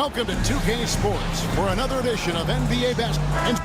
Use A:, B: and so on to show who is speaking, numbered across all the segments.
A: Welcome to 2K Sports for another edition of NBA Basketball.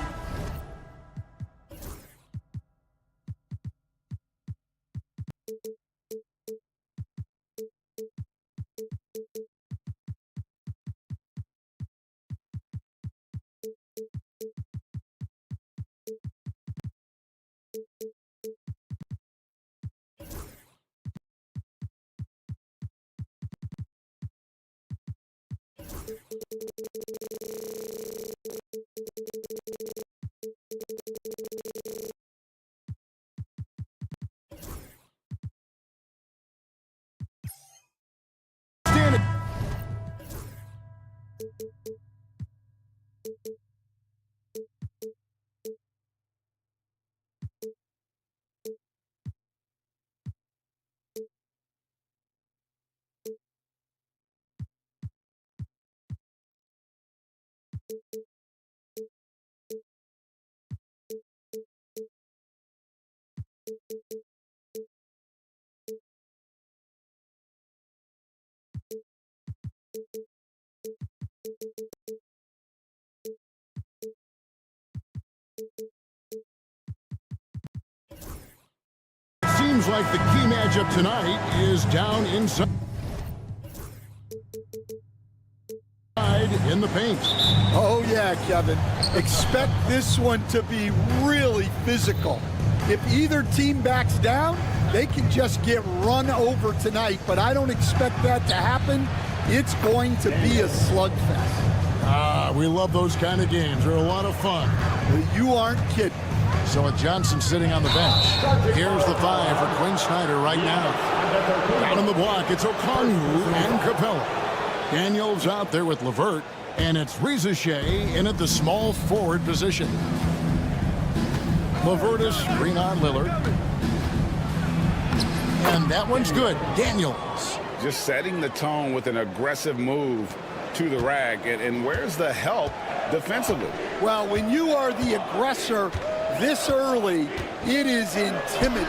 A: Seems like the key matchup tonight is down inside in the paint.
B: Oh yeah, Kevin. Expect this one to be really physical. If either team backs down, they can just get run over tonight, but I don't expect that to happen. It's going to be a slugfest.
A: We love those kind of games. They're a lot of fun.
B: Well, you aren't kidding.
A: So with Johnson sitting on the bench, here's the 5 for Quinn Snyder right now. Down in the block, it's Okongwu and Capella. Daniels out there with LeVert, and it's Rizachet in at the small forward position. LeVert is screen on Lillard. And that one's good. Daniels.
C: Just setting the tone with an aggressive move to the rack. And where's the help defensively?
B: Well, when you are the aggressor this early, it is intimidating.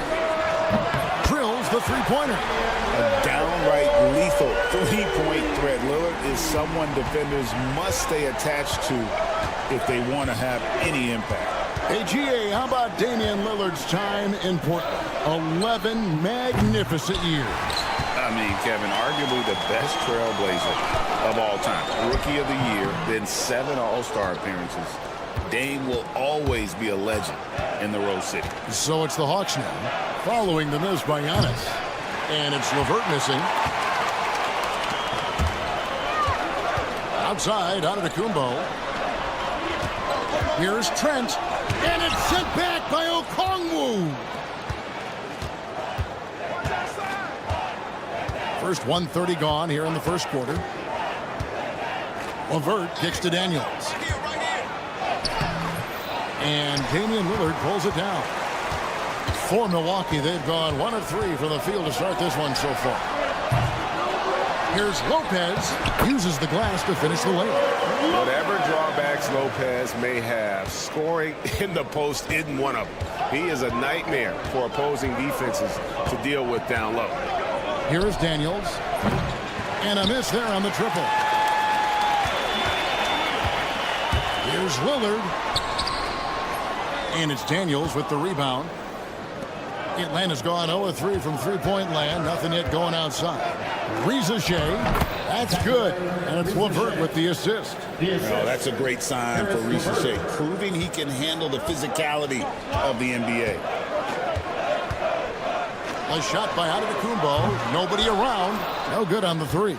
A: Drills the three-pointer.
C: A downright lethal three-point threat. Lillard is someone defenders must stay attached to if they want to have any impact.
A: Hey, GA, how about Damian Lillard's time in Portland? 11 magnificent years.
C: I mean, Kevin, arguably the best trailblazer of all time. Rookie of the year, then 7 All-Star appearances. Dame will always be a legend in the Rose City.
A: So it's the Hawks now, following the miss by Giannis. And it's LeVert missing. Outside, Antetokounmpo. Here's Trent. And it's sent back by Okongwu. First 1:30 gone here in the first quarter. LeVert kicks to Daniels. And Damian Lillard pulls it down. For Milwaukee, they've gone 1 of 3 from the field to start this one so far. Here's Lopez. Uses the glass to finish the layup.
C: Whatever drawbacks Lopez may have, scoring in the post isn't one of them. He is a nightmare for opposing defenses to deal with down low.
A: Here's Daniels. And a miss there on the triple. Here's Lillard. And it's Daniels with the rebound. Atlanta's gone 0-3 from three-point land. Nothing yet going outside. Rizachet. That's good. And it's LeVert with the assist.
C: Oh, that's a great sign for Rizachet, proving he can handle the physicality of the NBA.
A: A shot by Antetokounmpo. Nobody around. No good on the 3.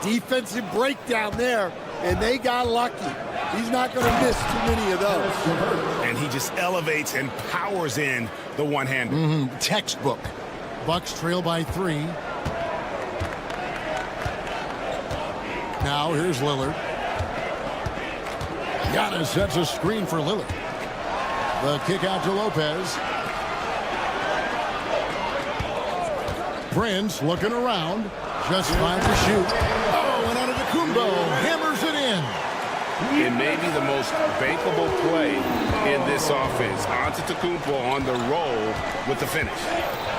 B: Defensive breakdown there, and they got lucky. He's not going to miss too many of those.
C: And he just elevates and powers in the one-hander.
A: Textbook. Bucks trail by 3. Now here's Lillard. Giannis sets a screen for Lillard. The kick out to Lopez. Prince looking around. Just 5 to shoot. Oh, and Antetokounmpo hammers it in.
C: It may be the most bankable play in this offense. Antetokounmpo on the roll with the finish.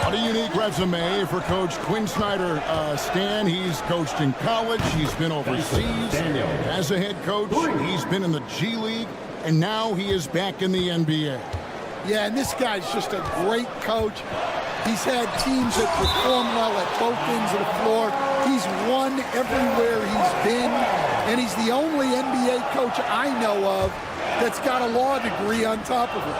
A: What a unique resume for Coach Quinn Snyder. Stan, he's coached in college. He's been overseas as a head coach. He's been in the G League, and now he is back in the NBA.
B: Yeah, and this guy's just a great coach. He's had teams that perform well at both ends of the floor. He's won everywhere he's been, and he's the only NBA coach I know of that's got a law degree on top of it.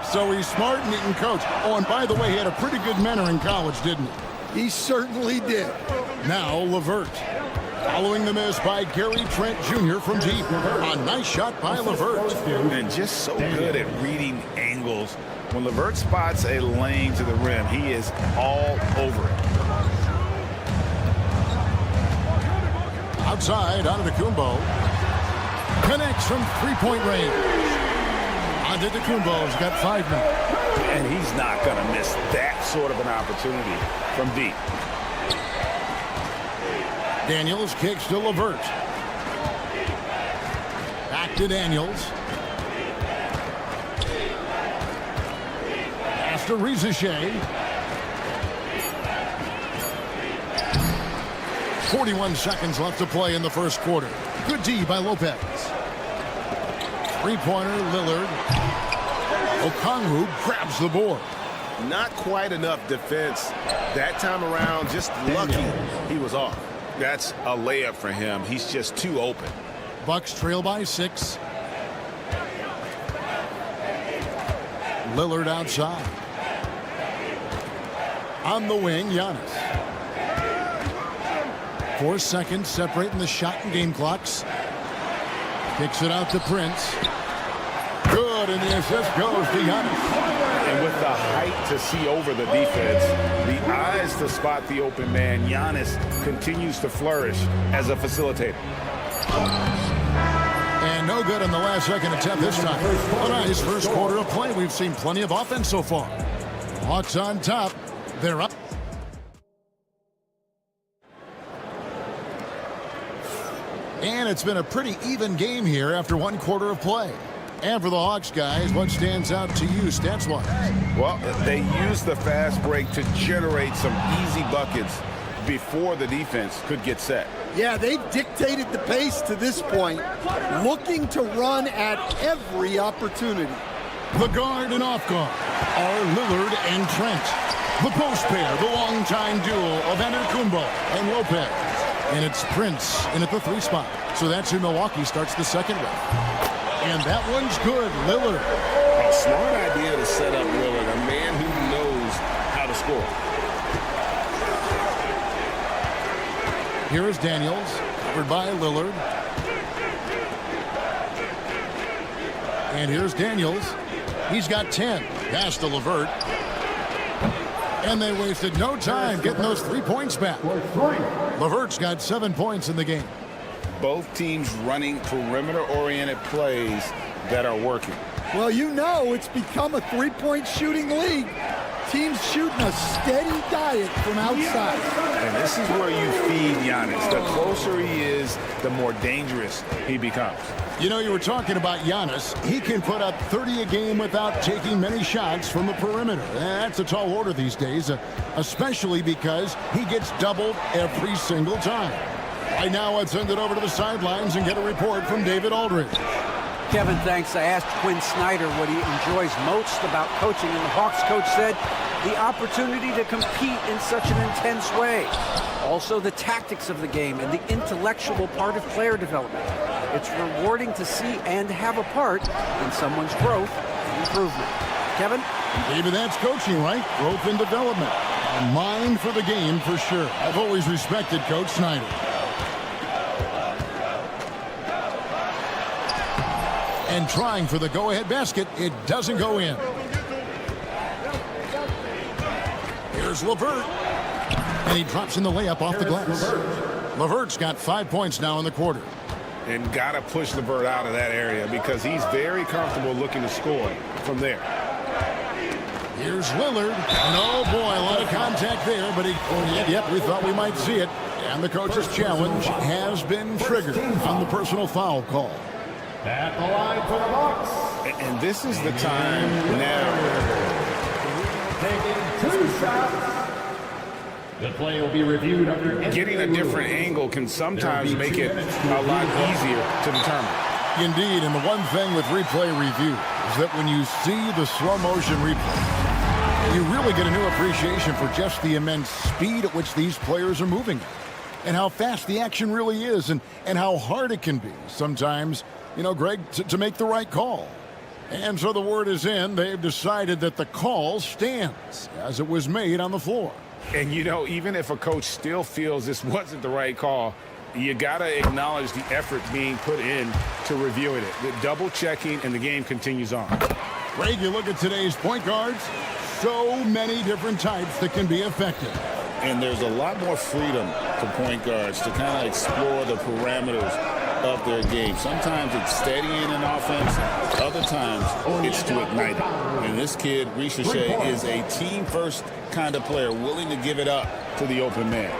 A: So he's smart and he can coach. Oh, and by the way, he had a pretty good mentor in college, didn't he?
B: He certainly did.
A: Now LeVert. Following the miss by Gary Trent Jr. from deep. A nice shot by LeVert.
C: And just so good at reading angles. When LeVert spots a lane to the rim, he is all over it.
A: Outside, Antetokounmpo. Connects from three-point range. Antetokounmpo's got 5 now.
C: And he's not going to miss that sort of an opportunity from deep.
A: Daniels kicks to LeVert. Back to Daniels. Pass to Rizichet. 41 seconds left to play in the first quarter. Good D by Lopez. Three-pointer, Lillard. Okongwu grabs the board.
D: Not quite enough defense that time around. Just lucky he was off.
C: That's a layup for him. He's just too open.
A: Bucks trail by 6. Lillard outside. On the wing, Giannis. 4 seconds separating the shot and game clocks. Kicks it out to Prince. Good, and the assist goes to Giannis.
C: And with the height to see over the defense, the eyes to spot the open man, Giannis continues to flourish as a facilitator.
A: And no good in the last second attempt this time. A nice first quarter of play. We've seen plenty of offense so far. Hawks on top. They're up. And it's been a pretty even game here after 1 quarter of play. And for the Hawks, guys, what stands out to you stats-wise?
C: Well, they used the fast break to generate some easy buckets before the defense could get set.
B: Yeah, they've dictated the pace to this point, looking to run at every opportunity.
A: The guard and off guard are Lillard and Trent. The post pair, the longtime duo of Antetokounmpo and Lopez. And it's Prince in at the 3 spot. So that's who Milwaukee starts the second with. And that one's good, Lillard.
D: A smart idea to set up Lillard, a man who knows how to score.
A: Here is Daniels, covered by Lillard. And here's Daniels. He's got 10. Pass to LeVert. And they wasted no time getting those 3 points back. LeVert's got 7 points in the game.
C: Both teams running perimeter-oriented plays that are working.
B: Well, you know it's become a three-point shooting league. Teams shooting a steady diet from outside.
C: And this is where you feed Giannis. The closer he is, the more dangerous he becomes.
A: You know, you were talking about Giannis. He can put up 30 a game without taking many shots from the perimeter. That's a tall order these days, especially because he gets doubled every single time. Right now, let's send it over to the sidelines and get a report from David Aldridge.
E: Kevin, thanks. I asked Quinn Snyder what he enjoys most about coaching, and the Hawks coach said the opportunity to compete in such an intense way. Also, the tactics of the game and the intellectual part of player development. It's rewarding to see and have a part in someone's growth and improvement. Kevin?
A: Maybe that's coaching, right? Growth and development. A mind for the game, for sure. I've always respected Coach Snyder. And trying for the go-ahead basket, it doesn't go in. Here's LeVert. And he drops in the layup off the glass. LeVert's got 5 points now in the quarter.
C: And got to push LeVert out of that area because he's very comfortable looking to score from there.
A: Here's Lillard. And oh boy, a lot of contact there, but yep, we thought we might see it. And the coach's challenge has been triggered on the personal foul call.
F: At the line for the Bucks.
C: And this is the time now.
F: Taking 2 shots. The play will be reviewed under
C: Getting a different angle can sometimes make it a lot easier to determine.
A: Indeed, and the one thing with replay review is that when you see the slow motion replay, you really get a new appreciation for just the immense speed at which these players are moving and how fast the action really is and how hard it can be sometimes, you know, Greg, to make the right call. And so the word is in. They've decided that the call stands as it was made on the floor.
C: And, you know, even if a coach still feels this wasn't the right call, you got to acknowledge the effort being put in to reviewing it. The double checking, and the game continues on.
A: Greg, you look at today's point guards, so many different types that can be effective.
C: And there's a lot more freedom to point guards to kind of explore the parameters of their game. Sometimes it's steadying an offense. Other times it's to ignite it. And this kid, Ricochet, is a team-first kind of player, willing to give it up to the open man.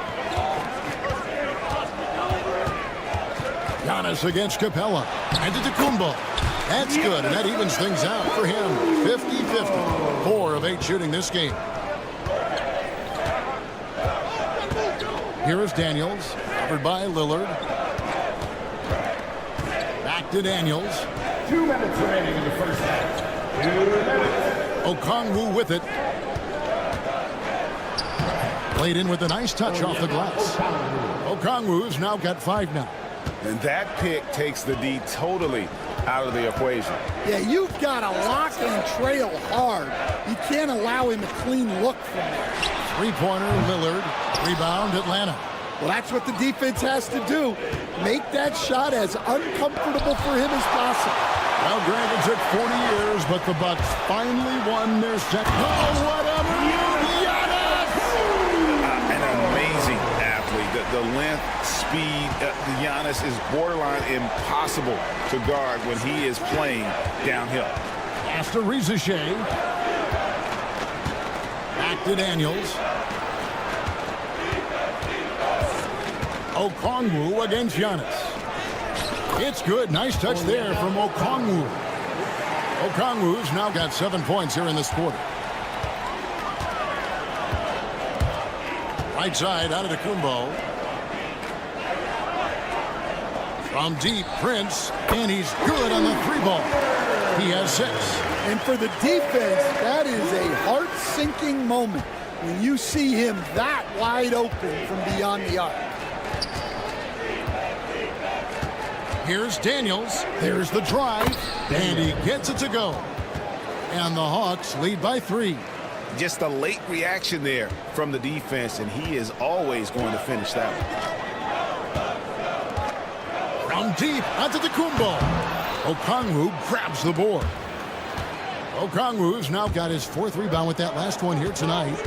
A: Giannis against Capella. And to Tacumbo. That's good, and that evens things out for him. 50-50. 4 of 8 shooting this game. Here is Daniels. Covered by Lillard. Back to Daniels.
F: 2 minutes remaining in the first half. 2 minutes.
A: Okongwu with it. Played in with a nice touch off the glass. Okongwu's now got 5 now.
C: And that pick takes the D totally out of the equation.
B: Yeah, you've got to lock and trail hard. You can't allow him a clean look from there.
A: Three-pointer, Lillard. Rebound, Atlanta.
B: Well, that's what the defense has to do. Make that shot as uncomfortable for him as possible.
A: Well, Greg, it took 40 years, but the Bucks finally won their second. Oh, what a move! Giannis!
C: An amazing athlete. The length, speed, Giannis is borderline impossible to guard when he is playing downhill.
A: Pass to Ricochet. Back to Daniels. Okongwu against Giannis. It's good. Nice touch there from Okongwu. Okongwu's now got 7 points here in this quarter. Right side out of Tacumbo. From deep, Prince, and he's good on the 3-ball. He has 6.
B: And for the defense, that is a heart-sinking moment when you see him that wide open from beyond the arc.
A: Here's Daniels. There's the drive, and he gets it to go. And the Hawks lead by 3.
D: Just a late reaction there from the defense, and he is always going to finish that one.
A: From deep, onto Tacumbo. Okongwu grabs the board. Okongwu's now got his 4th rebound with that last one here tonight.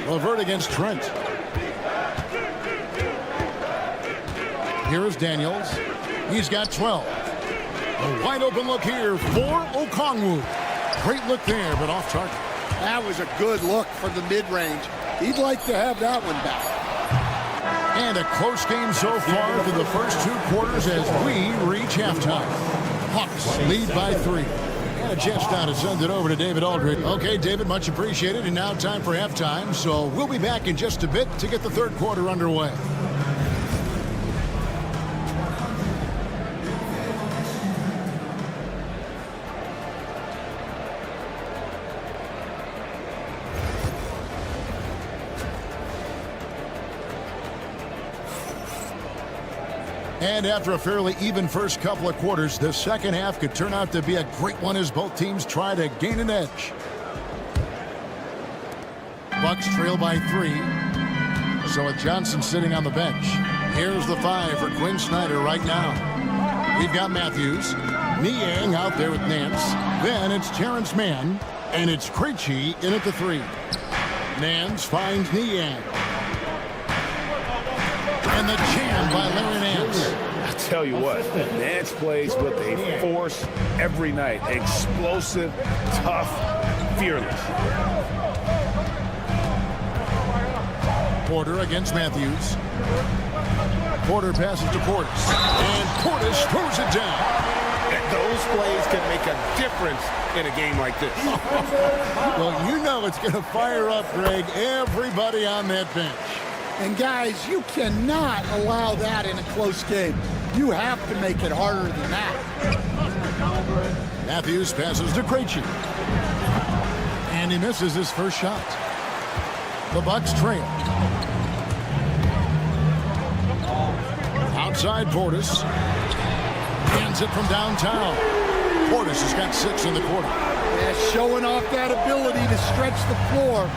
A: LeVert against Trent. Here is Daniels. He's got 12. A wide open look here for Okongwu. Great look there, but off target.
B: That was a good look from the mid-range. He'd like to have that one back.
A: And a close game so far through the first 2 quarters as we reach halftime. Hawks lead by 3. And a chance now to send it over to David Aldridge. Okay, David, much appreciated. And now time for halftime. So we'll be back in just a bit to get the 3rd quarter underway. And after a fairly even first couple of quarters, the second half could turn out to be a great one as both teams try to gain an edge. Bucks trail by 3. So with Johnson sitting on the bench, here's the 5 for Quinn Snyder right now. We've got Matthews, Niang out there with Nance. Then it's Terrence Mann, and it's Krejci in at the 3. Nance finds Niang. And the jam by Larry Nance.
C: tell you what, Nance plays with a force every night. Explosive, tough, fearless.
A: Porter against Matthews. Porter passes to Portis. And Portis throws it down.
D: And those plays can make a difference in a game like this.
A: Well, you know it's going to fire up, Greg, everybody on that bench.
B: And guys, you cannot allow that in a close game. You have to make it harder than that.
A: Matthews passes to Krejci. And he misses his first shot. The Bucks trail. Outside Portis. Hands it from downtown. Portis has got 6 in the quarter.
B: Yeah, showing off that ability to stretch the floor.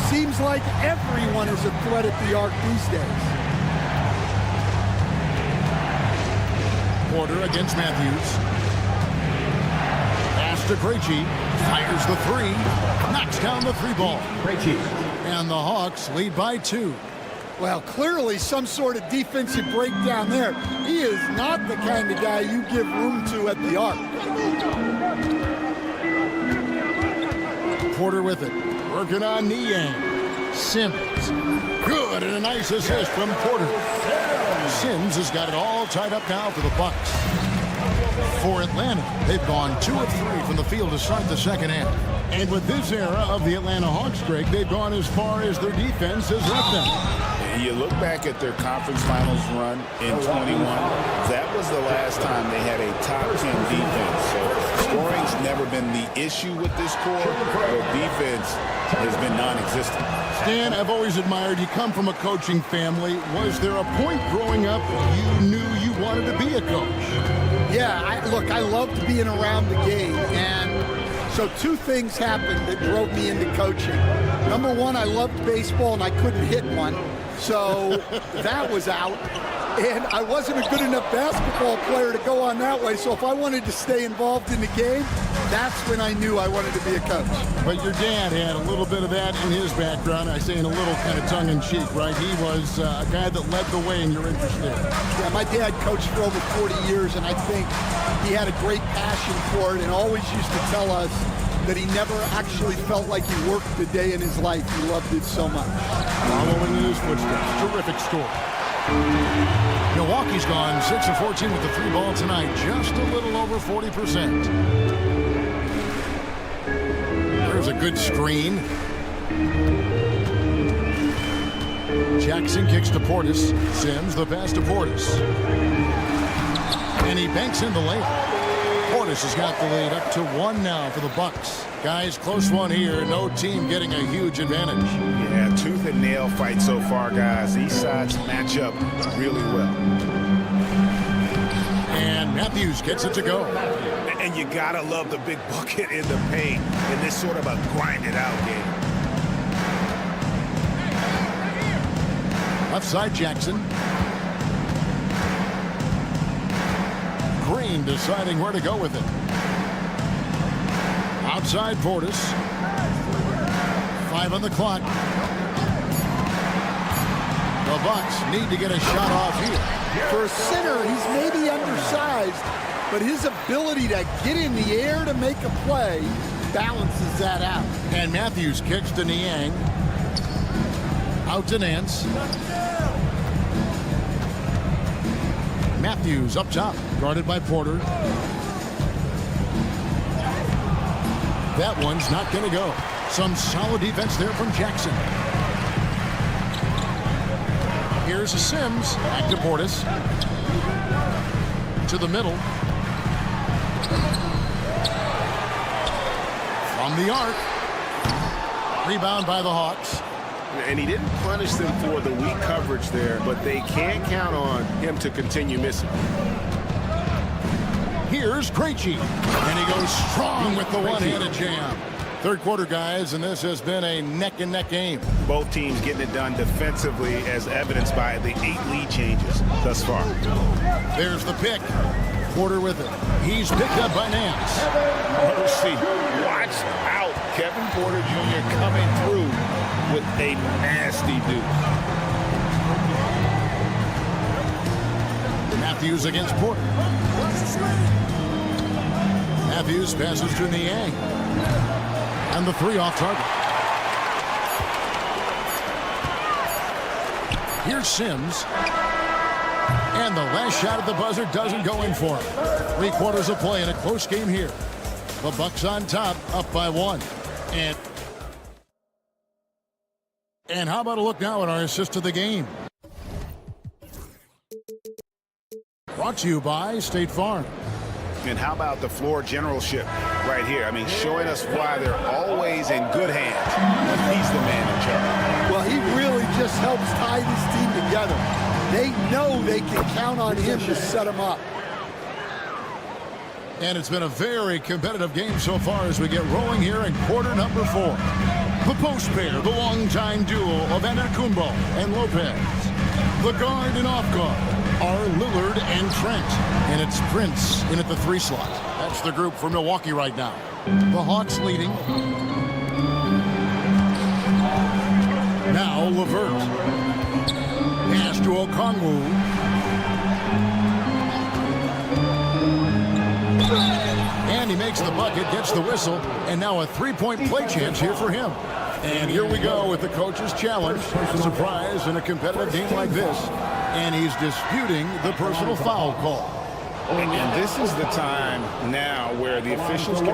B: Seems like everyone is a threat at the arc these days.
A: Porter against Matthews. Pass to Krejci. Fires the 3. Knocks down the 3 ball. And the Hawks lead by 2.
B: Well, clearly some sort of defensive breakdown there. He is not the kind of guy you give room to at the arc.
A: Porter with it. Working on Niang. Sims. Good, and a nice assist from Porter. Sims has got it all tied up now for the Bucks. For Atlanta, they've gone 2 of 3 from the field to start the second half. And with this era of the Atlanta Hawks, Greg, they've gone as far as their defense has let them.
C: You look back at their conference finals run in 21, that was the last time they had a top 10 defense. So scoring's never been the issue with this core, but defense has been non-existent.
A: Stan, I've always admired you come from a coaching family. Was there a point growing up you knew you wanted to be a coach?
B: Yeah, look, I loved being around the game, and so 2 things happened that drove me into coaching. Number 1, I loved baseball, and I couldn't hit one, so that was out. And I wasn't a good enough basketball player to go on that way, so if I wanted to stay involved in the game, that's when I knew I wanted to be a coach.
A: But your dad had a little bit of that in his background. I say in a little kind of tongue-in-cheek, right? He was a guy that led the way in your interest there.
B: Yeah, my dad coached for over 40 years, and I think he had a great passion for it and always used to tell us that he never actually felt like he worked a day in his life. He loved it so much.
A: Following in his footsteps. Terrific score. Milwaukee's gone 6 of 14 with the 3 ball tonight. Just a little over 40%. There's a good screen. Jackson kicks to Portis. Sims the pass to Portis. And he banks in the layup. Portis has got the lead up to 1 now for the Bucks. Guys, close one here. No team getting a huge advantage.
D: Yeah, tooth and nail fight so far, guys. These sides match up really well.
A: And Matthews gets it to go.
D: And you gotta love the big bucket in the paint in this sort of a grind-it-out game.
A: Left side, Jackson. Green deciding where to go with it. Outside Portis. 5 on the clock. The Bucks need to get a shot off here.
B: For a center, he's maybe undersized, but his ability to get in the air to make a play balances that out.
A: And Matthews kicks to Niang. Out to Nance. Matthews up top, guarded by Porter. That one's not going to go. Some solid defense there from Jackson. Here's a Sims. Back to Portis. To the middle. From the arc. Rebound by the Hawks.
D: And he didn't punish them for the weak coverage there, but they can't count on him to continue missing.
A: Here's Krejci. And he goes strong with the one-handed jam. Third quarter, guys, and this has been a neck-and-neck game.
D: Both teams getting it done defensively, as evidenced by the 8 lead changes thus far.
A: There's the pick. Porter with it. He's picked up by Nance.
C: Mercy. Watch out. Kevin Porter Jr. coming through with a nasty deuce.
A: Matthews against Porter. Matthews passes to Niang. And the three off target. Here's Sims. And the last shot at the buzzer doesn't go in for him. 3/4 of play in a close game here. The Bucks on top, up by 1. And how about a look now at our assist of the game? Brought to you by State Farm.
D: And how about the floor generalship right here? I mean, showing us why they're always in good hands when he's the man in charge.
B: Well, he really just helps tie this team together. They know they can count on him to set them up.
A: And it's been a very competitive game so far as we get rolling here in quarter number 4. The post pair, the longtime duo of Antetokounmpo and Lopez. The guard and off guard are Lillard and Trent. And it's Prince in at the 3 slot. That's the group for Milwaukee right now. The Hawks leading. Now LeVert. Pass to Okongwu. And he makes the bucket, gets the whistle, and now a 3-point play chance here for him. And here we go with the coach's challenge. Surprise in a competitive game like this. And he's disputing the personal foul call.
C: And this is the time now where the officials can...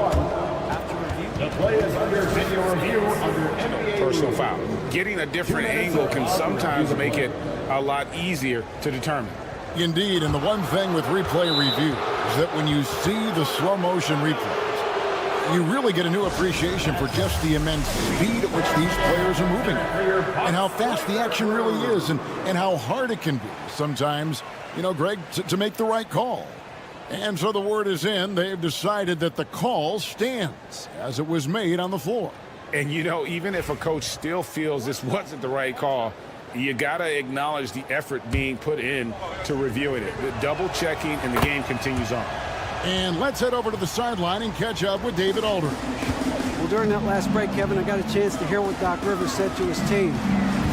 F: The play is under video review under NBA
C: personal foul. Getting a different angle can sometimes make it a lot easier to determine.
A: Indeed, and the one thing with replay review is that when you see the slow motion replays, you really get a new appreciation for just the immense speed at which these players are moving and how fast the action really is and how hard it can be sometimes, you know, Greg, to make the right call. And so the word is in. They've decided that the call stands as it was made on the floor.
C: And, you know, even if a coach still feels this wasn't the right call, you got to acknowledge the effort being put in to reviewing it. The double checking and the game continues on.
A: And let's head over to the sideline and catch up with David Aldridge.
E: Well, during that last break, Kevin, I got a chance to hear what Doc Rivers said to his team.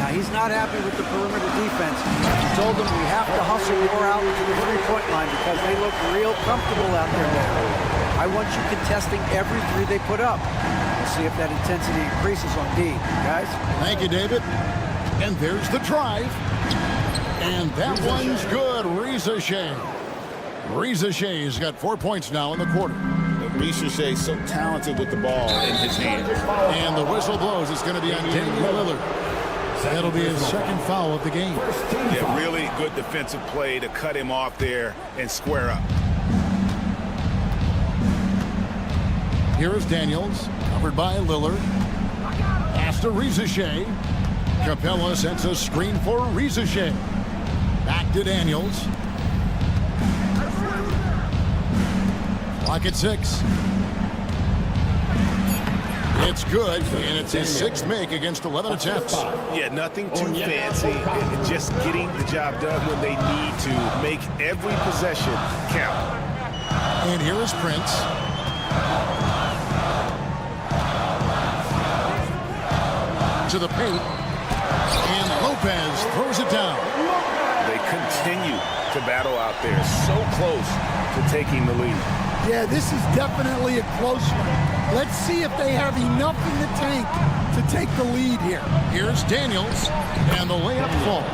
E: Now, he's not happy with the perimeter defense. He told them we have to hustle more out to the three-point line because they look real comfortable out there now. I want you contesting every 3 they put up. We'll see if that intensity increases on D, guys.
A: Thank you, David. And there's the drive. And that one's good. Reza Shea. Reza Shea's got 4 points now in the quarter.
C: Reza Shea so talented with the ball in his hands.
A: And the whistle blows. It's going to be on Damian Lillard. That'll be his second foul of the game.
C: Yeah, really good defensive play to cut him off there and square up.
A: Here is Daniels, covered by Lillard. Pass to Reza Shea. Capella sends a screen for Reza Shea. Back to Daniels. Clock at 6. It's good, and it's his 6th make against 11 attempts.
D: Yeah, nothing too fancy. Just getting the job done when they need to. Make every possession count.
A: And here is Prince. To the paint. And Lopez throws it down.
C: They continue to battle out there, so close to taking the lead.
B: Yeah, this is definitely a close one. Let's see if they have enough in the tank to take the lead here.
A: Here's Daniels, and the layup falls.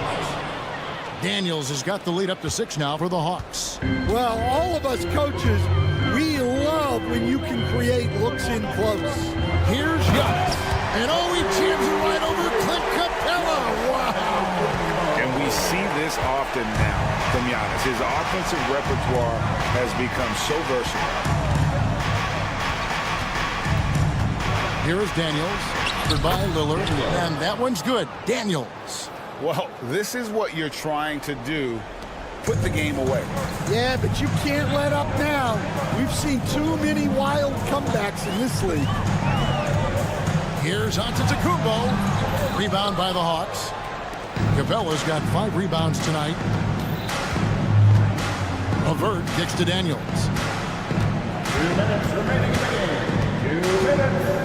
A: Daniels has got the lead up to 6 now for the Hawks.
B: Well, all of us coaches, we love when you can create looks in close.
A: Here's Giannis, and oh, he jams it right over Clint Capella. Wow.
C: And we see this often now from Giannis. His offensive repertoire has become so versatile.
A: Here is Daniels, covered by Lillard, and that one's good. Daniels.
C: Well, this is what you're trying to do. Put the game away.
B: Yeah, but you can't let up now. We've seen too many wild comebacks in this league.
A: Here's Antetokounmpo. Rebound by the Hawks. Capella's got 5 rebounds tonight. LeVert kicks to Daniels.
F: 2 minutes remaining in the game. 2 minutes.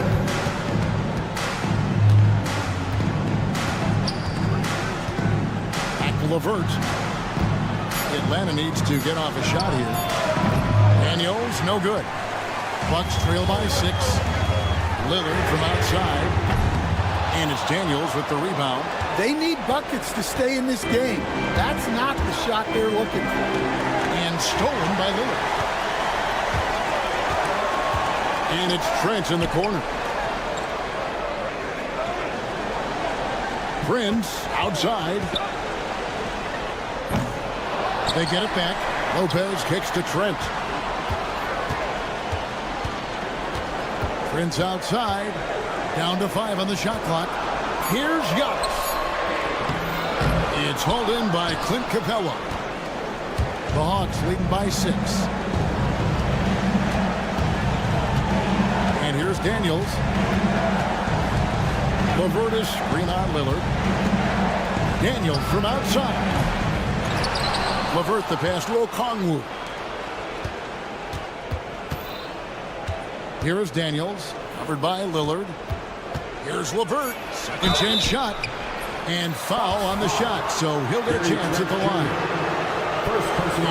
A: Back to LeVert. It Atlanta needs to get off a shot here. Daniels, no good. Bucks trail by 6. Lillard from outside. And it's Daniels with the rebound.
B: They need buckets to stay in this game. That's not the shot they're looking for.
A: And stolen by Lillard. And it's Trent in the corner. Prince outside. They get it back. Lopez kicks to Trent. Prince outside. Down to 5 on the shot clock. Here's Giannis. It's hauled in by Clint Capella. The Hawks leading by 6. And here's Daniels. LeVert screen on Lillard. Daniels from outside. LeVert the pass to Okongwu. Here is Daniels, covered by Lillard. Here's LeVert, second chance shot. And foul on the shot, so he'll get a chance at the line.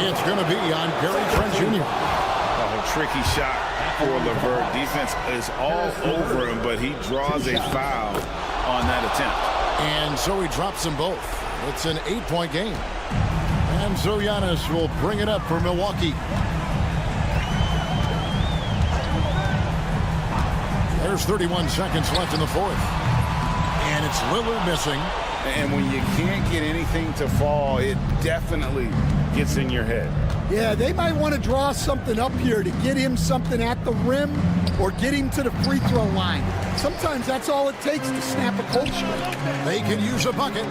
A: It's going to be on Gary Trent Jr.
C: A tricky shot for LeVert. Defense is all over him, but he draws a foul on that attempt.
A: And so he drops them both. It's an 8-point game. And so Giannis will bring it up for Milwaukee. There's 31 seconds left in the fourth. And it's Lillard missing.
C: And when you can't get anything to fall, it definitely gets in your head.
B: Yeah, they might want to draw something up here to get him something at the rim or get him to the free throw line. Sometimes that's all it takes to snap a cold streak.
A: They can use a bucket.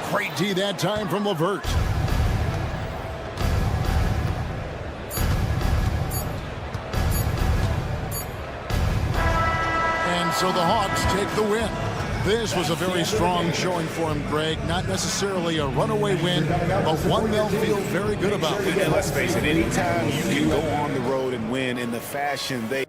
A: Great D that time from LeVert. And so the Hawks take the win. This was a very strong showing for him, Greg. Not necessarily a runaway win, but one they'll feel very good about.
C: And let's face it, anytime you can go on the road and win in the fashion they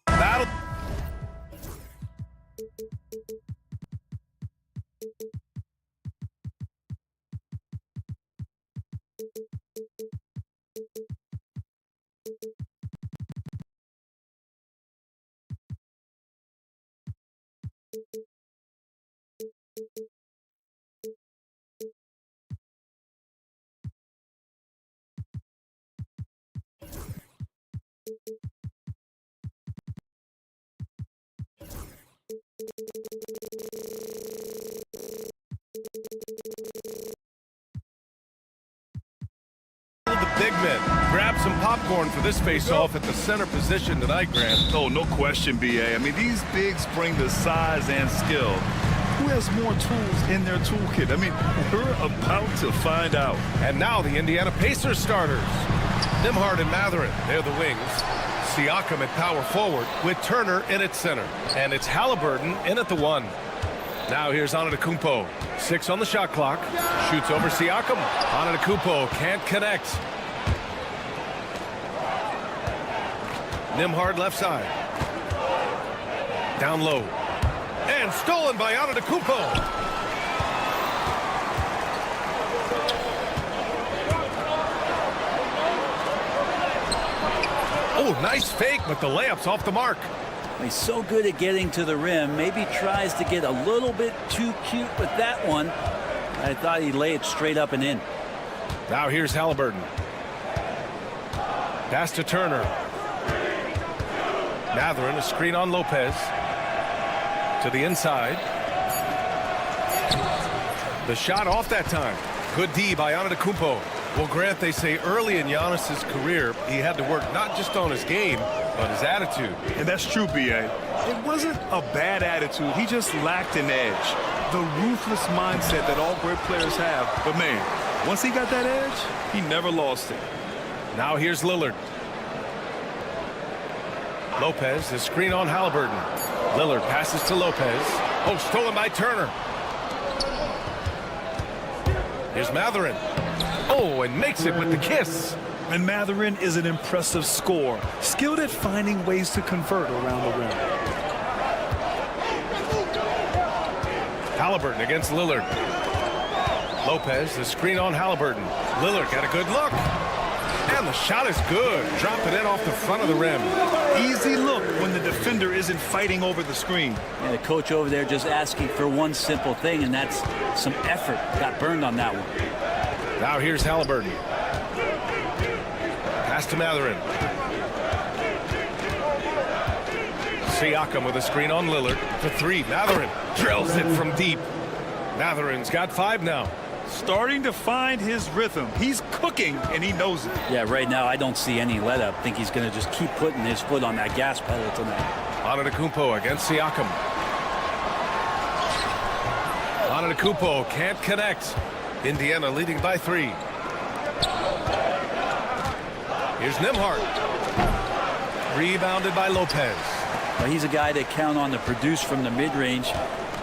C: Battle.
G: The big men grab some popcorn for this face-off at the center position tonight, Grant.
H: Oh, no question, B.A. I mean, these bigs bring the size and skill. Who has more tools in their toolkit? I mean, we're about to find out.
G: And now the Indiana Pacers starters. Nembhard and Mathurin, they're the wings. Siakam at power forward with Turner in at center. And it's Halliburton in at the 1. Now here's Antetokounmpo. 6 on the shot clock. Shoots over Siakam. Antetokounmpo can't connect. Nembhard left side. Down low. And stolen by Antetokounmpo. Oh, nice fake, but the layup's off the mark.
E: He's so good at getting to the rim. Maybe tries to get a little bit too cute with that one. I thought he'd lay it straight up and in.
G: Now here's Halliburton. Pass to Turner. Mathurin, a screen on Lopez. To the inside. The shot off that time. Good D by Antetokounmpo. Well, Grant, they say early in Giannis's career, he had to work not just on his game, but his attitude.
H: And that's true, B.A. It wasn't a bad attitude. He just lacked an edge. The ruthless mindset that all great players have. But, man, once he got that edge, he never lost it.
G: Now here's Lillard. Lopez, the screen on Halliburton. Lillard passes to Lopez. Oh, stolen by Turner. Here's Mathurin. Oh, and makes it with the kiss.
H: And Mathurin is an impressive scorer, skilled at finding ways to convert around the rim.
G: Halliburton against Lillard. Lopez, the screen on Halliburton. Lillard got a good look. And the shot is good. Drop it in off the front of the rim.
H: Easy look when the defender isn't fighting over the screen.
E: And the coach over there just asking for one simple thing, and that's some effort. Got burned on that one.
G: Now here's Halliburton. Pass to Mathurin. Siakam with a screen on Lillard for 3. Mathurin drills it from deep. Mathurin's got 5 now.
H: Starting to find his rhythm. He's cooking, and he knows it.
E: Yeah, right now I don't see any let up. I think he's going to just keep putting his foot on that gas pedal tonight.
G: Antetokounmpo against Siakam. Antetokounmpo can't connect. Indiana leading by 3. Here's Nembhard. Rebounded by Lopez.
E: Well, he's a guy that count on to produce from the mid-range.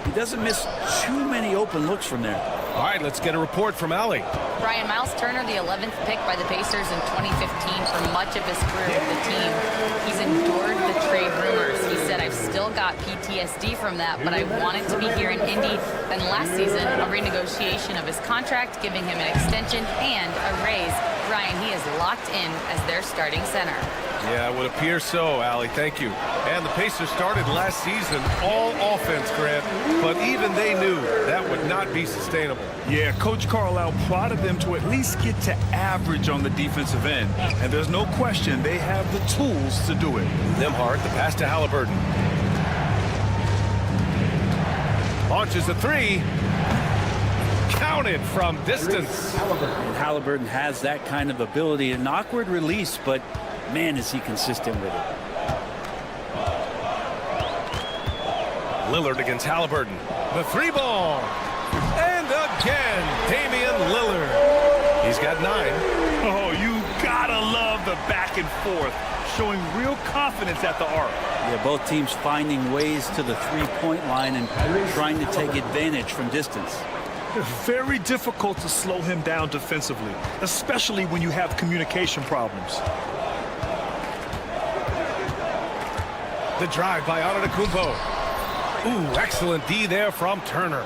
E: He doesn't miss too many open looks from there.
G: All right, let's get a report from Allie.
I: Brian, Miles Turner, the 11th pick by the Pacers in 2015 for much of his career with the team. He's endured the trade rumors. He said, I've still got PTSD from that, but I wanted to be here in Indy. Then last season, a renegotiation of his contract, giving him an extension and a raise. Brian, he is locked in as their starting center.
G: Yeah, it would appear so, Allie. Thank you. And the Pacers started last season all offense, Grant, but even they knew that would not be sustainable.
H: Yeah, Coach Carlisle prodded them to at least get to average on the defensive end. And there's no question they have the tools to do it.
G: Nembhard, the pass to Halliburton. Launches a 3. Counted from distance.
E: And Halliburton has that kind of ability. An awkward release, but man, is he consistent with it.
G: Lillard against Halliburton. The three ball. And again, Damian Lillard. He's got 9.
H: Oh, you gotta love the back and forth, showing real confidence at the arc.
E: Yeah, both teams finding ways to the three-point line and trying to take advantage from distance.
H: Very difficult to slow him down defensively, especially when you have communication problems.
G: The drive by Antetokounmpo. Ooh, excellent D there from Turner.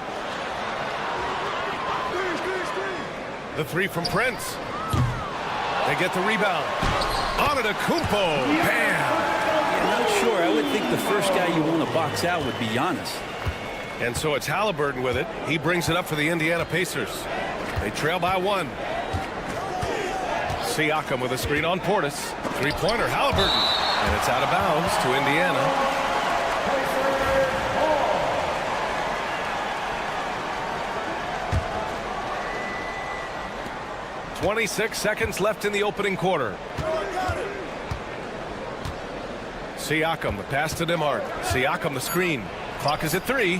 G: The three from Prince. They get the rebound. Antetokounmpo. Bam!
E: I'm not sure. I would think the first guy you want to box out would be Giannis.
G: And so it's Halliburton with it. He brings it up for the Indiana Pacers. They trail by 1. Siakam with a screen on Portis. Three-pointer, Halliburton. And it's out of bounds to Indiana. 26 seconds left in the opening quarter. Siakam, the pass to Nembhard. Siakam, the screen. Clock is at 3.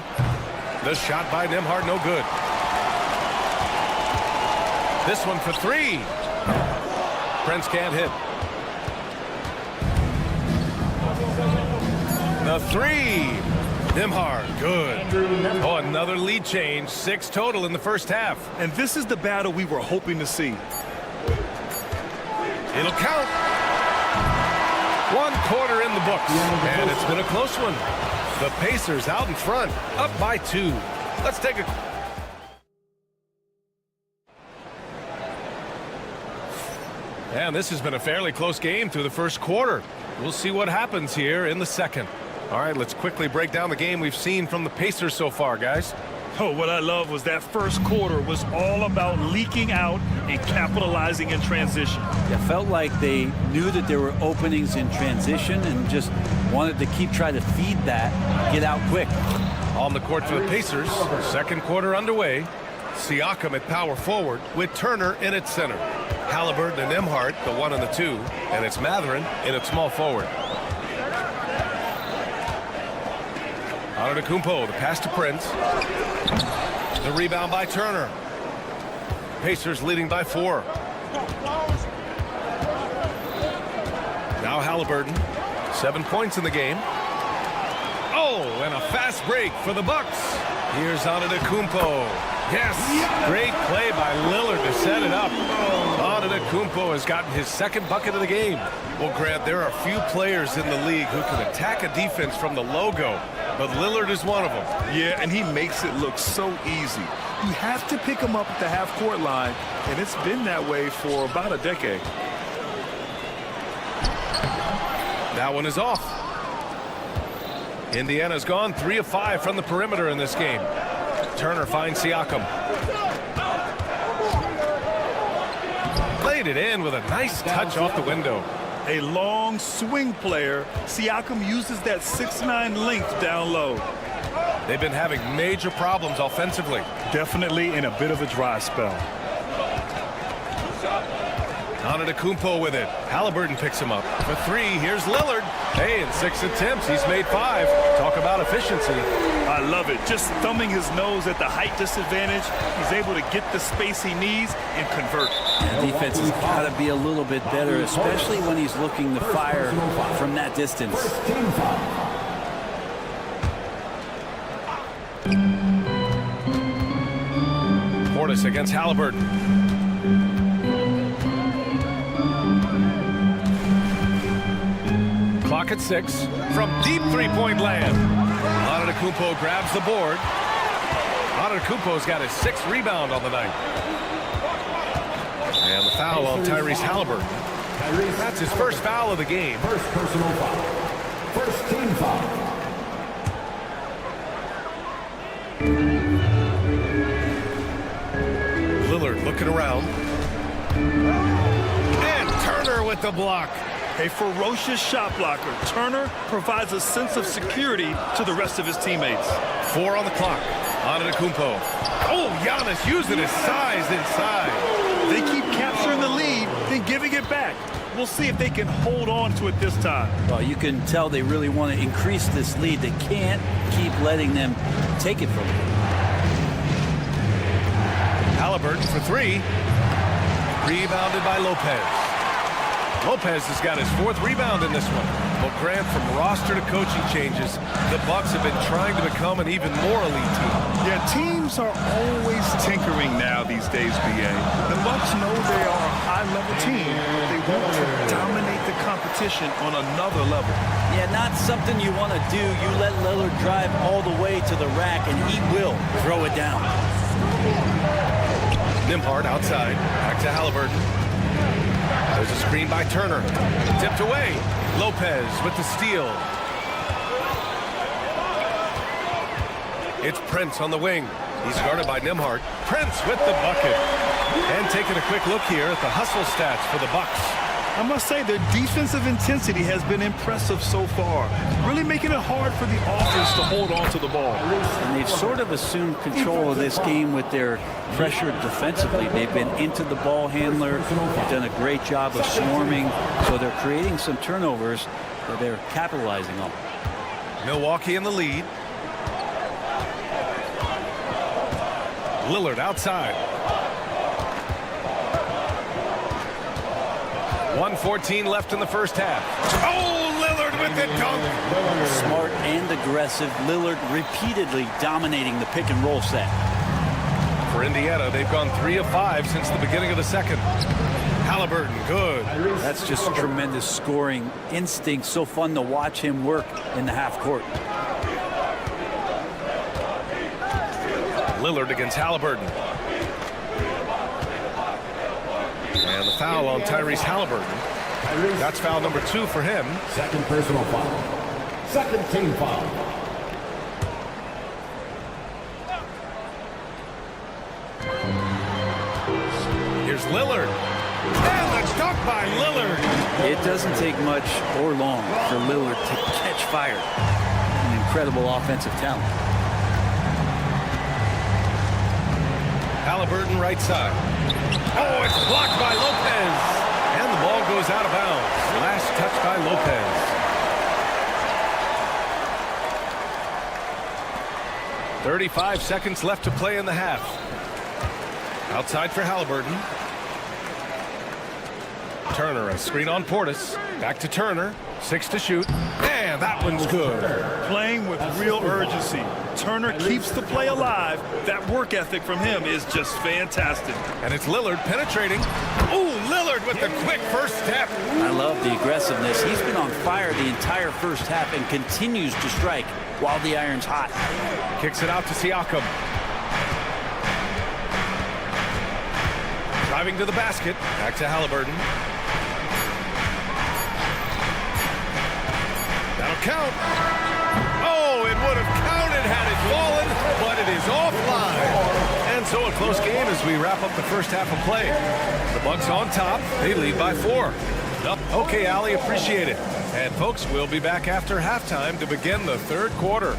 G: The shot by Nembhard, no good. This one for 3. Prince can't hit. The 3. Nembhard, good. Oh, another lead change. 6 total in the first half.
H: And this is the battle we were hoping to see.
G: It'll count. 1 quarter in the books. And it's been a close one. The Pacers out in front, up by 2. Let's take a... And this has been a fairly close game through the first quarter. We'll see what happens here in the second. All right, let's quickly break down the game we've seen from the Pacers so far, guys.
H: Oh, what I love was that first quarter was all about leaking out and capitalizing in transition.
E: It felt like they knew that there were openings in transition and just wanted to keep trying to feed that, get out quick.
G: On the court for the Pacers, second quarter underway. Siakam at power forward with Turner in at center. Halliburton and Nembhard, the 1 and the 2, and it's Mathurin in at small forward. Antetokounmpo, the pass to Prince. The rebound by Turner. Pacers leading by 4. Now Halliburton, 7 points in the game. Oh, and a fast break for the Bucks. Here's Antetokounmpo. Yes, great play by Lillard to set it up. Antetokounmpo has gotten his second bucket of the game. Well, Grant, there are few players in the league who can attack a defense from the logo, but Lillard is one of them.
H: Yeah, and he makes it look so easy. You have to pick him up at the half-court line, and it's been that way for about a decade.
G: That one is off. Indiana's gone 3 of 5 from the perimeter in this game. Turner finds Siakam. Played it in with a nice touch off the window.
H: A long swing player. Siakam uses that 6'9" length down low.
G: They've been having major problems offensively.
H: Definitely in a bit of a dry spell.
G: Antetokounmpo with it. Halliburton picks him up. For 3, here's Lillard. Hey, in 6 attempts, he's made 5. Talk about efficiency.
H: I love it. Just thumbing his nose at the height disadvantage. He's able to get the space he needs and convert.
E: The defense has got to be a little bit better, especially when he's looking to fire from that distance.
G: Portis against Halliburton. Clock at 6 from deep three-point land. Antetokounmpo grabs the board. Antetokounmpo's got his 6th rebound on the night. And the foul on Tyrese Halliburton. That's his first foul of the game.
F: First personal foul. First team foul.
G: Lillard looking around. And Turner with the block.
H: A ferocious shot blocker. Turner provides a sense of security to the rest of his teammates.
G: 4 on the clock. Antetokounmpo. Oh, Giannis using his size inside.
H: They keep capturing the lead, then giving it back. We'll see if they can hold on to it this time.
E: Well, you can tell they really want to increase this lead. They can't keep letting them take it from them.
G: Halliburton for three. Rebounded by Lopez. Lopez has got his 4th rebound in this one. Well, Grant, from roster to coaching changes, the Bucks have been trying to become an even more elite team.
H: Yeah, teams are always tinkering now these days, BA. The Bucks know they are a high-level team. They want to dominate the competition on another level.
J: Yeah, not something you want to do. You let Lillard drive all the way to the rack, and he will throw it down.
G: Nembhard outside. Back to Halliburton. There's a screen by Turner. Tipped away. Lopez with the steal. It's Prince on the wing. He's guarded by Nembhard. Prince with the bucket. And taking a quick look here at the hustle stats for the Bucks.
H: I must say, their defensive intensity has been impressive so far, really making it hard for the offense to hold on to the ball.
J: And they've sort of assumed control of this game with their pressure defensively. They've been into the ball handler. They've done a great job of swarming, so they're creating some turnovers that they're capitalizing on.
G: Milwaukee in the lead. Lillard outside. 1:14 left in the first half. Oh, Lillard with the dunk.
J: Smart and aggressive. Lillard repeatedly dominating the pick and roll set.
G: For Indiana, they've gone 3 of 5 since the beginning of the second. Halliburton, good.
J: That's just tremendous scoring instinct. So fun to watch him work in the half court.
G: Lillard against Halliburton. And the foul on Tyrese Halliburton. That's foul number 2 for him.
F: Second personal foul. Second team foul.
G: Here's Lillard. And the dunk by Lillard.
J: It doesn't take much or long for Lillard to catch fire. An incredible offensive talent.
G: Halliburton right side. Oh, it's blocked by Lopez. And the ball goes out of bounds. Last touch by Lopez. .35 seconds left to play in the half. Outside for Halliburton. Turner, a screen on Portis. Back to Turner. 6 to shoot. And that one's good.
H: Playing with real urgency. Turner keeps the play alive. That work ethic from him is just fantastic.
G: And it's Lillard penetrating. Ooh, Lillard with the quick first step.
J: I love the aggressiveness. He's been on fire the entire first half and continues to strike while the iron's hot.
G: Kicks it out to Siakam. Driving to the basket. Back to Halliburton. That'll count. Oh, it would have counted had it fallen, but it is offline. And so a close game as we wrap up the first half of play. The Bucks on top. They lead by 4. Okay, Allie, appreciate it. And folks, we'll be back after halftime to begin the third quarter.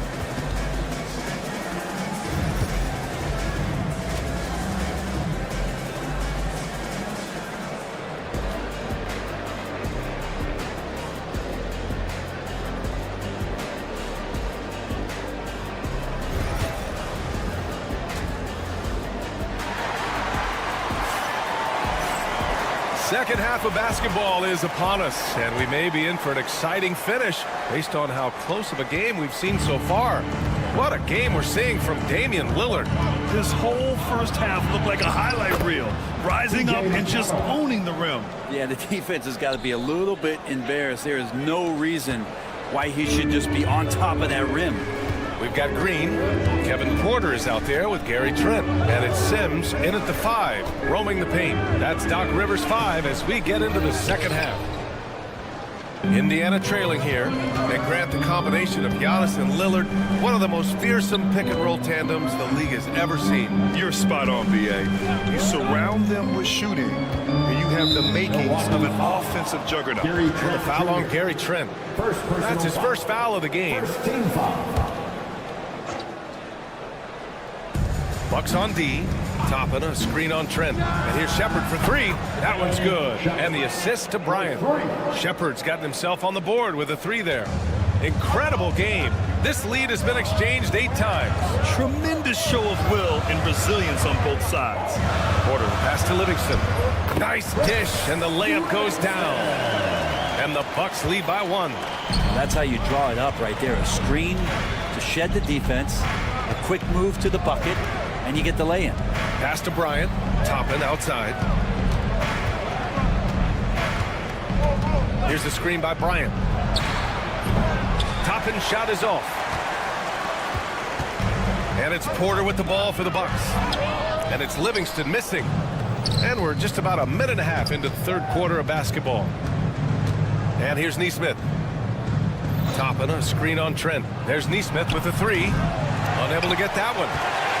G: Second half of basketball is upon us, and we may be in for an exciting finish based on how close of a game we've seen so far. What a game we're seeing from Damian Lillard.
H: This whole first half looked like a highlight reel, rising up and just owning the rim.
J: Yeah, the defense has got to be a little bit embarrassed. There is no reason why he should just be on top of that rim.
G: We've got Green. Kevin Porter is out there with Gary Trent. And it's Sims in at the 5, roaming the paint. That's Doc Rivers 5 as we get into the second half. Indiana trailing here. And Grant, the combination of Giannis and Lillard, one of the most fearsome pick-and-roll tandems the league has ever seen.
H: You're spot on, BA. You surround them with shooting, and you have the makings of an offensive juggernaut.
G: The foul on Gary Trent. That's his first foul of the game.
F: First team foul.
G: Bucks on D. Toppin, a screen on Trent. And here's Shepard for 3. That one's good. And the assist to Bryant. Shepard's gotten himself on the board with a 3 there. Incredible game. This lead has been exchanged 8 times.
H: Tremendous show of will and resilience on both sides.
G: Porter pass to Livingston. Nice dish, and the layup goes down. And the Bucks lead by 1.
J: That's how you draw it up right there. A screen to shed the defense, a quick move to the bucket, and you get the lay-in.
G: Pass to Bryant. Toppin outside. Here's the screen by Bryant. Toppin shot is off. And it's Porter with the ball for the Bucks. And it's Livingston missing. And we're just about a minute and a half into the third quarter of basketball. And here's Nesmith. Toppin, a screen on Trent. There's Nesmith with the 3. Unable to get that one.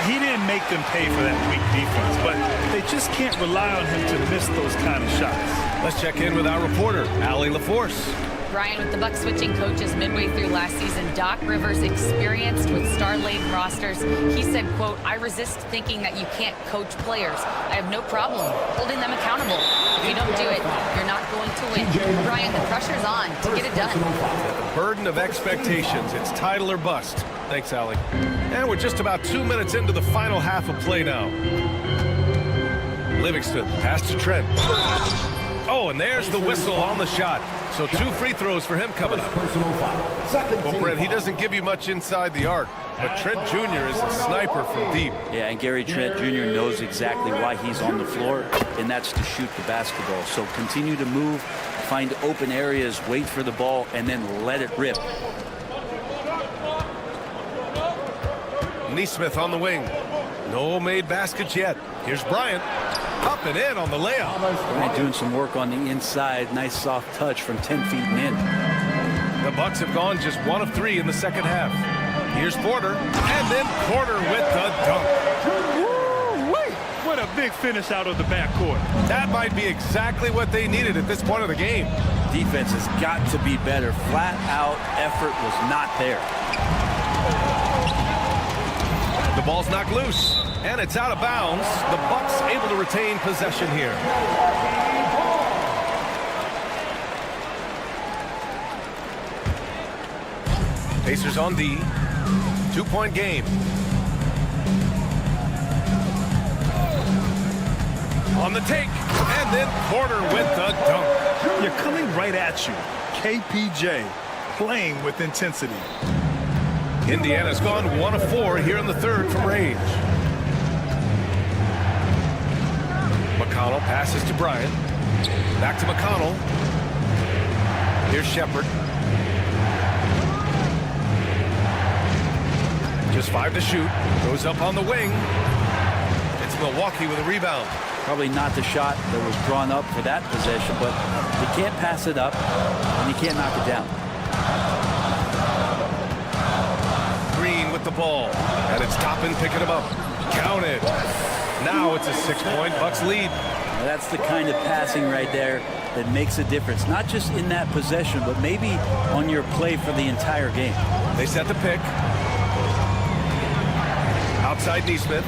H: He didn't make them pay for that weak defense, but they just can't rely on him to miss those kind of shots.
G: Let's check in with our reporter, Allie LaForce.
I: Brian, with the Bucks switching coaches midway through last season, Doc Rivers, experienced with star-laden rosters, he said, quote, "I resist thinking that you can't coach players. I have no problem holding them accountable. If you don't do it, you're not going to win." Brian, the pressure's on to get it done.
G: The burden of expectations. It's title or bust. Thanks, Allie. And we're just about 2 minutes into the final half of play now. Livingston, pass to Trent. Oh, and there's the whistle on the shot. So 2 free throws for him coming up. Well, Brett, he doesn't give you much inside the arc, but Trent Jr. is a sniper from deep.
J: Yeah, and Gary Trent Jr. knows exactly why he's on the floor, and that's to shoot the basketball. So continue to move, find open areas, wait for the ball, and then let it rip.
G: Nesmith on the wing. No made baskets yet. Here's Bryant. Up and in on the layup.
J: Bryant doing some work on the inside. Nice soft touch from 10 feet and in.
G: The Bucks have gone just 1 of 3 in the second half. Here's Porter. And then Porter with the dunk.
H: Woo-wee. What a big finish out of the backcourt.
G: That might be exactly what they needed at this point of the game.
J: Defense has got to be better. Flat out effort was not there.
G: The ball's knocked loose, and it's out of bounds. The Bucks able to retain possession here. Pacers on D. 2-point game. On the take, and then Porter with the dunk.
H: You're coming right at you. KPJ playing with intensity.
G: Indiana's gone 1 of 4 here in the third from range. McConnell passes to Bryant. Back to McConnell. Here's Shepard. Just 5 to shoot. Goes up on the wing. It's Milwaukee with a rebound.
J: Probably not the shot that was drawn up for that possession, but you can't pass it up, and you can't knock it down.
G: Green with the ball, and it's Toppin picking him up. Counted. Now it's a 6-point Bucks lead.
J: Now that's the kind of passing right there that makes a difference, not just in that possession, but maybe on your play for the entire game.
G: They set the pick. Outside Nesmith.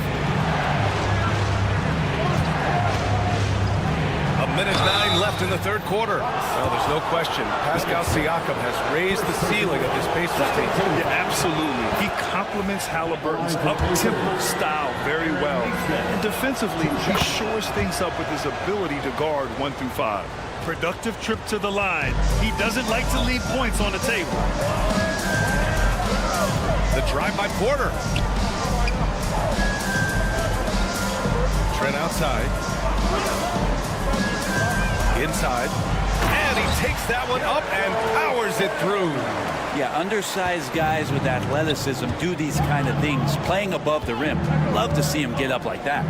G: A minute 9 left in the third quarter. Well, there's no question. Pascal Siakam has raised the ceiling of this Pacers team.
H: Yeah, absolutely. He complements Halliburton's up-tempo style very well. And defensively, he shores things up with his ability to guard 1 through 5. Productive trip to the line. He doesn't like to leave points on the table.
G: The drive by Porter. Trent outside. Inside. And he takes that one up and powers it through.
J: Yeah, undersized guys with athleticism do these kind of things, playing above the rim. Love to see him get up like that.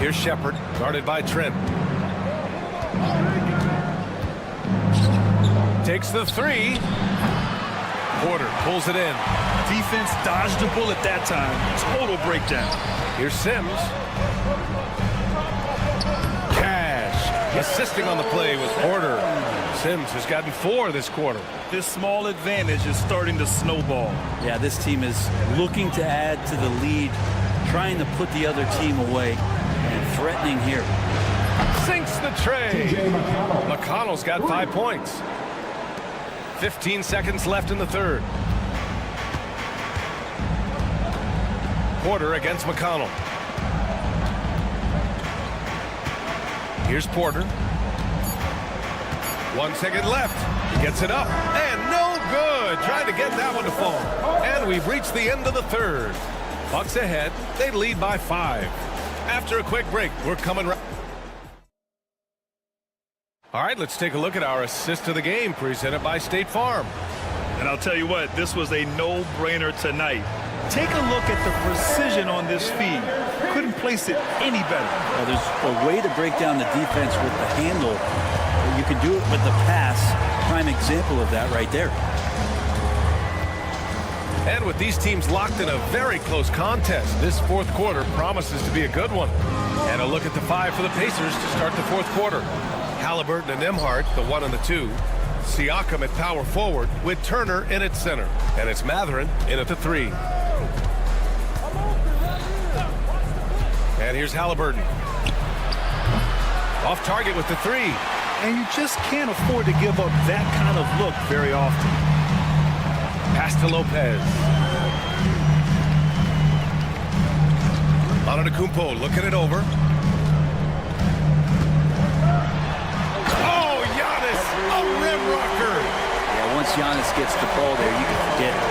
G: Here's Shepard, guarded by Trent. Takes the 3. Porter pulls it in.
H: Defense dodged the bullet that time. Total breakdown.
G: Here's Sims. Cash assisting on the play with Porter. Sims has gotten 4 this quarter.
H: This small advantage is starting to snowball.
J: Yeah, this team is looking to add to the lead, trying to put the other team away, and threatening here.
G: Sinks the tray. McConnell's got 5 points. 15 seconds left in the third. Porter against McConnell. Here's Porter. 1 second left. He gets it up. And no good. Trying to get that one to fall. And we've reached the end of the third. Bucks ahead. They lead by 5. After a quick break, we're coming right. All right, let's take a look at our assist of the game presented by State Farm.
H: And I'll tell you what, this was a no-brainer tonight. Take a look at the precision on this feed. Couldn't place it any better.
J: Well, there's a way to break down the defense with the handle. You can do it with the pass. Prime example of that right there.
G: And with these teams locked in a very close contest, this fourth quarter promises to be a good one. And a look at the 5 for the Pacers to start the fourth quarter. Halliburton and Nembhard, the 1 and the 2. Siakam at power forward with Turner in at center. And it's Mathurin in at the 3. And here's Halliburton. Off target with the 3.
H: And you just can't afford to give up that kind of look very often.
G: Pass to Lopez. Antetokounmpo looking it over. Oh, Giannis, a rim rocker.
J: Yeah, once Giannis gets the ball there, you can forget it.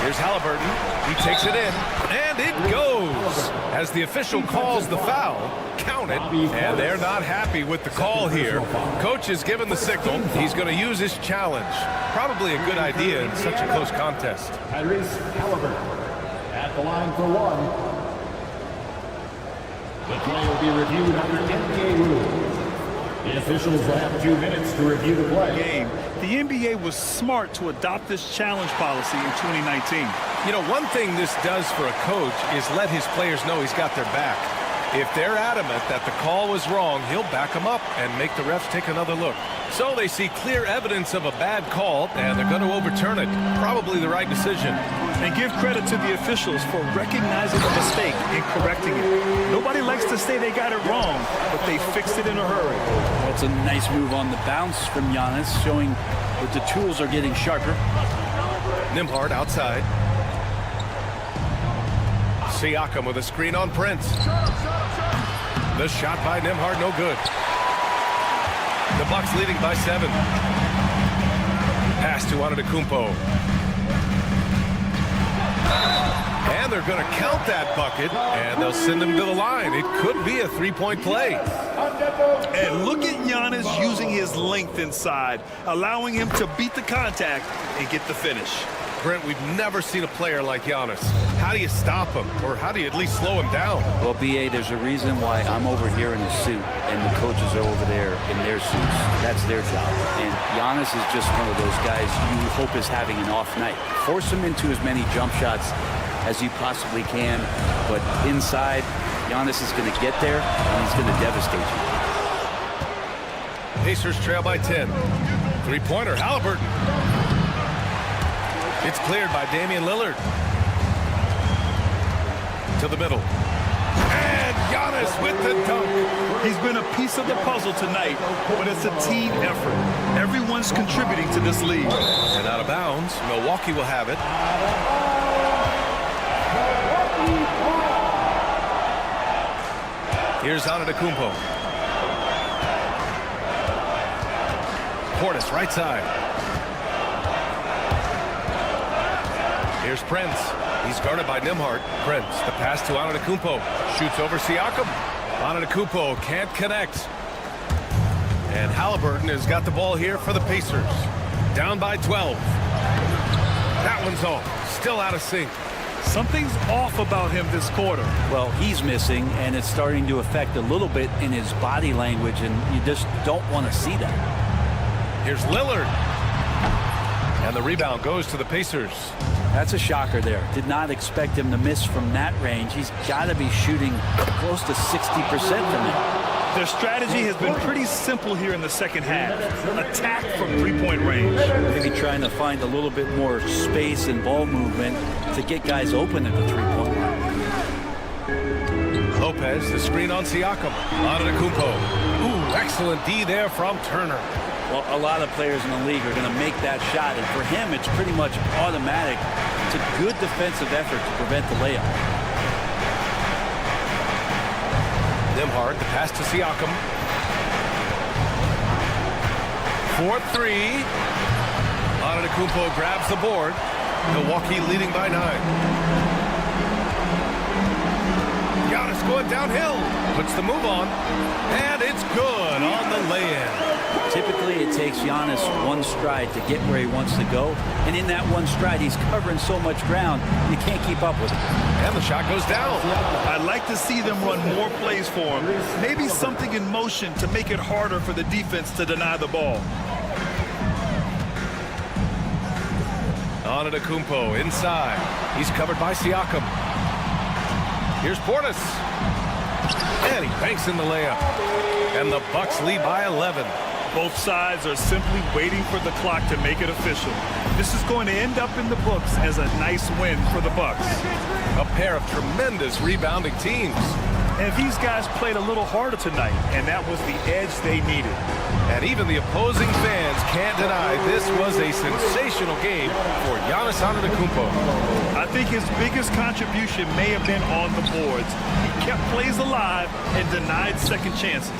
G: Here's Halliburton. He takes it in, and it goes. As the official calls the foul, count it, and they're not happy with the call here. Coach has given the signal. He's going to use his challenge. Probably a good idea in such a close contest.
F: Tyrese Halliburton at the line for 1. The play will be reviewed under NBA rules. The officials will have 2 minutes to review the play.
H: The NBA was smart to adopt this challenge policy in 2019.
G: You know, one thing this does for a coach is let his players know he's got their back. If they're adamant that the call was wrong, he'll back them up and make the refs take another look. So they see clear evidence of a bad call, and they're going to overturn it. Probably the right decision.
H: And give credit to the officials for recognizing the mistake and correcting it. Nobody likes to say they got it wrong, but they fixed it in a hurry.
J: That's a nice move on the bounce from Giannis, showing that the tools are getting sharper.
G: Nembhard outside. Siakam with a screen on Prince. The shot by Nembhard, no good. The Bucks leading by 7. Pass to Antetokounmpo. And they're going to count that bucket, and they'll send him to the line. It could be a 3-point play.
H: And look at Giannis using his length inside, allowing him to beat the contact and get the finish.
G: Brent, we've never seen a player like Giannis. How do you stop him, or how do you at least slow him down?
J: Well, B.A., there's a reason why I'm over here in a suit and the coaches are over there in their suits. That's their job. And Giannis is just one of those guys you hope is having an off night. Force him into as many jump shots as you possibly can, but inside, Giannis is going to get there, and he's going to devastate you.
G: Pacers trail by 10. Three-pointer, Halliburton. It's cleared by Damian Lillard. To the middle. And Giannis with the dunk.
H: He's been a piece of the puzzle tonight, but it's a team effort. Everyone's contributing to this lead.
G: And out of bounds, Milwaukee will have it. Here's Antetokounmpo. Portis, right side. Here's Prince. He's guarded by Nembhard. Prince, the pass to Antetokounmpo. Shoots over Siakam. Antetokounmpo can't connect. And Halliburton has got the ball here for the Pacers. Down by 12. That one's off. Still out of sync.
H: Something's off about him this quarter.
J: Well, he's missing, and it's starting to affect a little bit in his body language, and you just don't want to see that.
G: Here's Lillard. And the rebound goes to the Pacers.
J: That's a shocker there. Did not expect him to miss from that range. He's got to be shooting close to 60% from it.
H: Their strategy has been pretty simple here in the second half. Attack from three-point range.
J: Maybe trying to find a little bit more space and ball movement to get guys open at the three-point line.
G: Lopez, the screen on Siakam. Antetokounmpo. Ooh, excellent D there from Turner.
J: Well, a lot of players in the league are going to make that shot, and for him, it's pretty much automatic. It's a good defensive effort to prevent the layup.
G: Nembhard, the pass to Siakam. 4-3. Antetokounmpo grabs the board. Milwaukee leading by 9. Giannis going downhill. Puts the move on. And it's good on the lay-in.
J: Typically, it takes Giannis one stride to get where he wants to go. And in that one stride, he's covering so much ground, you can't keep up with him.
G: And the shot goes down.
H: I'd like to see them run more plays for him. Maybe something in motion to make it harder for the defense to deny the ball.
G: Antetokounmpo inside. He's covered by Siakam. Here's Portis. And he banks in the layup. And the Bucks lead by 11.
H: Both sides are simply waiting for the clock to make it official. This is going to end up in the books as a nice win for the Bucks.
G: A pair of tremendous rebounding teams.
H: And these guys played a little harder tonight, and that was the edge they needed.
G: And even the opposing fans can't deny this was a sensational game for Giannis Antetokounmpo.
H: I think his biggest contribution may have been on the boards. He kept plays alive and denied second chances.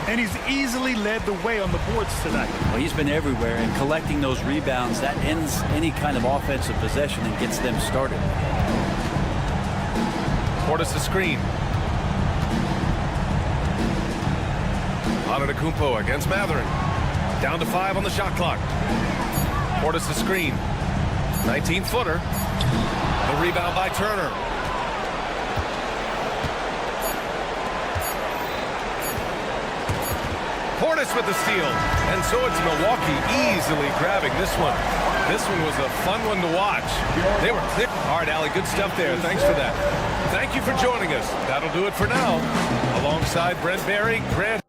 H: And he's easily led the way on the boards tonight.
J: Well, he's been everywhere, and collecting those rebounds, that ends any kind of offensive possession and gets them started.
G: Portis the screen. Antetokounmpo against Matherin. Down to 5 on the shot clock. Portis the screen. 19-footer. The rebound by Turner. Portis with the steal. And so it's Milwaukee easily grabbing this one. This one was a fun one to watch. They were clear. All right, Allie, good stuff there. Thanks for that. Thank you for joining us. That'll do it for now. Alongside Brent Barry, Grant.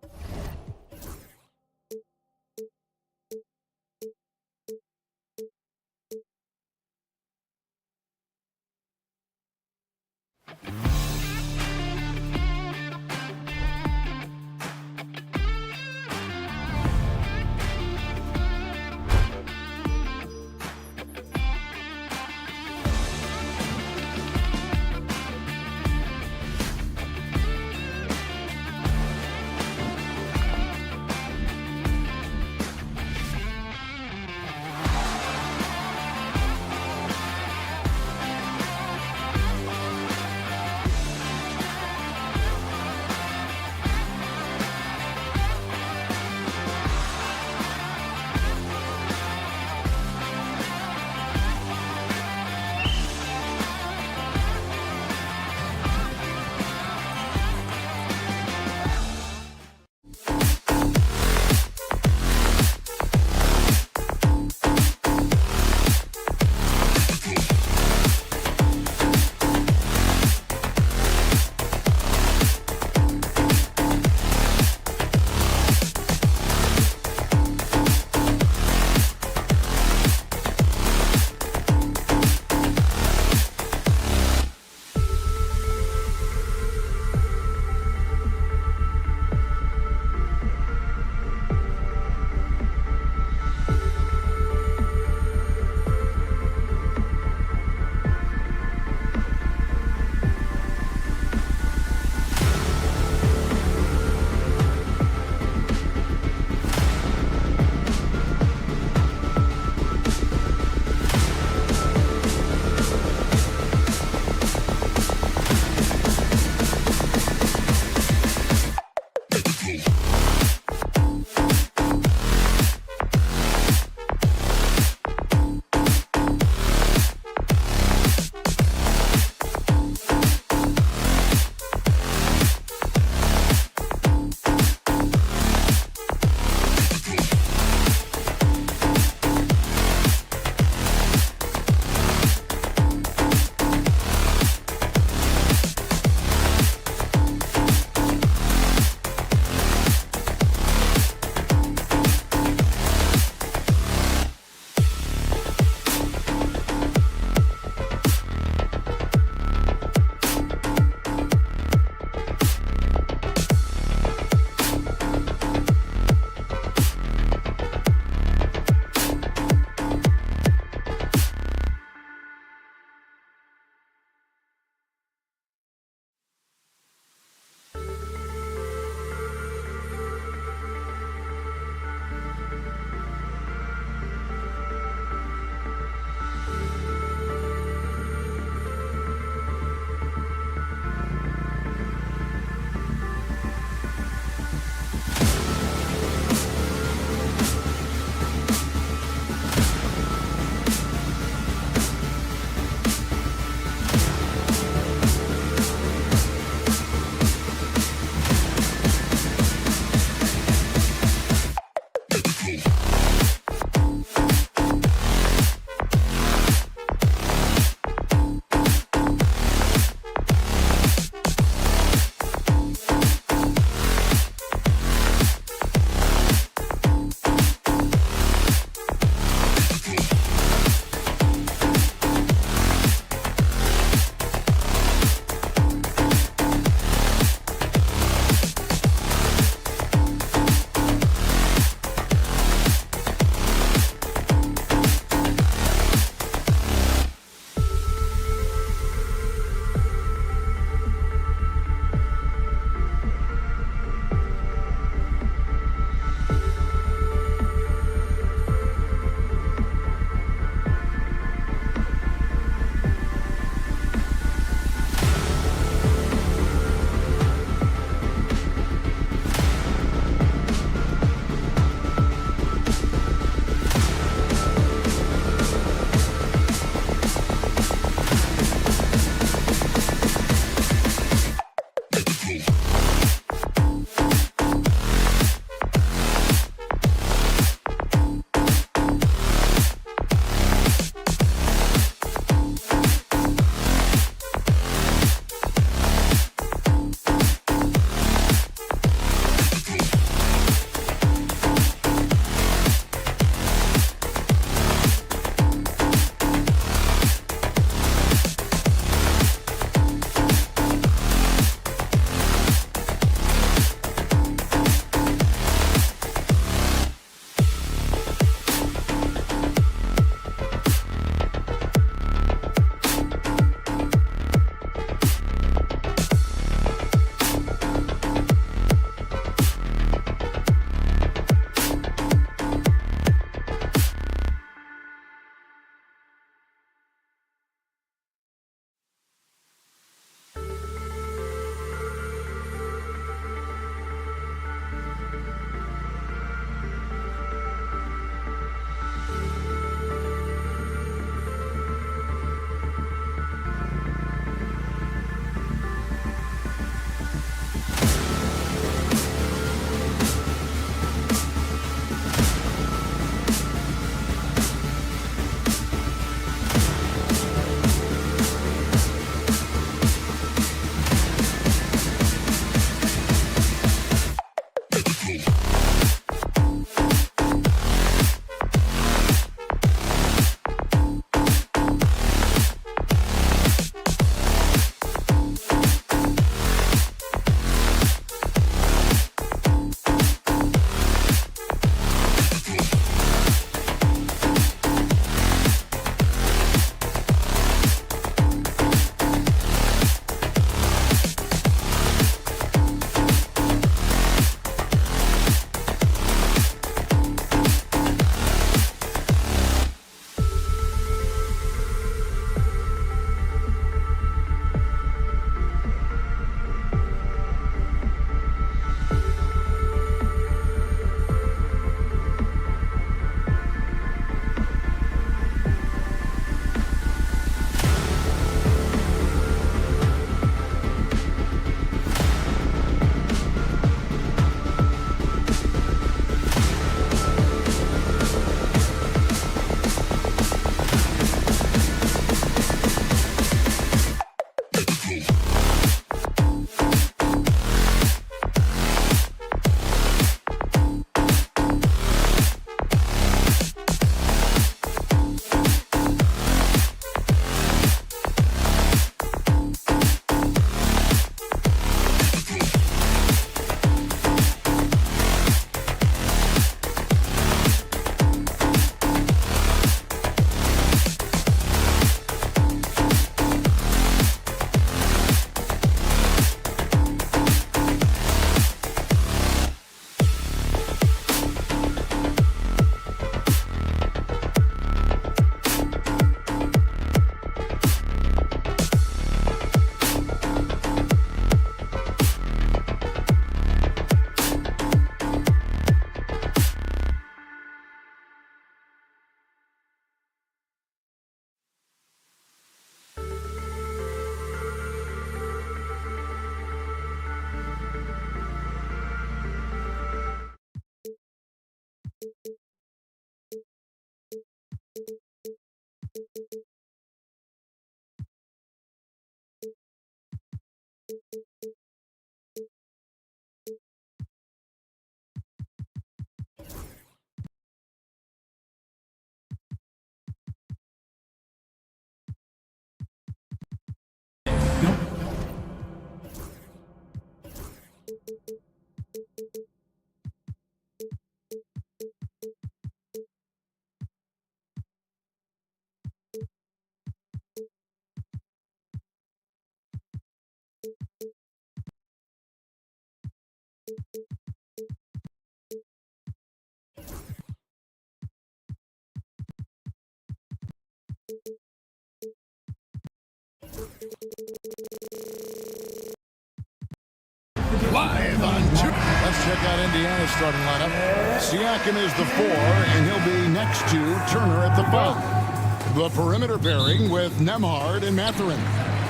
A: Live on two. Let's check out Indiana's starting lineup. Siakam is the 4, and he'll be next to Turner at the 5. The perimeter pairing with Nembhard and Mathurin.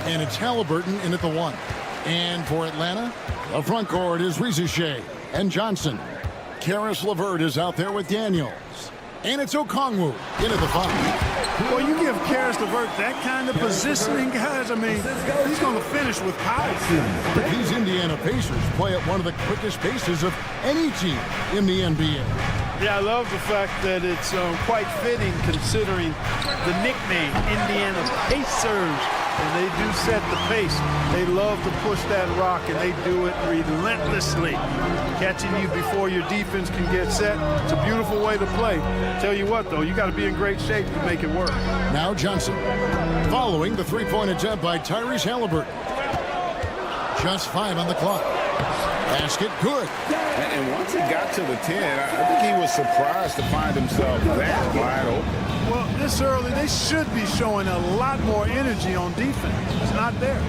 A: And it's Halliburton in at the 1. And for Atlanta, the front court is Rizier and Johnson. Karis LeVert is out there with Daniels. And it's Okongwu in at the 5.
H: Well, you give Karis LeVert that kind of positioning, guys. I mean, he's going to finish with power.
A: These Indiana Pacers play at one of the quickest paces of any team in the NBA.
K: Yeah, I love the fact that it's quite fitting considering the nickname, Indiana Pacers. And they do set the pace. They love to push that rock, and they do it relentlessly. Catching you before your defense can get set. It's a beautiful way to play. Tell you what, though, you got to be in great shape to make it work.
A: Now Johnson, following the three-point attempt by Tyrese Halliburton. Just 5 on the clock. Basket good.
C: And once he got to the 10, I think he was surprised to find himself that wide open.
K: Well, this early, they should be showing a lot more energy on defense. It's not there.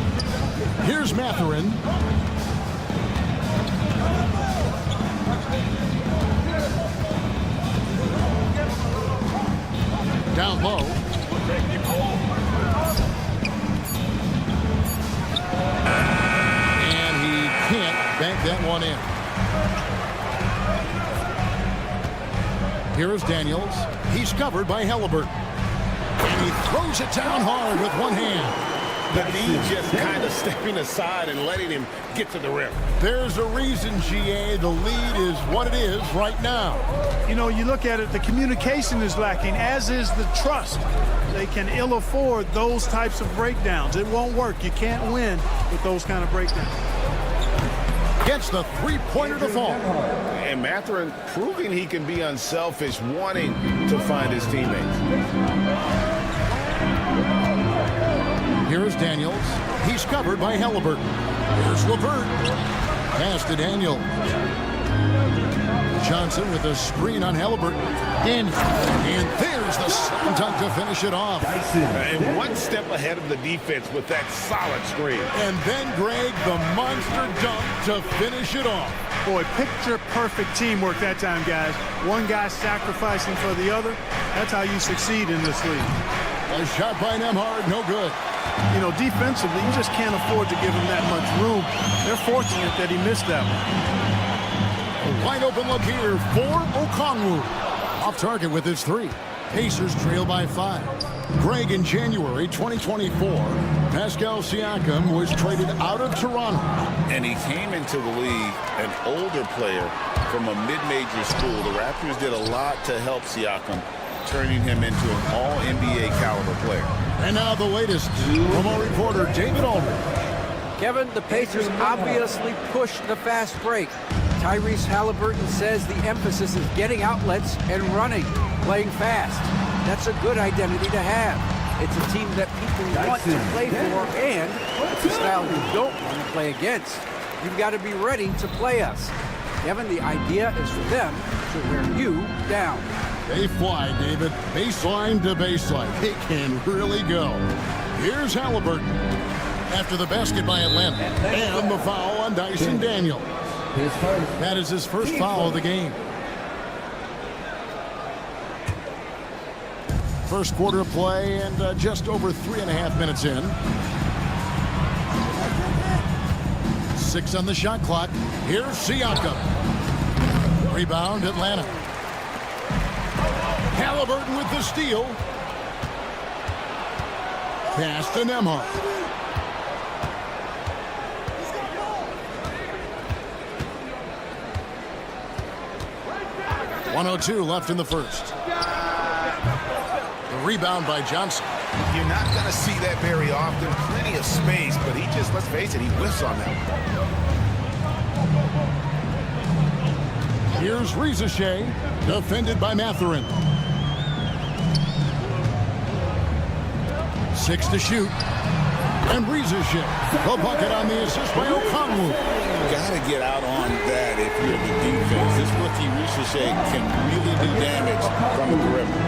A: Here's Mathurin. Down low. And he can't bank that one in. Here is Daniels. He's covered by Halliburton. And he throws it down hard with one hand.
D: The D just kind of stepping aside and letting him get to the rim.
A: There's a reason, GA, the lead is what it is right now.
K: You know, you look at it, the communication is lacking, as is the trust. They can ill afford those types of breakdowns. It won't work. You can't win with those kind of breakdowns.
A: Gets the three-pointer to fall.
D: And Mathurin proving he can be unselfish, wanting to find his teammates.
A: Here is Daniels. He's covered by Halliburton. Here's LeVert. Pass to Daniels. Johnson with a screen on Halliburton. And there's the slam dunk to finish it off.
D: And one step ahead of the defense with that solid screen.
A: And then, Greg, the monster dunk to finish it off.
K: Boy, picture-perfect teamwork that time, guys. One guy sacrificing for the other. That's how you succeed in this league.
A: A shot by Nembhard, no good.
K: You know, defensively, you just can't afford to give him that much room. They're fortunate that he missed that one.
A: A wide open look here for Okongwu. Off target with his 3. Pacers trail by 5. Greg, in January 2024, Pascal Siakam was traded out of Toronto.
C: And he came into the league an older player from a mid-major school. The Raptors did a lot to help Siakam, turning him into an all-NBA caliber player.
A: And now the latest from our reporter, David Aldridge.
E: Kevin, the Pacers obviously pushed the fast break. Tyrese Halliburton says the emphasis is getting outlets and running, playing fast. That's a good identity to have. It's a team that people want to play for, and it's a style you don't want to play against. You've got to be ready to play us. Kevin, the idea is for them to wear you down.
A: They fly, David. Baseline to baseline. They can really go. Here's Halliburton. After the basket by Atlanta. And the foul on Dyson Daniels. That is his first foul of the game. First quarter of play and just over 3.5 minutes in. 6 on the shot clock. Here's Siakam. Rebound, Atlanta. Halliburton with the steal. Pass to Nembhard. 1:02 left in the first. The rebound by Johnson.
D: You're not going to see that very often. Plenty of space, but he just, let's face it, he whiffs on that.
A: Here's Rizashay, defended by Mathurin. 6 to shoot. And Rizashay, the bucket on the assist by Okongwu.
C: Got to get out on that if you're the defense. This rookie Rizashay can really do damage from the perimeter.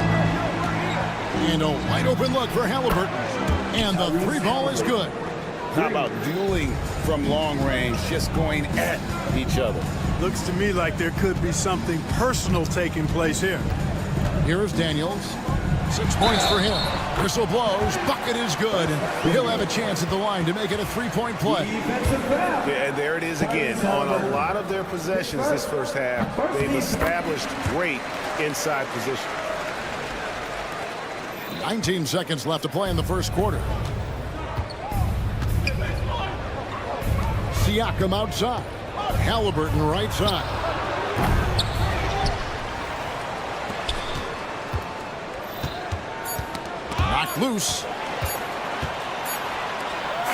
A: And a wide open look for Halliburton. And the three ball is good.
C: How about dueling from long range, just going at each other?
K: Looks to me like there could be something personal taking place here.
A: Here's Daniels. 6 points for him. Whistle blows. Bucket is good. And he'll have a chance at the line to make it a three-point play.
D: Yeah, there it is again. On a lot of their possessions this first half, they've established great inside position.
A: 19 seconds left to play in the first quarter. Siakam outside. Halliburton right side. Knocked loose.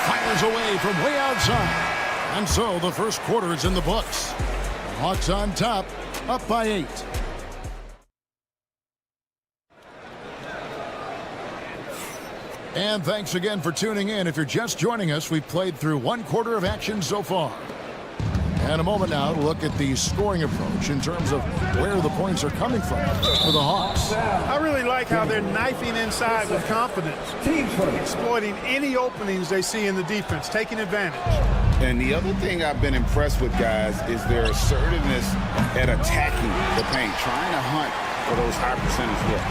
A: Fires away from way outside. And so the first quarter is in the books. Hawks on top, up by 8. And thanks again for tuning in. If you're just joining us, we've played through 1 quarter of action so far. And a moment now to look at the scoring approach in terms of where the points are coming from for the Hawks.
K: I really like how they're knifing inside with confidence, exploiting any openings they see in the defense, taking advantage.
C: And the other thing I've been impressed with, guys, is their assertiveness at attacking the paint, trying to hunt for those high percentage looks.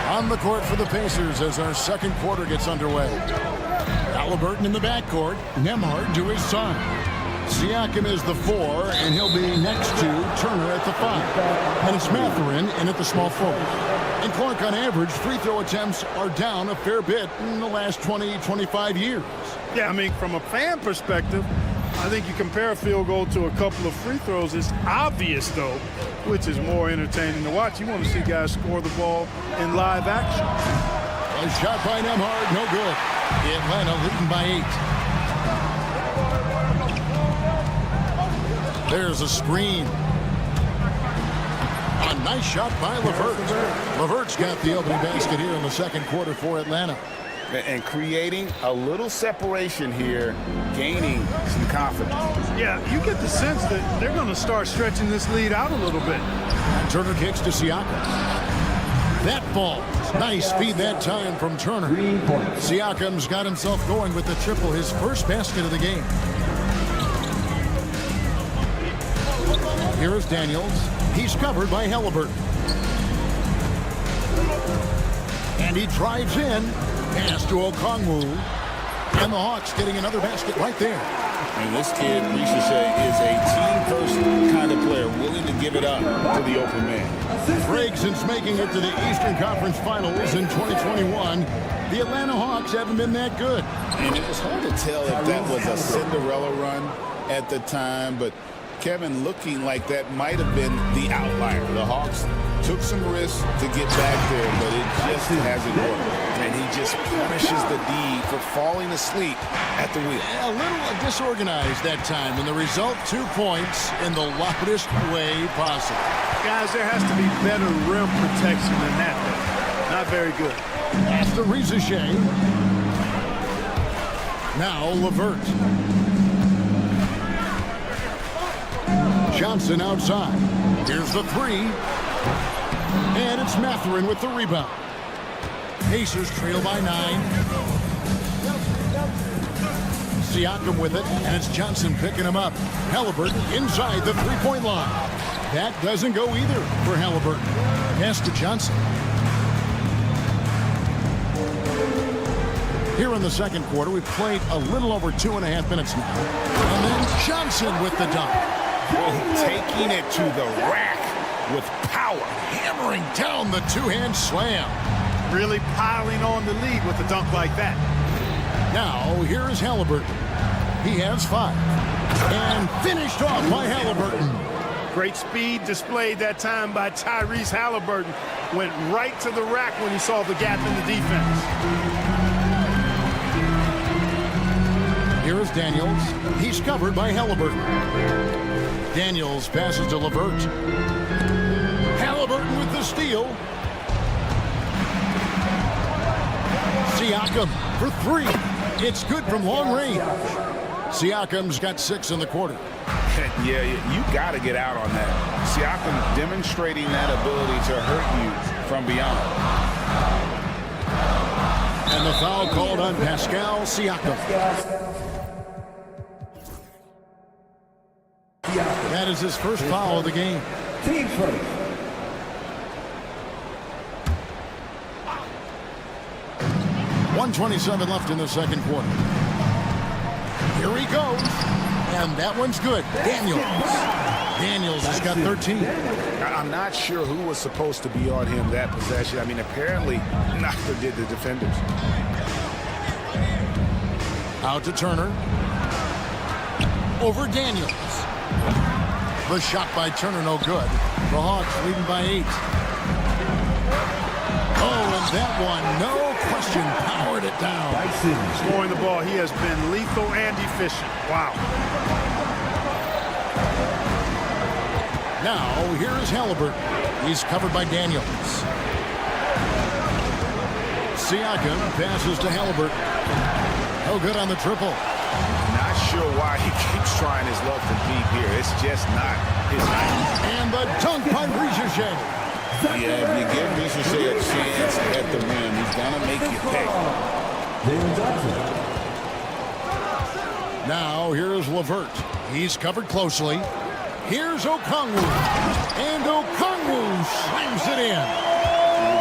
A: On the court for the Pacers as our second quarter gets underway. Halliburton in the backcourt. Nembhard to his side. Siakam is the 4, and he'll be next to Turner at the 5. And it's Mathurin in at the small forward. And Clark, on average, free throw attempts are down a fair bit in the last 20, 25 years.
K: Yeah, I mean, from a fan perspective, I think you compare a field goal to a couple of free throws. It's obvious, though, which is more entertaining to watch. You want to see guys score the ball in live action.
A: A shot by Nembhard, no good. Atlanta leading by 8. There's a screen. A nice shot by LeVert. LeVert's got the opening basket here in the second quarter for Atlanta.
C: And creating a little separation here, gaining some confidence.
K: Yeah, you get the sense that they're going to start stretching this lead out a little bit.
A: And Turner kicks to Siakam. That ball. Nice feed that time from Turner. Siakam's got himself going with the triple, his first basket of the game. Here is Daniels. He's covered by Halliburton. And he drives in. Pass to Okongwu. And the Hawks getting another basket right there.
C: And this kid, Rizashay, is a team-first kind of player, willing to give it up to the open man.
A: Greg, since making it to the Eastern Conference Finals in 2021, the Atlanta Hawks haven't been that good.
C: And it was hard to tell if that was a Cinderella run at the time, but Kevin looking like that might have been the outlier. The Hawks took some risks to get back there, but it just hasn't worked. And he just punishes the D for falling asleep at the wheel.
A: A little disorganized that time, and the result, 2 points in the loudest way possible.
K: Guys, there has to be better rim protection than that. Not very good.
A: After Rizashay. Now LeVert. Johnson outside. Here's the 3. And it's Mathurin with the rebound. Pacers trail by 9. Siakam with it, and it's Johnson picking him up. Halliburton inside the three-point line. That doesn't go either for Halliburton. Pass to Johnson. Here in the second quarter, we've played a little over 2.5 minutes now. And then Johnson with the dunk.
C: Taking it to the rack with power.
A: Hammering down the two-hand slam.
K: Really piling on the lead with a dunk like that.
A: Now, here is Halliburton. He has 5. And finished off by Halliburton.
K: Great speed displayed that time by Tyrese Halliburton. Went right to the rack when he saw the gap in the defense.
A: Here is Daniels. He's covered by Halliburton. Daniels passes to LeVert. Halliburton with the steal. Siakam for three. It's good from long range. Siakam's got 6 in the quarter.
D: Yeah, you got to get out on that. Siakam demonstrating that ability to hurt you from beyond.
A: And the foul called on Pascal Siakam. That is his first foul of the game.
F: Team first.
A: .127 left in the second quarter. Here he goes. And that one's good. Daniels has got 13.
D: I'm not sure who was supposed to be on him that possession. I mean, apparently neither did the defenders.
A: Out to Turner. Over Daniels. The shot by Turner, no good. The Hawks leading by 8. Oh, and that one, no question, powered it down.
K: Scoring the ball, he has been lethal and efficient. Wow.
A: Now, here is Halliburton. He's covered by Daniels. Siakam passes to Halliburton. Oh, good on the triple.
D: Not sure why he keeps trying his luck from deep here. It's just not his night.
A: And the dunk by Ricochet.
C: Yeah, if you give Ricochet a chance at the rim, he's going to make you pay.
A: Now, here's LeVert. He's covered closely. Here's Okongwu. And Okongwu slams it in.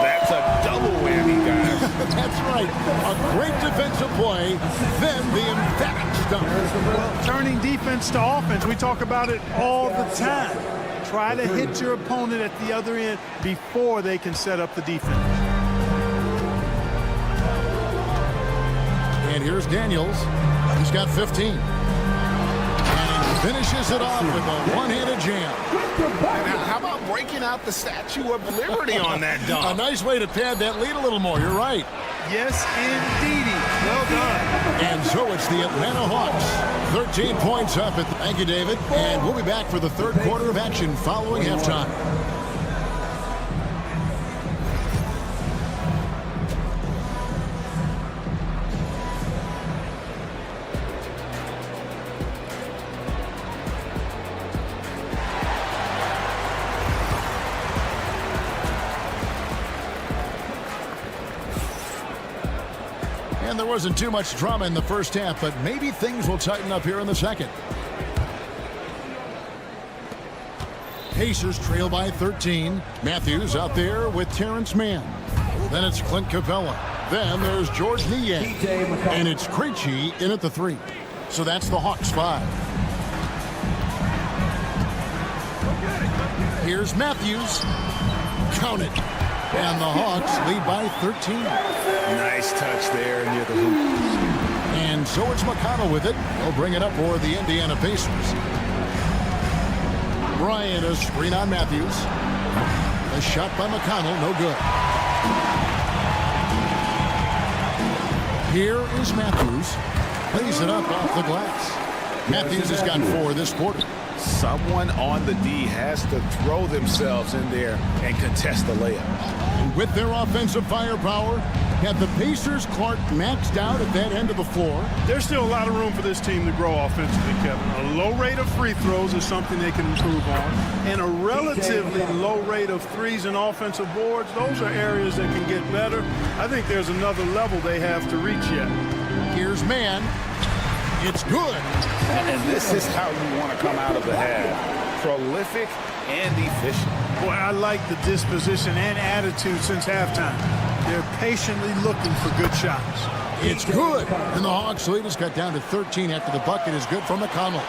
C: That's a double whammy, guys.
A: That's right. A great defensive play, then the emphatic dunk.
K: Turning defense to offense, we talk about it all the time. Try to hit your opponent at the other end before they can set up the defense.
A: And here's Daniels. He's got 15. And he finishes it off with a one-handed jam.
D: Now, how about breaking out the Statue of Liberty on that dunk?
A: A nice way to pad that lead a little more. You're right.
K: Yes, indeedy. Well done.
A: And so it's the Atlanta Hawks. 13 points up. Thank you, David. And we'll be back for the third quarter of action following halftime. And there wasn't too much drama in the first half, but maybe things will tighten up here in the second. Pacers trail by 13. Matthews out there with Terrence Mann. Then it's Clint Capella. Then there's George Niang. And it's Krejci in at the 3. So that's the Hawks 5. Here's Matthews. Count it. And the Hawks lead by 13.
D: Nice touch there near the hoop.
A: And so it's McConnell with it. He'll bring it up for the Indiana Pacers. Bryant, a screen on Matthews. A shot by McConnell, no good. Here is Matthews. Plays it up off the glass. Matthews has got 4 this quarter.
D: Someone on the D has to throw themselves in there and contest the layup.
A: And with their offensive firepower, have the Pacers Clark maxed out at that end of the floor?
K: There's still a lot of room for this team to grow offensively, Kevin. A low rate of free throws is something they can improve on. And a relatively low rate of threes and offensive boards, those are areas that can get better. I think there's another level they have to reach yet.
A: Here's Mann. It's good.
D: And this is how you want to come out of the half. Prolific and efficient.
K: Boy, I like the disposition and attitude since halftime. They're patiently looking for good shots.
A: It's good. And the Hawks lead is cut down to 13 after the bucket is good from McConnell.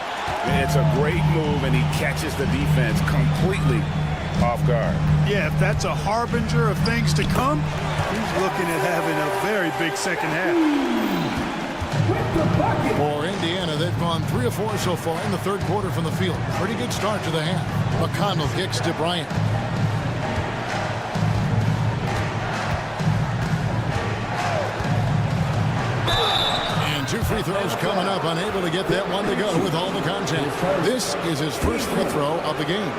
D: It's a great move, and he catches the defense completely off guard.
K: Yeah, if that's a harbinger of things to come, he's looking at having a very big second half.
A: For Indiana. Indiana. They've gone 3 of 4 so far in the third quarter from the field. Pretty good start to the half. McConnell kicks to Bryant. And 2 free throws coming up. Unable to get that one to go with all the contact. This is his first free throw of the game.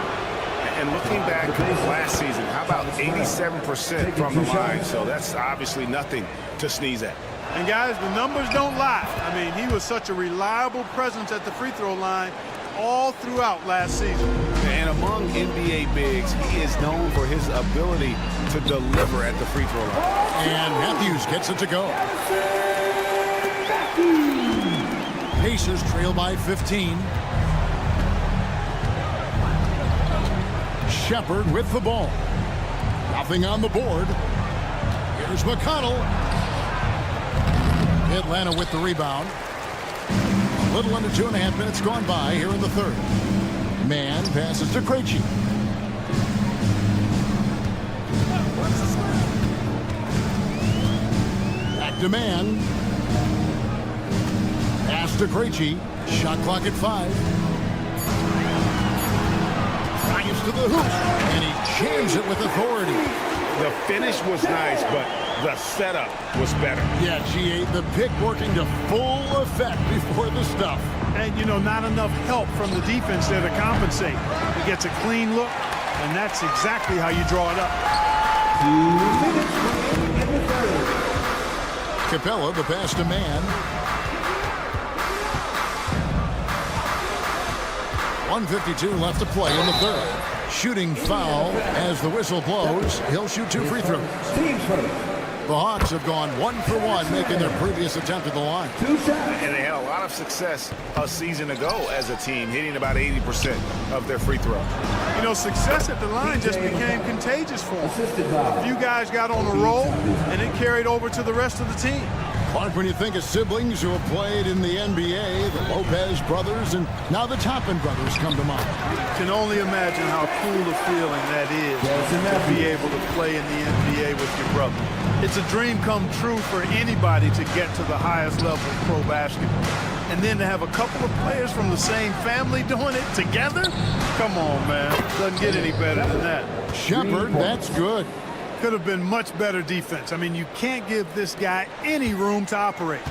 D: And looking back last season, how about 87% from the line? So that's obviously nothing to sneeze at.
K: And guys, the numbers don't lie. I mean, he was such a reliable presence at the free throw line all throughout last season.
D: And among NBA bigs, he is known for his ability to deliver at the free throw line.
A: And Matthews gets it to go. Pacers trail by 15. Shepard with the ball. Nothing on the board. Here's McConnell. Atlanta with the rebound. A little under 2.5 minutes gone by here in the third. Man passes to Krejci. Back to Man. Pass to Krejci. Shot clock at 5. To the hoop, and he jams it with authority.
D: The finish was nice, but the setup was better.
A: Yeah, GA, the pick working to full effect before the stuff.
K: And, you know, not enough help from the defense there to compensate. He gets a clean look, and that's exactly how you draw it up.
F: 2 minutes in the third.
A: Capella, the pass to Man. 1:52 left to play in the third. Shooting foul as the whistle blows. He'll shoot 2 free throws. The Hawks have gone 1 for 1, making their previous attempt at the line.
D: And they had a lot of success a season ago as a team, hitting about 80% of their free throw.
K: You know, success at the line just became contagious for them. A few guys got on a roll, and it carried over to the rest of the team.
A: Clark, when you think of siblings who have played in the NBA, the Lopez brothers, and now the Toppin brothers come to mind.
K: Can only imagine how cool a feeling that is to be able to play in the NBA with your brother. It's a dream come true for anybody to get to the highest level of pro basketball. And then to have a couple of players from the same family doing it together? Come on, man. Doesn't get any better than that.
A: Shepard, that's good.
K: Could have been much better defense. I mean, you can't give this guy any room to operate.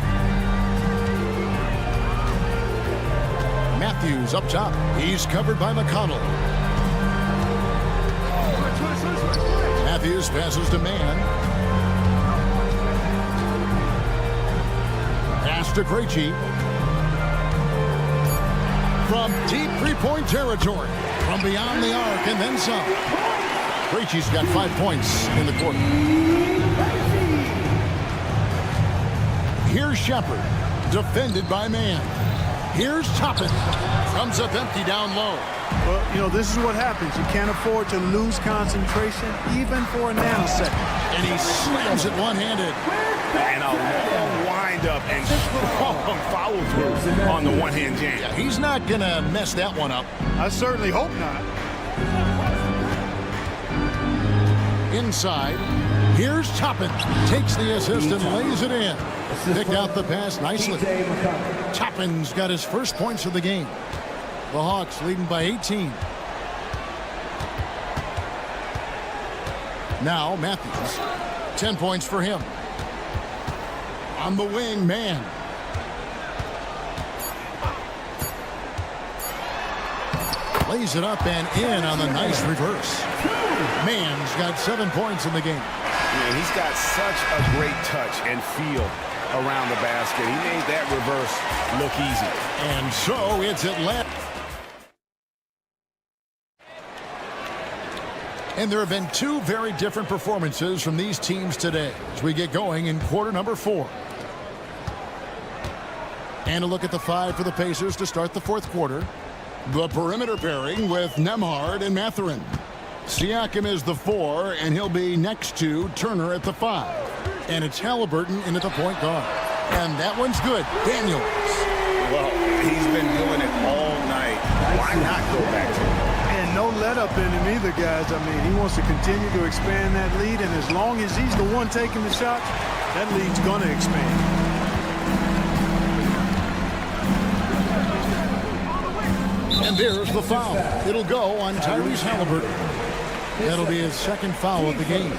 A: Matthews up top. He's covered by McConnell. Matthews passes to Man. Pass to Krejci. From deep three-point territory. From beyond the arc and then some. Krejci's got 5 points in the quarter. Here's Shepard, defended by Man. Here's Toppin. Comes up empty down low.
K: Well, you know, this is what happens. You can't afford to lose concentration even for a nanosecond.
A: And he slams it one-handed.
D: And a long wind-up and strong follow-through on the one-hand jam.
A: Yeah, he's not going to mess that one up.
K: I certainly hope not.
A: Inside, here's Toppin. Takes the assist and lays it in. Picked out the pass nicely. Toppin's got his first points of the game. The Hawks leading by 18. Now Matthews. 10 points for him. On the wing, Man. Lays it up and in on the nice reverse. Man's got 7 points in the game.
D: Yeah, he's got such a great touch and feel around the basket. He made that reverse look easy.
A: And so it's Atlanta. And there have been 2 very different performances from these teams today as we get going in quarter number 4. And a look at the 5 for the Pacers to start the fourth quarter. The perimeter pairing with Nembhard and Mathurin. Siakam is the 4, and he'll be next to Turner at the 5. And it's Halliburton in at the point guard. And that one's good. Daniels.
D: Well, he's been doing it all night. Why not go back to it?
K: And no let up in him either, guys. I mean, he wants to continue to expand that lead, and as long as he's the one taking the shots, that lead's going to expand.
A: there's the foul. It'll go on Tyrese Halliburton. That'll be his second foul of the game.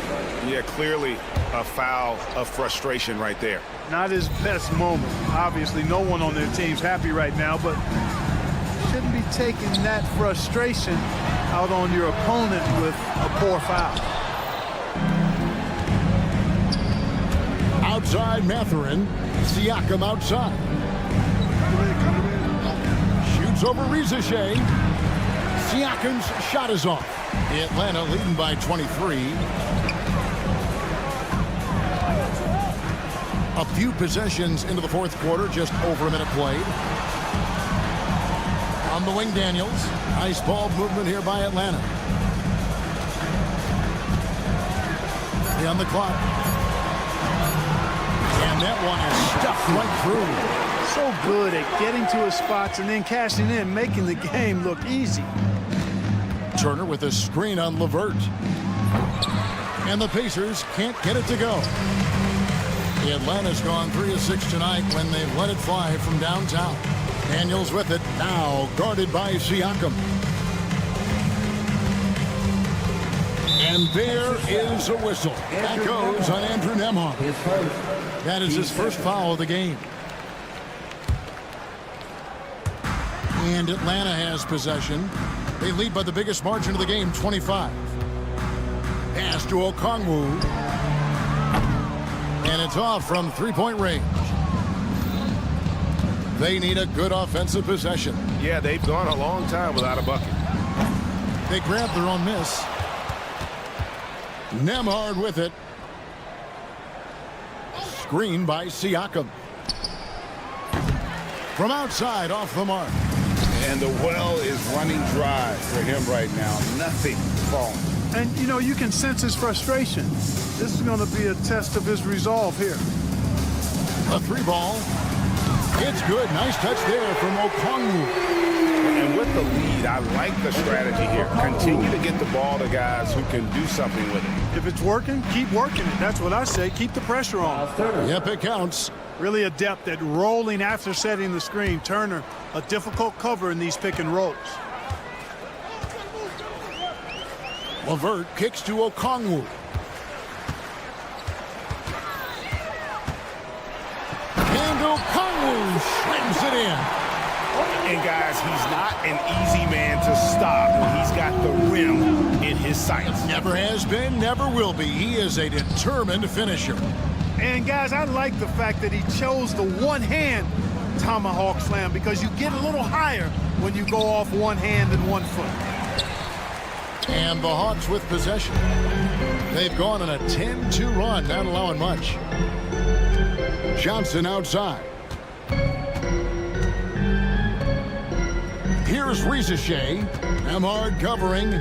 D: Yeah, clearly a foul of frustration right there.
K: Not his best moment. Obviously, no one on their team's happy right now, but shouldn't be taking that frustration out on your opponent with a poor foul.
A: Outside Mathurin. Siakam outside. Shoots over Rizachet. Siakam's shot is off. Atlanta leading by 23. A few possessions into the fourth quarter, just over a minute played. On the wing, Daniels. Nice ball movement here by Atlanta. On the clock. And that one is stuffed right through.
K: So good at getting to his spots and then cashing in, making the game look easy.
A: Turner with a screen on LeVert. And the Pacers can't get it to go. Atlanta's gone 3 of 6 tonight when they've let it fly from downtown. Daniels with it, now guarded by Siakam. And there is a whistle. That goes on Andrew Nembhard. That is his first foul of the game. And Atlanta has possession. They lead by the biggest margin of the game, 25. Pass to Okongwu. And it's off from three-point range. They need a good offensive possession.
D: Yeah, they've gone a long time without a bucket.
A: They grab their own miss. Nembhard with it. Screen by Siakam. From outside, off the mark.
D: And the well is running dry for him right now. Nothing falling.
K: And, you know, you can sense his frustration. This is going to be a test of his resolve here.
A: A three ball. It's good. Nice touch there from Okongwu.
D: And with the lead, I like the strategy here. Continue to get the ball to guys who can do something with it.
K: If it's working, keep working it. That's what I say. Keep the pressure on.
A: Yep, it counts.
K: Really adept at rolling after setting the screen. Turner, a difficult cover in these pick and rolls.
A: LeVert kicks to Okongwu. And Okongwu slams it in.
D: And guys, he's not an easy man to stop when he's got the rim in his sights.
A: Never has been, never will be. He is a determined finisher.
K: And guys, I like the fact that he chose the one-hand tomahawk slam because you get a little higher when you go off one hand and 1 foot.
A: And the Hawks with possession. They've gone on a 10-2 run, not allowing much. Johnson outside. Here's Rizachet. Nembhard covering.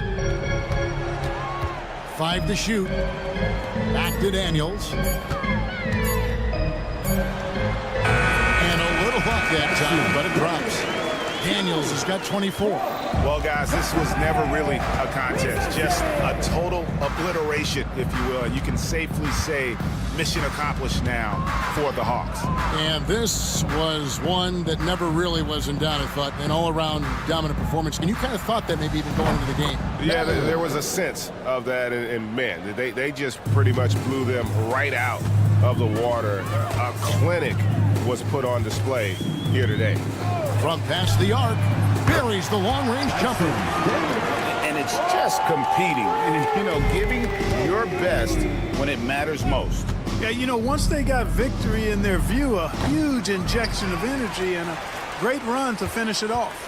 A: 5 to shoot. Back to Daniels. And a little luck that time, but it drops. Daniels has got 24.
D: Well, guys, this was never really a contest. Just a total obliteration, if you will. And you can safely say mission accomplished now for the Hawks.
A: And this was one that never really was in doubt, I thought. An all-around dominant performance. And you kind of thought that maybe even going into the game.
D: Yeah, there was a sense of that. And man, they just pretty much blew them right out of the water. A clinic was put on display here today.
A: From past the arc, buries the long-range jumper.
D: And it's just competing, you know, giving your best when it matters most.
K: Yeah, you know, once they got victory in their view, a huge injection of energy and a great run to finish it off.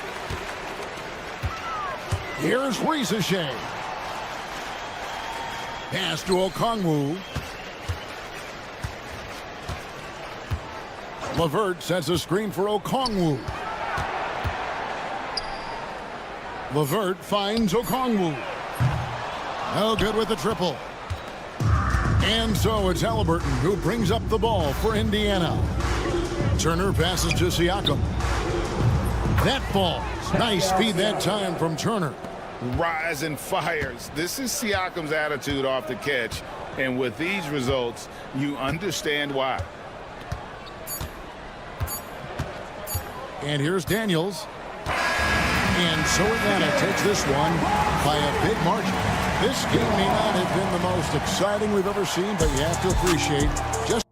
A: Here's Rizachet. Pass to Okongwu. LeVert sets a screen for Okongwu. LeVert finds Okongwu. No good with the triple. And so it's Halliburton who brings up the ball for Indiana. Turner passes to Siakam. That falls. Nice feed that time from Turner.
D: Rise and fires. This is Siakam's attitude off the catch. And with these results, you understand why.
A: And here's Daniels. And so Atlanta takes this one by a big margin. This game may not have been the most exciting we've ever seen, but you have to appreciate just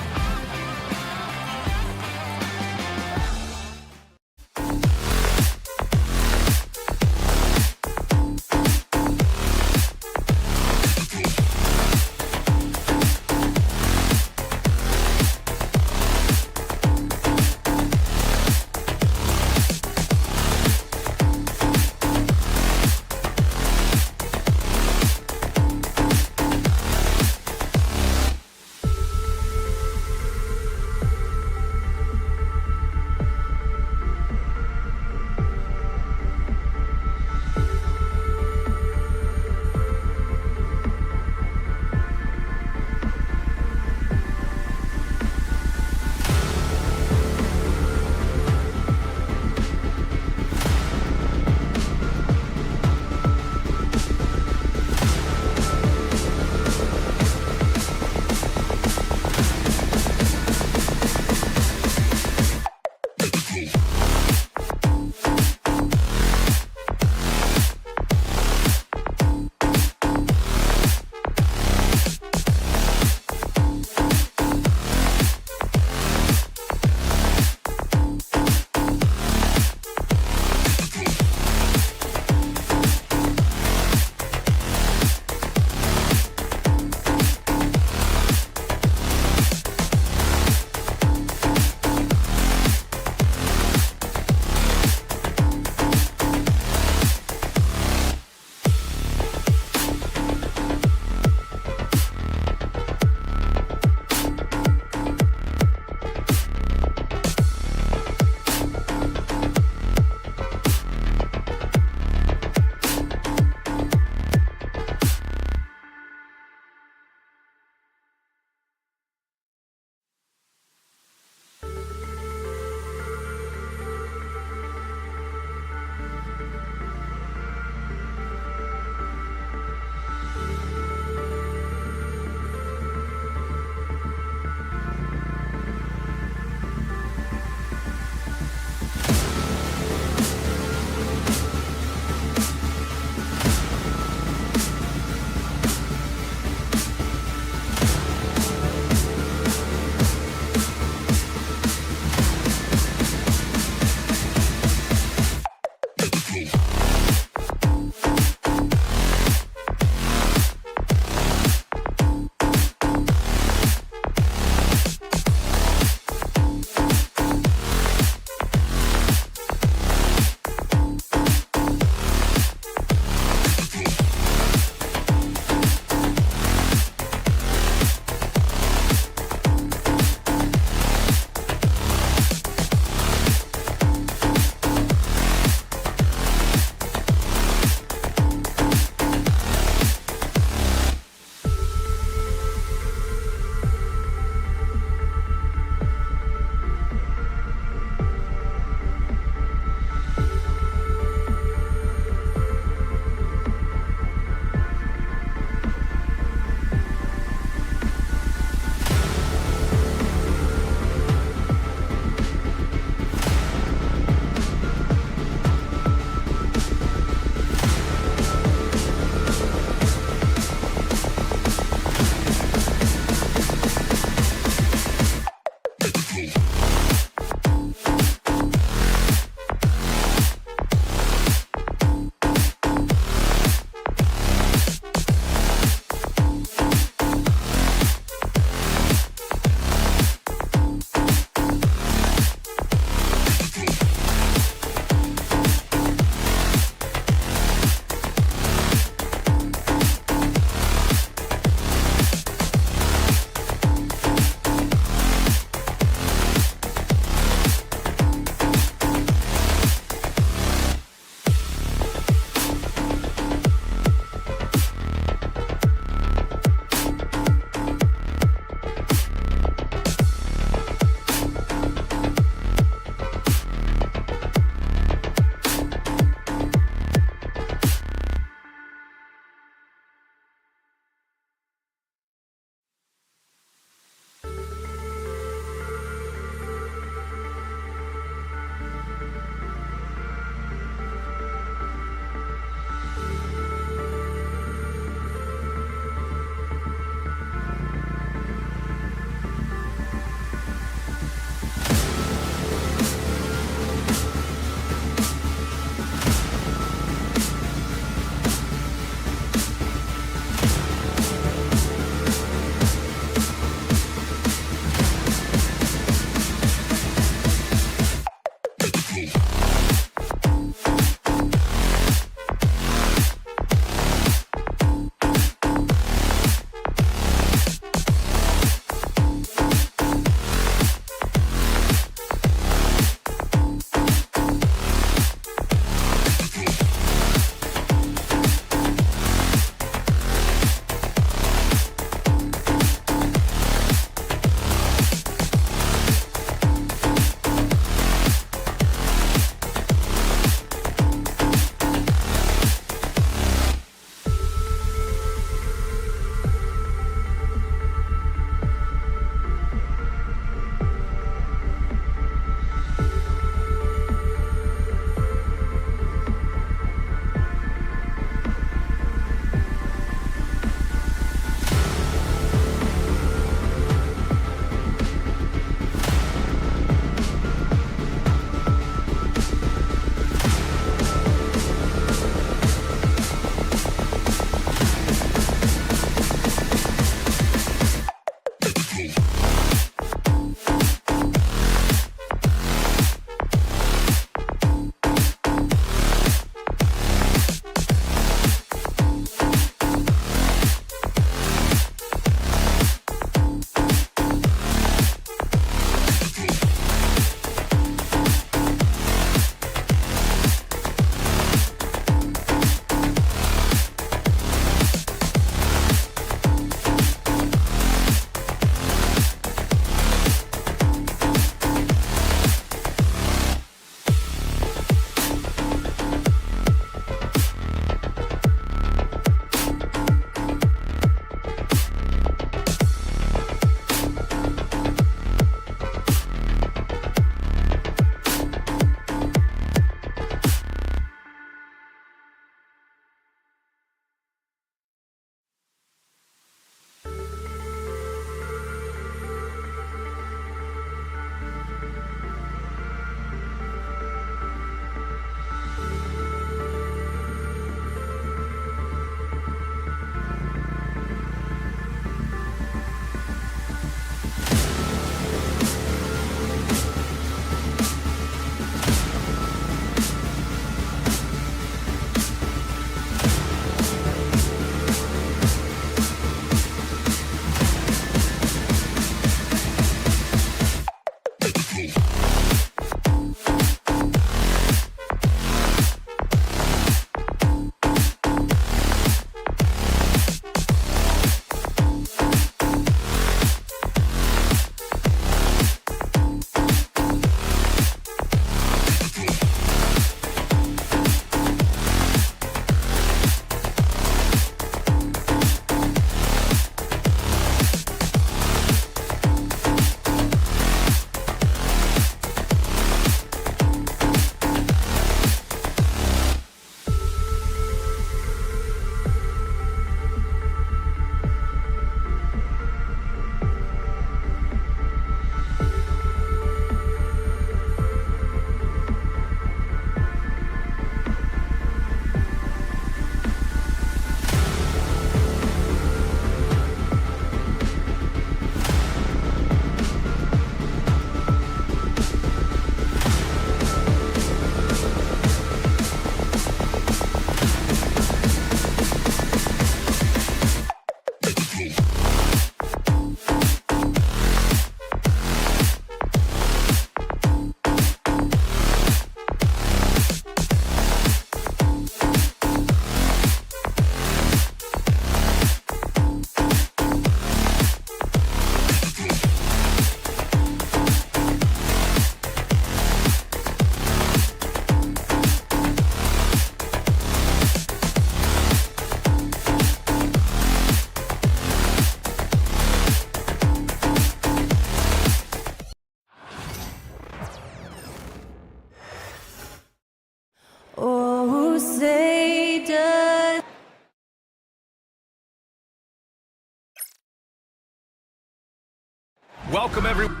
G: welcome everyone.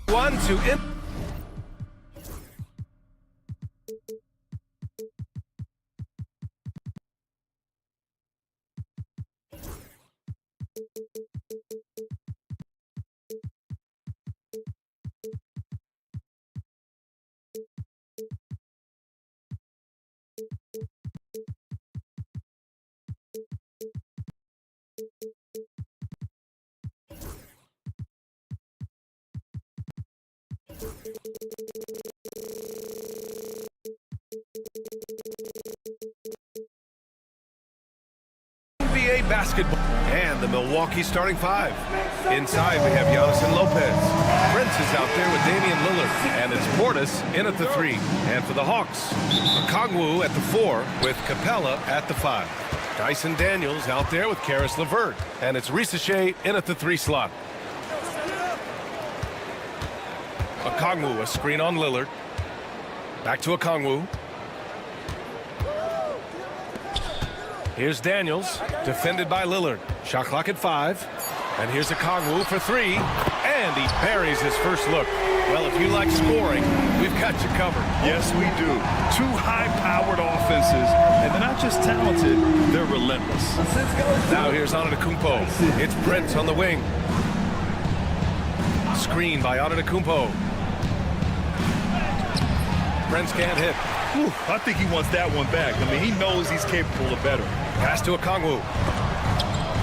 G: One to in. NBA basketball and the Milwaukee starting five. Inside we have Giannis and Lopez. Prince is out there with Damian Lillard, and it's Portis in at the 3. And for the Hawks, Okongwu at the 4 with Capella at the 5. Dyson Daniels out there with Karis LeVert, and it's Risache in at the 3 slot. Okongwu, a screen on Lillard. Back to Okongwu. Here's Daniels, defended by Lillard. Shot clock at 5. And here's Okongwu for 3. And he buries his first look. Well, if you like scoring, we've got you covered.
H: Yes, we do. 2 high-powered offenses, and they're not just talented, they're relentless.
G: Now here's Antetokounmpo. It's Prince on the wing. Screen by Antetokounmpo. Prince can't hit.
H: Whew, I think he wants that one back. I mean, he knows he's capable of better.
G: Pass to Okongwu.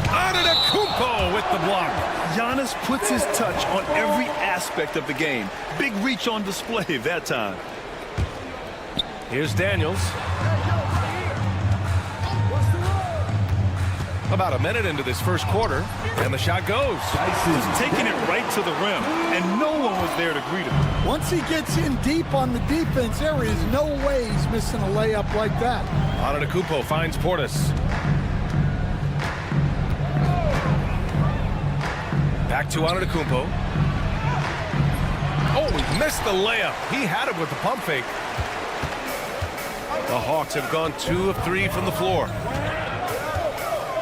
G: Antetokounmpo with the block.
H: Giannis puts his touch on every aspect of the game. Big reach on display that time.
G: Here's Daniels. About a minute into this first quarter, and the shot goes.
H: He's taking it right to the rim, and no one was there to greet him.
B: Once he gets in deep on the defense, there is no way he's missing a layup like that.
G: Antetokounmpo finds Portis. Back to Antetokounmpo. Oh, he missed the layup. He had it with the pump fake. The Hawks have gone 2 of 3 from the floor.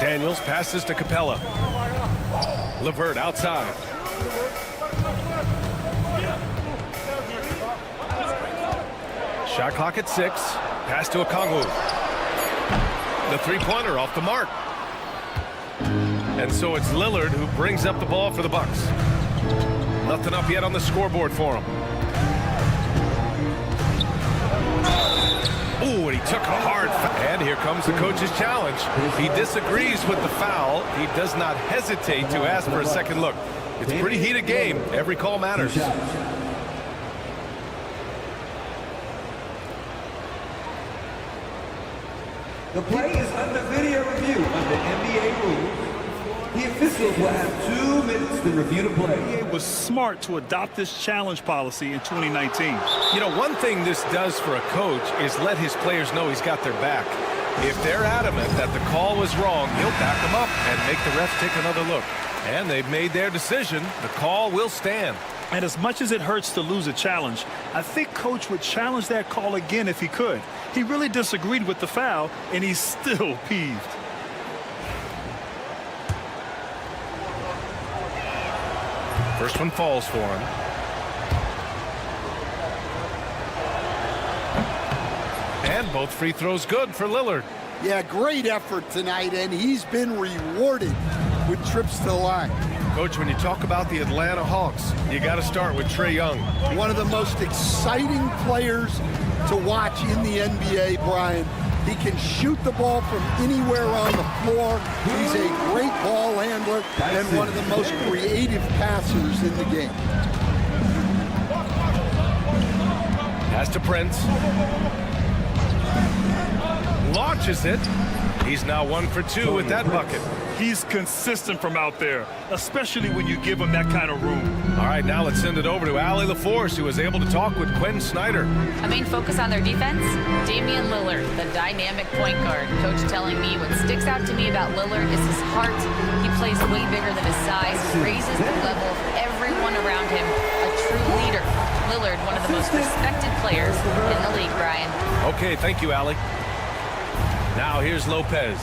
G: Daniels passes to Capella. LeVert outside. Shot clock at 6. Pass to Okongwu. The three-pointer off the mark. And so it's Lillard who brings up the ball for the Bucks. Nothing up yet on the scoreboard for him. Ooh, and he took a hard foul. And here comes the coach's challenge. He disagrees with the foul. He does not hesitate to ask for a second look. It's a pretty heated game. Every call matters.
L: The play is under video review under NBA rules. The officials will have 2 minutes to review the play.
H: It was smart to adopt this challenge policy in 2019.
G: You know, one thing this does for a coach is let his players know he's got their back. If they're adamant that the call was wrong, he'll back them up and make the refs take another look. And they've made their decision. The call will stand.
H: And as much as it hurts to lose a challenge, I think Coach would challenge that call again if he could. He really disagreed with the foul, and he's still peeved.
G: First one falls for him. And both free throws good for Lillard.
B: Yeah, great effort tonight, and he's been rewarded with trips to the line.
G: Coach, when you talk about the Atlanta Hawks, you got to start with Trae Young.
B: One of the most exciting players to watch in the NBA, Brian. He can shoot the ball from anywhere on the floor. He's a great ball handler and one of the most creative passers in the game.
G: Pass to Prince. Launches it. He's now 1 for 2 with that bucket.
H: He's consistent from out there, especially when you give him that kind of room.
G: All right, now let's send it over to Allie LaForce, who was able to talk with Quinn Snyder.
I: A main focus on their defense, Damian Lillard, the dynamic point guard. Coach telling me what sticks out to me about Lillard is his heart. He plays way bigger than his size, raises the level of everyone around him. A true leader. Lillard, one of the most respected players in the league, Brian.
G: Okay, thank you, Allie. Now here's Lopez.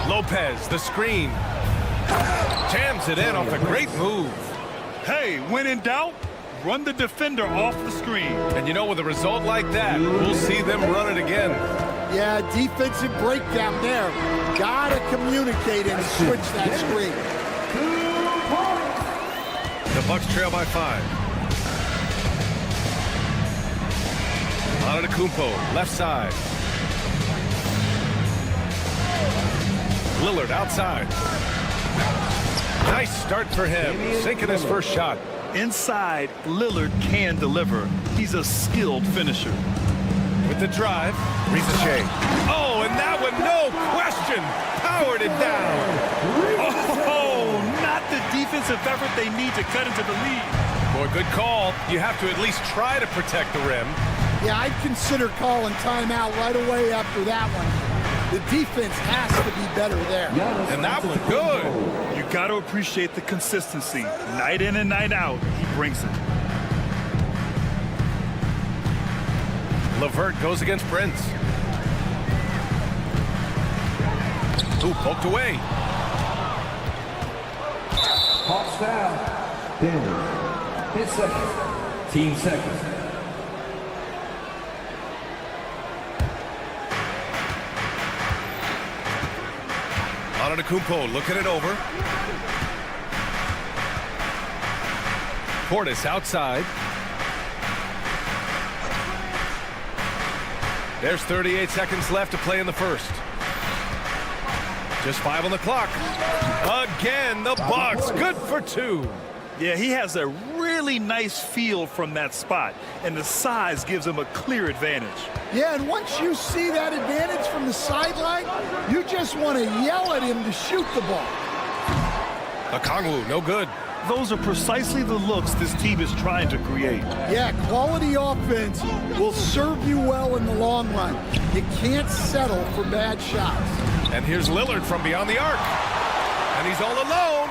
G: Lopez, the screen. Jams it in off a great move.
H: Hey, when in doubt, run the defender off the screen.
G: And you know, with a result like that, we'll see them run it again.
B: Yeah, defensive breakdown there. Gotta communicate and switch that screen.
G: The Bucks trail by 5. Antetokounmpo, left side. Lillard outside. Nice start for him, sinking his first shot.
H: Inside, Lillard can deliver. He's a skilled finisher.
G: With the drive, Ricochet. Oh, and that one, no question, powered it down.
H: Oh, not the defensive effort they need to cut into the lead.
G: Boy, good call. You have to at least try to protect the rim.
B: Yeah, I'd consider calling timeout right away after that one. The defense has to be better there.
G: And that one good.
H: You got to appreciate the consistency. Night in and night out, he brings it.
G: LeVert goes against Prince. Ooh, poked away.
L: Hawks foul. Daniels. His second. Team second.
G: Antetokounmpo looking it over. Portis outside. There's 38 seconds left to play in the first. Just 5 on the clock. Again, the Bucks, good for 2.
H: Yeah, he has a really nice feel from that spot, and the size gives him a clear advantage.
B: Yeah, and once you see that advantage from the sideline, you just want to yell at him to shoot the ball.
G: Okongwu, no good.
H: Those are precisely the looks this team is trying to create.
B: Yeah, quality offense will serve you well in the long run. You can't settle for bad shots.
G: And here's Lillard from beyond the arc. And he's all alone.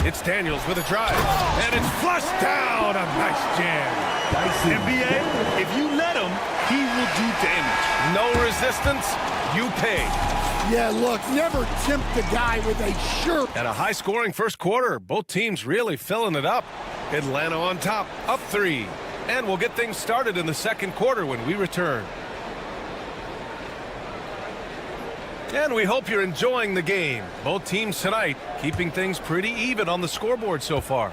G: It's Daniels with a drive. And it's flushed down. A nice jam.
H: NBA, if you let him, he will do damage.
G: No resistance, you pay.
B: Yeah, look, never tempt a guy with a shirt.
G: And a high-scoring first quarter. Both teams really filling it up. Atlanta on top, up 3. And we'll get things started in the second quarter when we return. And we hope you're enjoying the game. Both teams tonight keeping things pretty even on the scoreboard so far.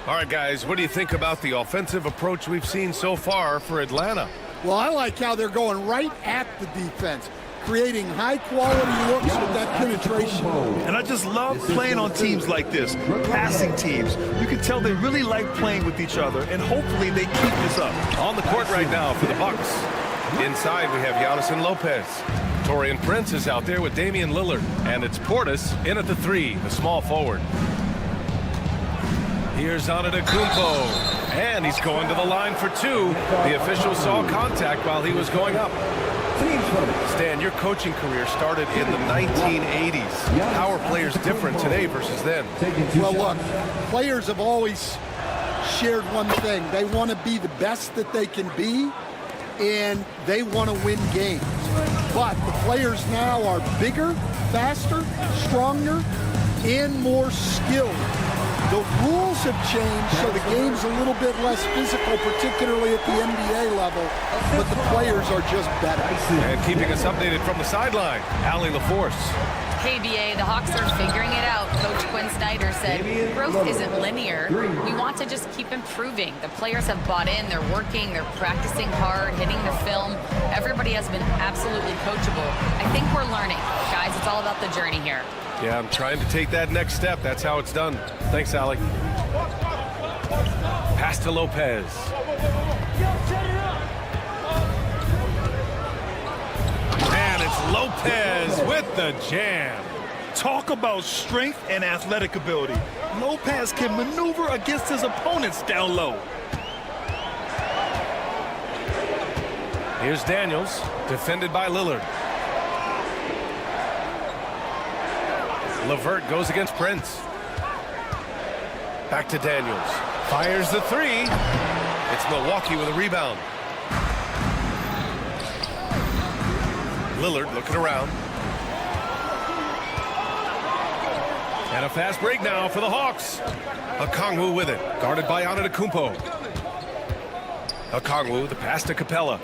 G: All right, guys, what do you think about the offensive approach we've seen so far for Atlanta?
B: Well, I like how they're going right at the defense, creating high-quality looks with that penetration.
H: And I just love playing on teams like this, passing teams. You can tell they really like playing with each other, and hopefully they keep this up.
G: On the court right now for the Bucks. Inside, we have Giannis and Lopez. Torian Prince is out there with Damian Lillard. And it's Portis in at the 3, the small forward. Here's Antetokounmpo. And he's going to the line for 2. The official saw contact while he was going up. Stan, your coaching career started in the 1980s. How are players different today versus then?
B: Well, look, players have always shared one thing. They want to be the best that they can be, and they want to win games. But the players now are bigger, faster, stronger, and more skilled. The rules have changed, so the game's a little bit less physical, particularly at the NBA level, but the players are just better.
G: And keeping us updated from the sideline, Allie LaForce.
I: Hey, BA, the Hawks are figuring it out. Coach Quinn Snyder said, growth isn't linear. We want to just keep improving. The players have bought in. They're working. They're practicing hard, hitting the film. Everybody has been absolutely coachable. I think we're learning. Guys, it's all about the journey here.
G: Yeah, I'm trying to take that next step. That's how it's done. Thanks, Alec. Pass to Lopez. And it's Lopez with the jam.
H: Talk about strength and athletic ability. Lopez can maneuver against his opponents down low.
G: Here's Daniels, defended by Lillard. LeVert goes against Prince. Back to Daniels. Fires the three. It's Milwaukee with a rebound. Lillard looking around. And a fast break now for the Hawks. Okongwu with it, guarded by Antetokounmpo. Okongwu, the pass to Capella.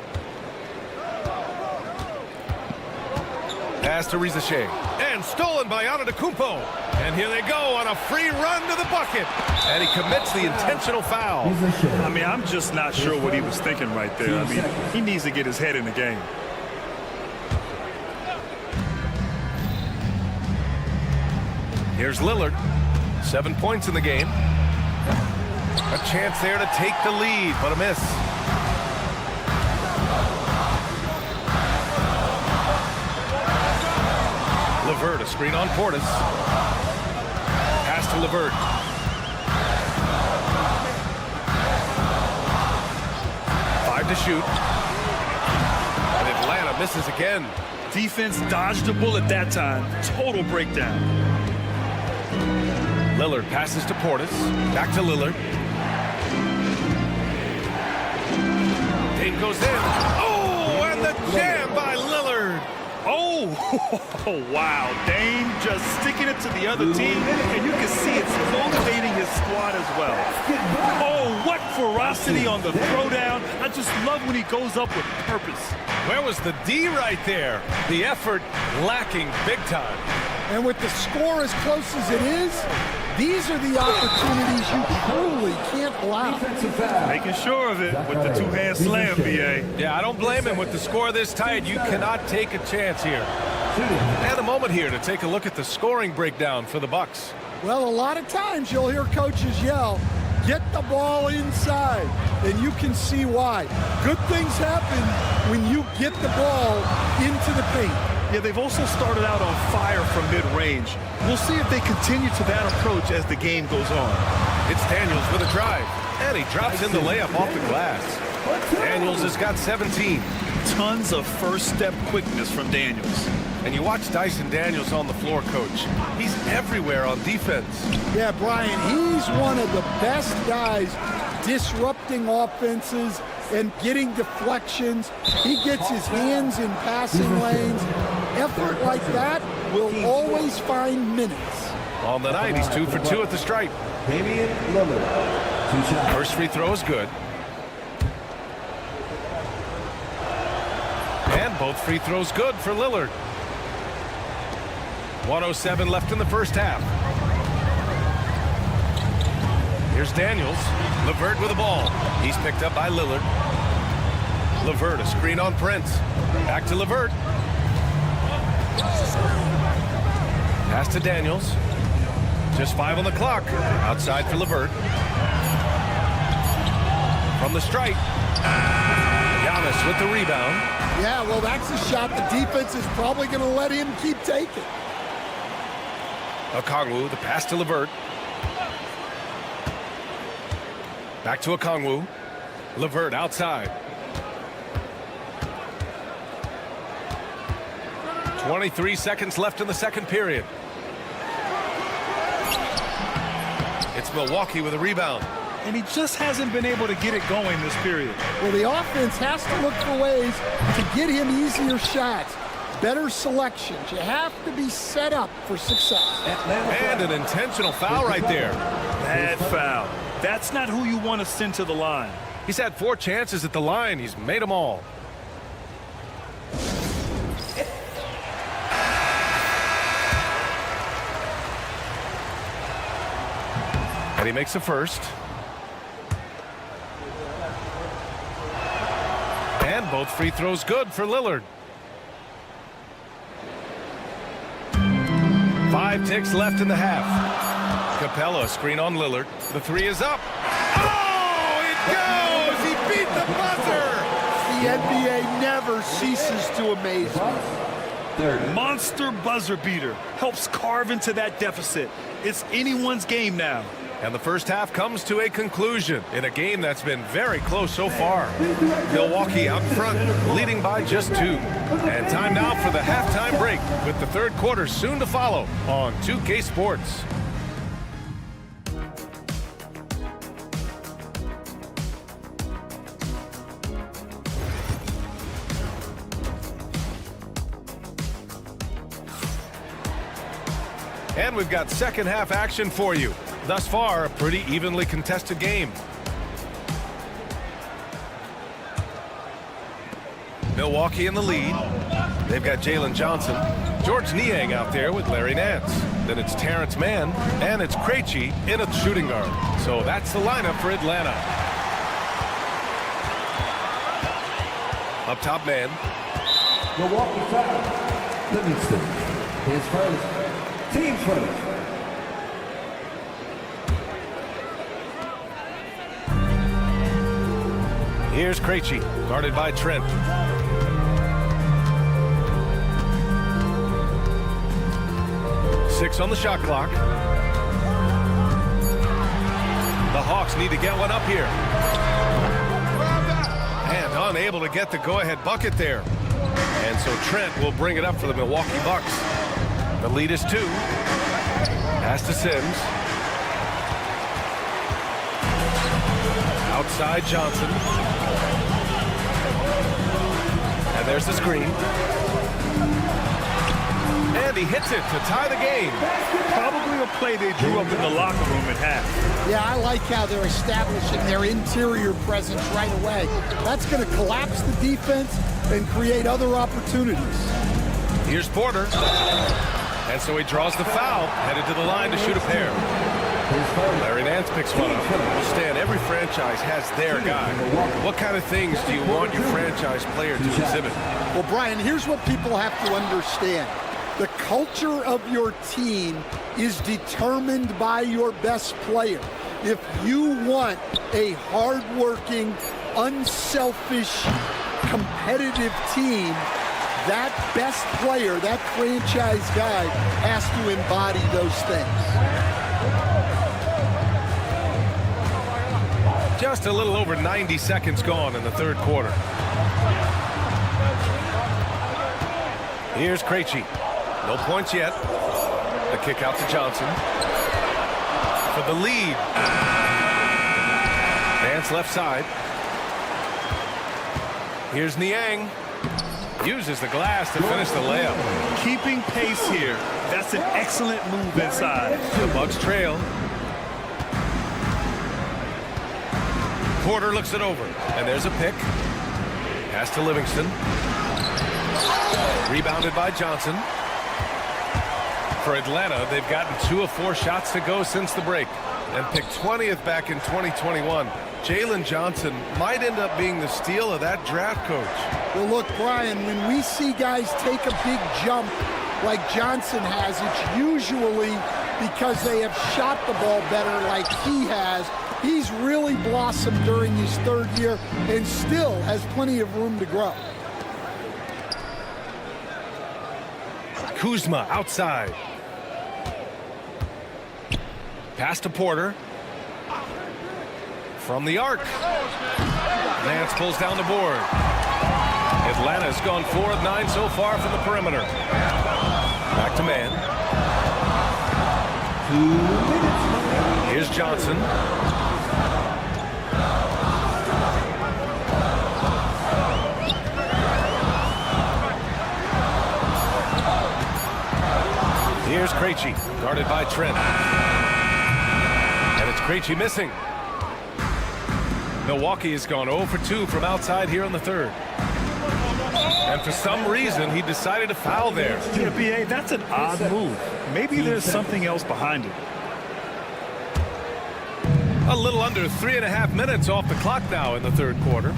G: Pass to Rizachet. And stolen by Antetokounmpo. And here they go on a free run to the bucket. And he commits the intentional foul.
H: I mean, I'm just not sure what he was thinking right there. I mean, he needs to get his head in the game.
G: Here's Lillard. 7 points in the game. A chance there to take the lead, but a miss. LeVert, a screen on Portis. Pass to LeVert. Five to shoot. And Atlanta misses again.
H: Defense dodged a bullet that time. Total breakdown.
G: Lillard passes to Portis. Back to Lillard. Dane goes in. Oh, and the jam by Lillard.
H: Oh, wow. Dame just sticking it to the other team, and you can see it's motivating his squad as well. Oh, what ferocity on the throwdown. I just love when he goes up with purpose.
G: Where was the D right there? The effort lacking big time.
B: And with the score as close as it is, these are the opportunities you truly can't allow.
H: Making sure of it with the two-hand slam, BA.
G: Yeah, I don't blame him. With the score this tight, you cannot take a chance here. And a moment here to take a look at the scoring breakdown for the Bucks.
B: Well, a lot of times you'll hear coaches yell, get the ball inside, and you can see why. Good things happen when you get the ball into the paint.
H: Yeah, they've also started out on fire from mid-range. We'll see if they continue to that approach as the game goes on.
G: It's Daniels with a drive, and he drops in the layup off the glass. Daniels has got 17.
H: Tons of first-step quickness from Daniels.
G: And you watch Dyson Daniels on the floor, Coach. He's everywhere on defense.
B: Yeah, Brian, he's one of the best guys disrupting offenses and getting deflections. He gets his hands in passing lanes. Effort like that will always find minutes.
G: On the night, he's 2 for 2 at the stripe. First free throw is good. And both free throws good for Lillard. 1:07 left in the first half. Here's Daniels. LeVert with the ball. He's picked up by Lillard. LeVert, a screen on Prince. Back to LeVert. Pass to Daniels. Just 5 on the clock. Outside for LeVert. From the stripe. Giannis with the rebound.
B: Yeah, well, that's a shot the defense is probably going to let him keep taking.
G: Okongwu, the pass to LeVert. Back to Okongwu. LeVert outside. 23 seconds left in the second period. It's Milwaukee with a rebound.
H: And he just hasn't been able to get it going this period.
B: Well, the offense has to look for ways to get him easier shots, better selections. You have to be set up for success.
G: And an intentional foul right there.
H: Bad foul. That's not who you want to send to the line.
G: He's had 4 chances at the line. He's made them all. And he makes the first. And both free throws good for Lillard. 5 5 ticks left in the half. Capella, screen on Lillard. The three is up. Oh, it goes! He beat the buzzer!
B: The NBA never ceases to amaze me.
H: Monster buzzer beater. Helps carve into that deficit. It's anyone's game now.
G: And the first half comes to a conclusion in a game that's been very close so far. Milwaukee out front, leading by just 2. And time now for the halftime break, with the third quarter soon to follow on 2K Sports. And we've got second half action for you. Thus far, a pretty evenly contested game. Milwaukee in the lead. They've got Jalen Johnson. George Niang out there with Larry Nance. Then it's Terrence Mann, and it's Krejci in a shooting guard. So that's the lineup for Atlanta. Up top man.
L: Milwaukee foul. Livingston. His first. Team's first.
G: Here's Krejci, guarded by Trent. Six on the shot clock. The Hawks need to get one up here. And unable to get the go-ahead bucket there. And so Trent will bring it up for the Milwaukee Bucks. The lead is 2. Pass to Sims. Outside Johnson. And there's the screen. And he hits it to tie the game.
H: Probably a play they drew up in the locker room at half.
B: Yeah, I like how they're establishing their interior presence right away. That's going to collapse the defense and create other opportunities.
G: Here's Porter. And so he draws the foul, headed to the line to shoot a pair. Larry Nance picks one up. Well, Stan, every franchise has their guy. What kind of things do you want your franchise player to exhibit?
B: Well, Brian, here's what people have to understand. The culture of your team is determined by your best player. If you want a hardworking, unselfish, competitive team, that best player, that franchise guy, has to embody those things.
G: Just a little over 90 seconds gone in the third quarter. Here's Krejci. No points yet. The kick out to Johnson. For the lead. Nance left side. Here's Niang. Uses the glass to finish the layup.
H: Keeping pace here. That's an excellent move inside.
G: The Bucks trail. Porter looks it over, and there's a pick. Pass to Livingston. Rebounded by Johnson. For Atlanta, they've gotten 2 of 4 shots to go since the break, and picked 20th back in 2021. Jalen Johnson might end up being the steal of that draft, Coach.
B: Well, look, Brian, when we see guys take a big jump like Johnson has, it's usually because they have shot the ball better like he has. He's really blossomed during his third year and still has plenty of room to grow.
G: Kuzma outside. Pass to Porter. From the arc. Nance pulls down the board. Atlanta's gone 4 of 9 so far from the perimeter. Back to man.
L: 2 minutes.
G: Here's Johnson. Here's Krejci, guarded by Trent. And it's Krejci missing. Milwaukee has gone 0 for 2 from outside here in the third. And for some reason, he decided to foul there.
H: Yeah, B.A., that's an odd move. Maybe there's something else behind it.
G: A little under 3.5 minutes off the clock now in the third quarter.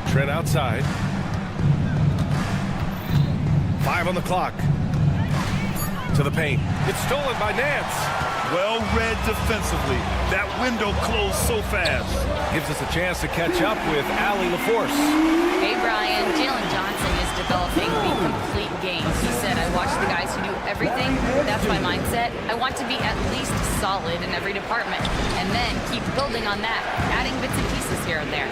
G: Trent outside. 5 on the clock. To the paint. It's stolen by Nance.
H: Well read defensively. That window closed so fast.
G: Gives us a chance to catch up with Allie LaForce.
I: Hey, Brian. Jalen Johnson is developing the complete game. He said, I watch the guys who do everything. That's my mindset. I want to be at least solid in every department and then keep building on that, adding bits and pieces here and there.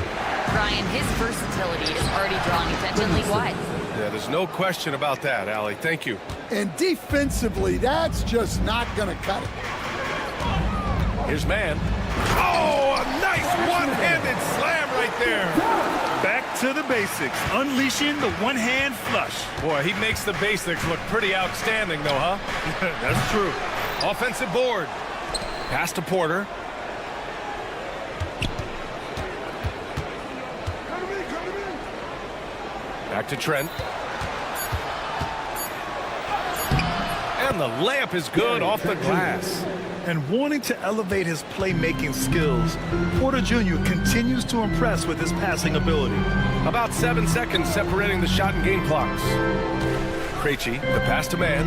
I: Brian, his versatility is already drawing attention league-wide.
G: Yeah, there's no question about that, Allie. Thank you.
B: And defensively, that's just not going to cut it.
G: Here's man. Oh, a nice one-handed slam right there.
H: Back to the basics, unleashing the one-hand flush.
G: Boy, he makes the basics look pretty outstanding, though, huh?
H: That's true.
G: Offensive board. Pass to Porter. Back to Trent. And the layup is good off the glass.
H: And wanting to elevate his playmaking skills, Porter Jr. continues to impress with his passing ability.
G: About 7 seconds separating the shot and game clocks. Krejci, the pass to man.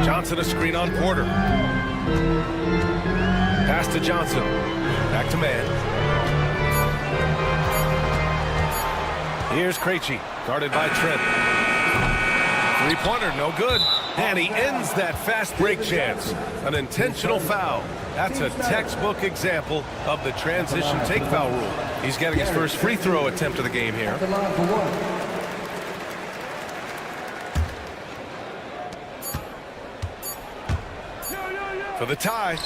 G: Johnson a screen on Porter. Pass to Johnson. Back to man. Here's Krejci, guarded by Trent. Three-pointer, no good. And he ends that fast break chance. An intentional foul. That's a textbook example of the transition take foul rule. He's getting his first free throw attempt of the game here. For the tie.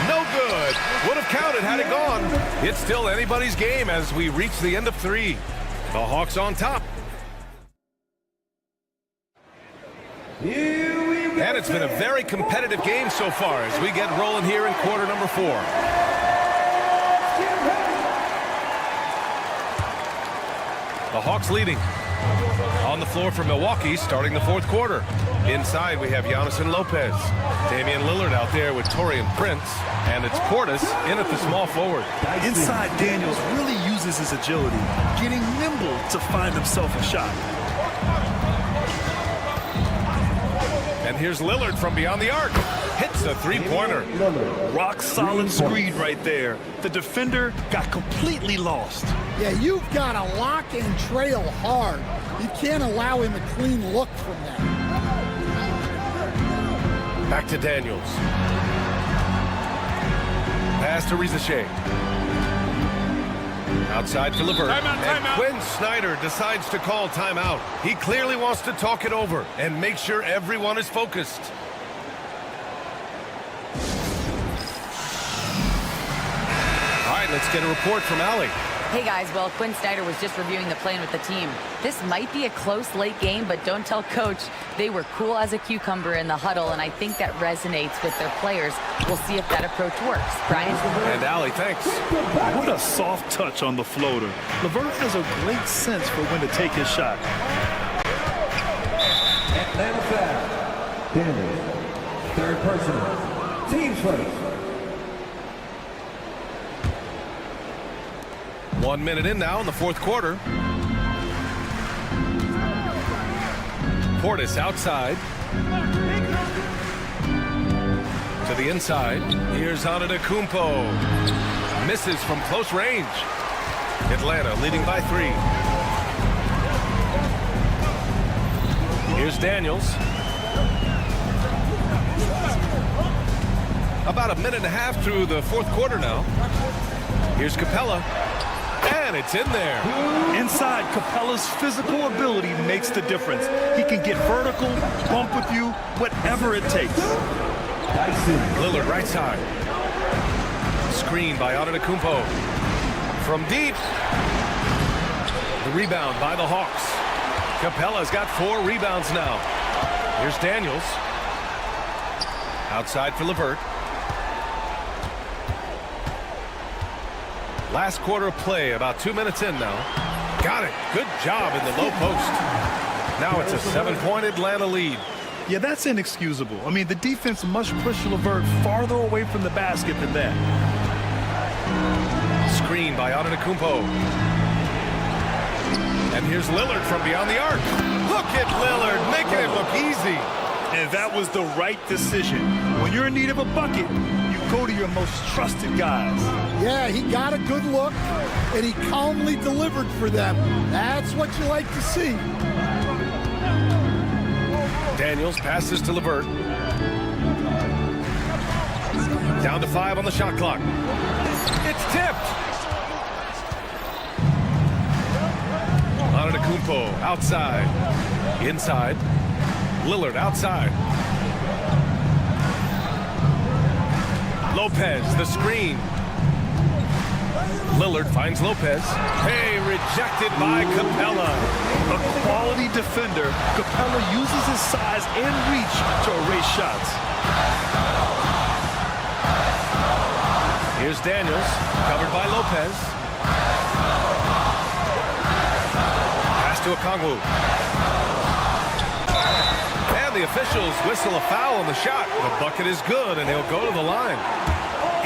G: No good. Would have counted had it gone. It's still anybody's game as we reach the end of 3. The Hawks on top. And it's been a very competitive game so far as we get rolling here in quarter number 4. The Hawks leading. On the floor for Milwaukee starting the 4th quarter. Inside we have Giannis and Lopez. Damian Lillard out there with Taurean Prince. And it's Portis in at the small forward.
H: Inside, Daniels really uses his agility, getting nimble to find himself a shot.
G: And here's Lillard from beyond the arc. Hits a three-pointer.
H: Rock solid screen right there. The defender got completely lost.
B: Yeah, you've got to lock and trail hard. You can't allow him a clean look from that.
G: Back to Daniels. Pass to Rizachet. Outside for LeVert. And Quinn Snyder decides to call timeout. He clearly wants to talk it over and make sure everyone is focused. All right, let's get a report from Allie.
I: Hey guys, well, Quinn Snyder was just reviewing the plan with the team. This might be a close late game, but don't tell coach. They were cool as a cucumber in the huddle, and I think that resonates with their players. We'll see if that approach works. Brian?
G: And Allie, thanks.
H: What a soft touch on the floater. LeVert has a great sense for when to take his shot.
L: Atlanta foul. Daniels. Third personal. Team first.
G: 1 minute in now in the 4th quarter. Portis outside. To the inside. Here's Antetokounmpo. Misses from close range. Atlanta leading by 3. Here's Daniels. About a minute and a half through the 4th quarter now. Here's Capella. And it's in there.
H: Inside, Capella's physical ability makes the difference. He can get vertical, bump with you, whatever it takes.
G: Lillard right side. Screen by Antetokounmpo. From deep. The rebound by the Hawks. Capella's got 4 rebounds now. Here's Daniels. Outside for LeVert. Last quarter of play, about 2 minutes in now. Got it. Good job in the low post. Now it's a 7-point Atlanta lead.
H: Yeah, that's inexcusable. I mean, the defense must push LeVert farther away from the basket than that.
G: Screen by Antetokounmpo. And here's Lillard from beyond the arc. Look at Lillard making it look easy.
H: And that was the right decision. When you're in need of a bucket, you go to your most trusted guys.
B: Yeah, he got a good look, and he calmly delivered for them. That's what you like to see.
G: Daniels passes to LeVert. Down to 5 on the shot clock. It's tipped. Antetokounmpo outside. Inside. Lillard outside. Lopez, the screen. Lillard finds Lopez. Hey, rejected by Capella.
H: A quality defender, Capella uses his size and reach to erase shots.
G: Here's Daniels, covered by Lopez. Pass to Okongwu. And the officials whistle a foul on the shot. The bucket is good, and he'll go to the line.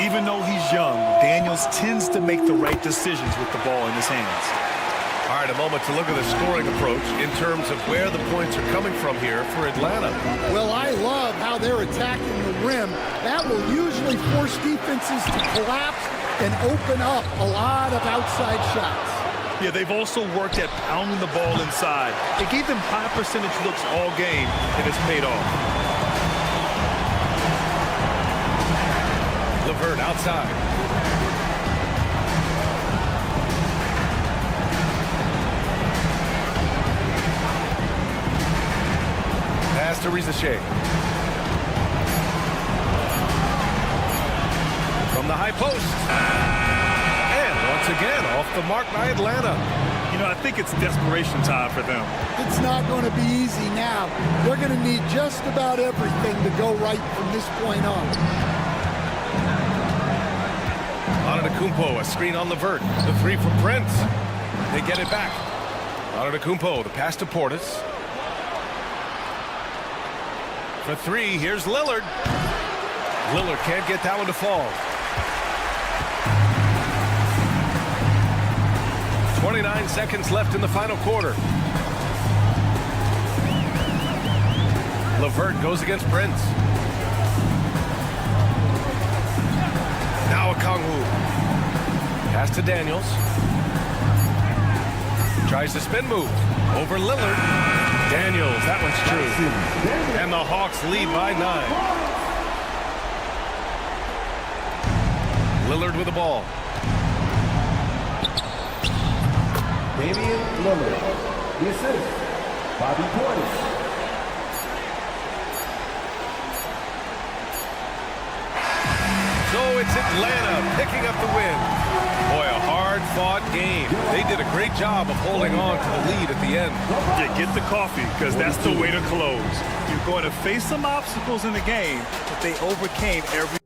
H: Even though he's young, Daniels tends to make the right decisions with the ball in his hands.
G: All right, a moment to look at the scoring approach in terms of where the points are coming from here for Atlanta.
B: Well, I love how they're attacking the rim. That will usually force defenses to collapse and open up a lot of outside shots.
H: Yeah, they've also worked at pounding the ball inside. It gave them high percentage looks all game, and it's paid off.
G: LeVert outside. Pass to Rizashea. From the high post. And once again, off the mark by Atlanta.
H: You know, I think it's desperation time for them.
B: It's not going to be easy now. They're going to need just about everything to go right from this point on.
G: Antetokounmpo, a screen on LeVert. The three from Prince. They get it back. Antetokounmpo, the pass to Portis. For three, here's Lillard. Lillard can't get that one to fall. 29 seconds left in the final quarter. LeVert goes against Prince. Now Okongwu. Pass to Daniels. Tries to spin move. Over Lillard. Daniels, that one's true. And the Hawks lead by 9. Lillard with the ball.
L: Damian Lillard. The assist, Bobby Portis.
G: So it's Atlanta picking up the win. Boy, a hard-fought game. They did a great job of holding on to the lead at the end.
H: Yeah, get the coffee, because that's the way to close. You're going to face some obstacles in the game, but they overcame every...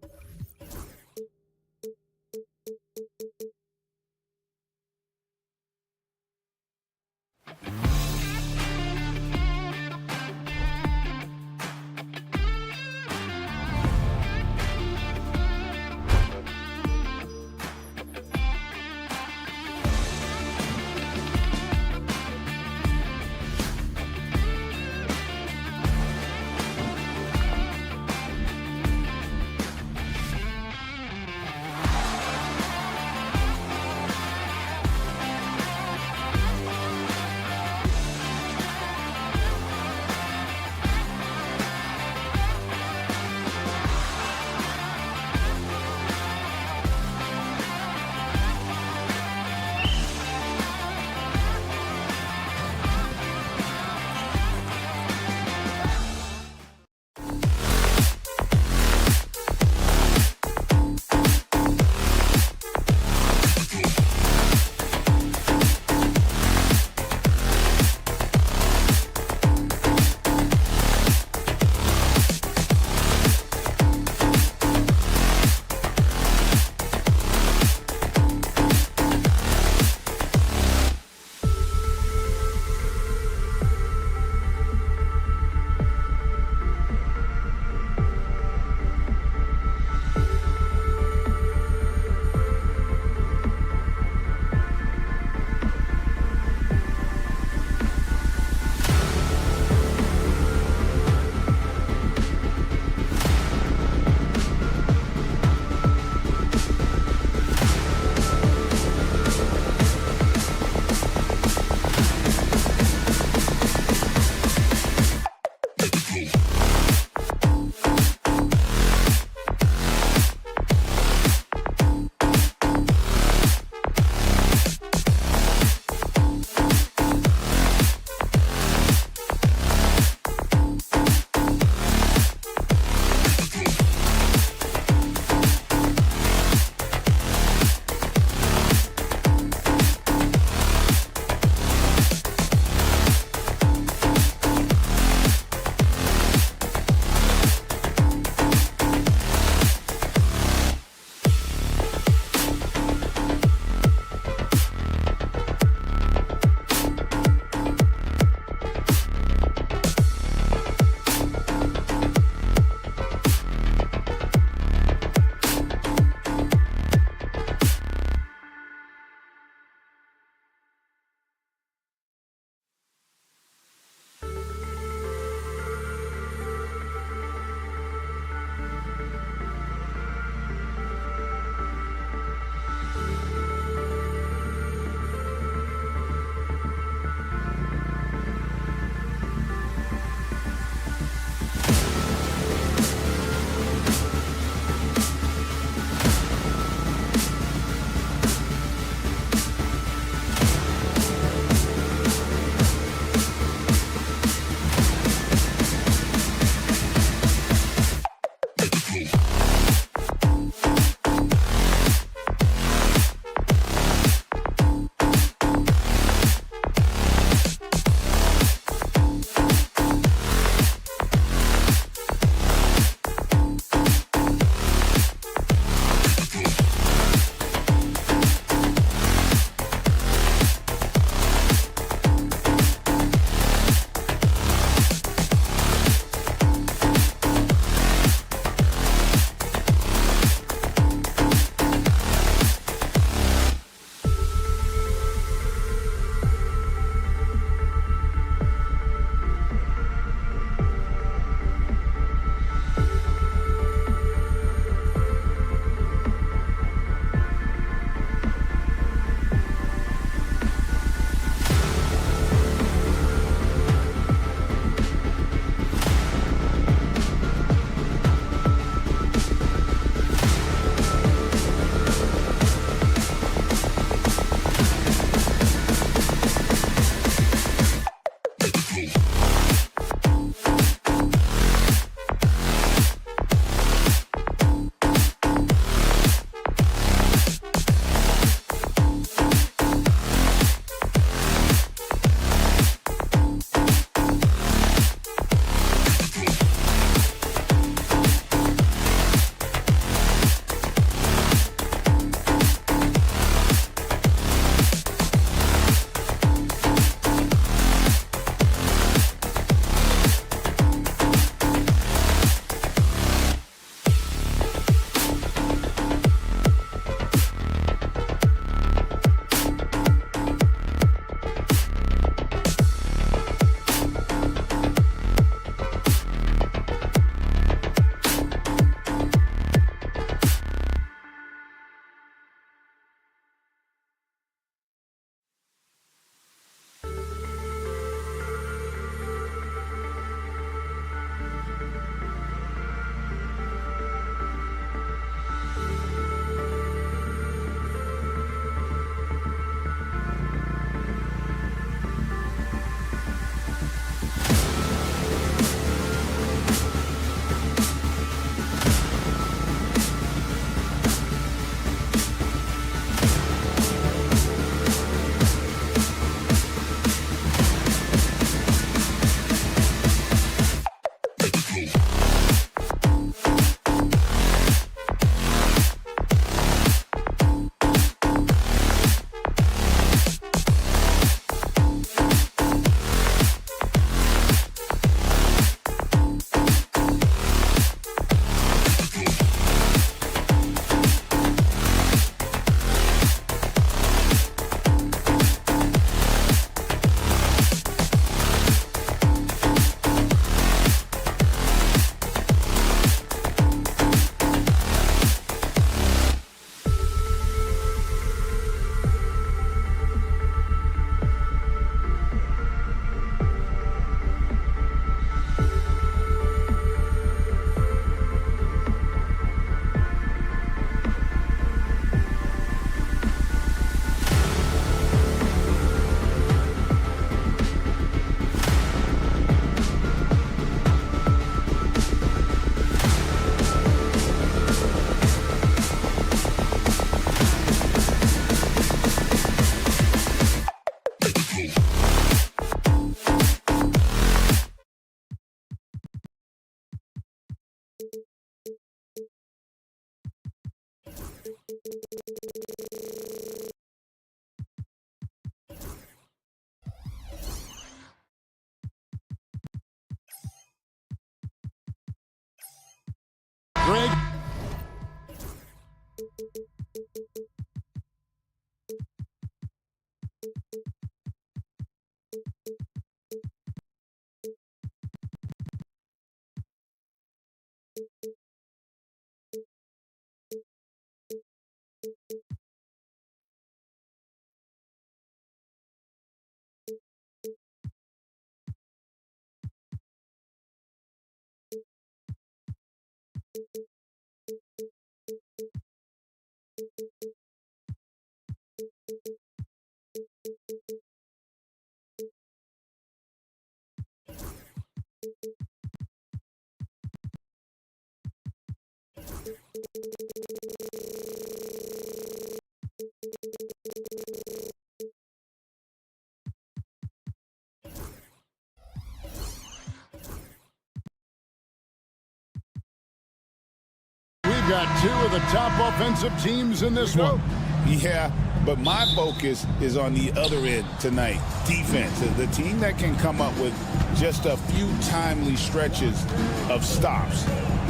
A: We've got two of the top offensive teams in this one.
C: Yeah, but my focus is on the other end tonight. Defense. The team that can come up with just a few timely stretches of stops,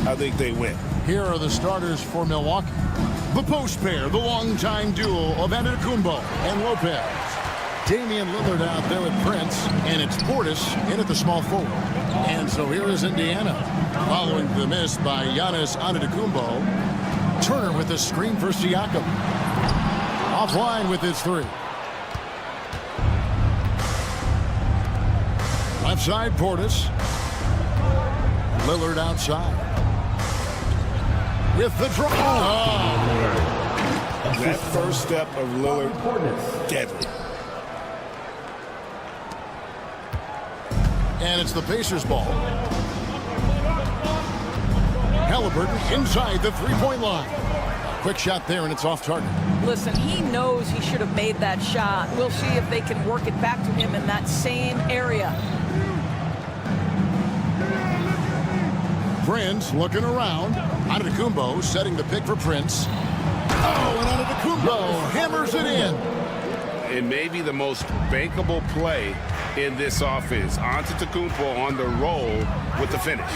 C: I think they win.
A: Here are the starters for Milwaukee. The post pair, the longtime duo of Antetokounmpo and Lopez. Damian Lillard out there with Prince, and it's Portis in at the small forward. And so here is Indiana, following the miss by Giannis Antetokounmpo. Turner with the screen for Siakam. Offline with his three. Left side, Portis. Lillard outside. With the draw. Oh.
C: That first step of Lillard, deadly.
A: And it's the Pacers ball. Halliburton inside the three-point line. Quick shot there, and it's off target.
M: Listen, he knows he should have made that shot. We'll see if they can work it back to him in that same area.
A: Prince looking around. Antetokounmpo setting the pick for Prince. Oh, and Antetokounmpo hammers it in.
D: It may be the most bankable play in this offense. Antetokounmpo on the roll with the finish.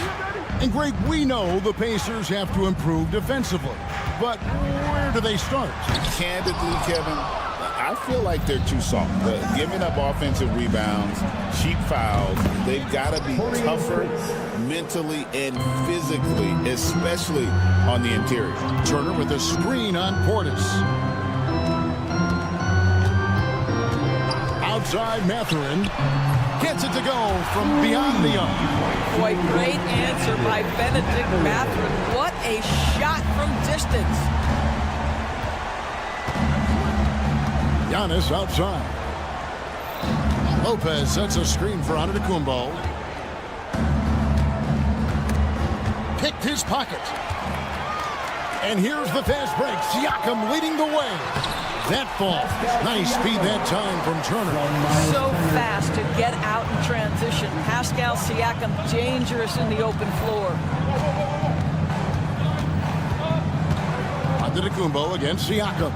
A: And Greg, we know the Pacers have to improve defensively. But where do they start?
C: Candidly, Kevin, I feel like they're too soft. Giving up offensive rebounds, cheap fouls. They've got to be tougher mentally and physically, especially on the interior.
A: Turner with a screen on Portis. Outside, Mathurin gets it to go from beyond the arc.
M: Boy, great answer by Benedict Mathurin. What a shot from distance.
A: Giannis outside. Lopez sets a screen for Antetokounmpo. Picked his pocket. And here's the fast break. Siakam leading the way. That falls. Nice speed that time from Turner.
M: So fast to get out in transition. Pascal Siakam dangerous in the open floor.
A: Antetokounmpo against Siakam.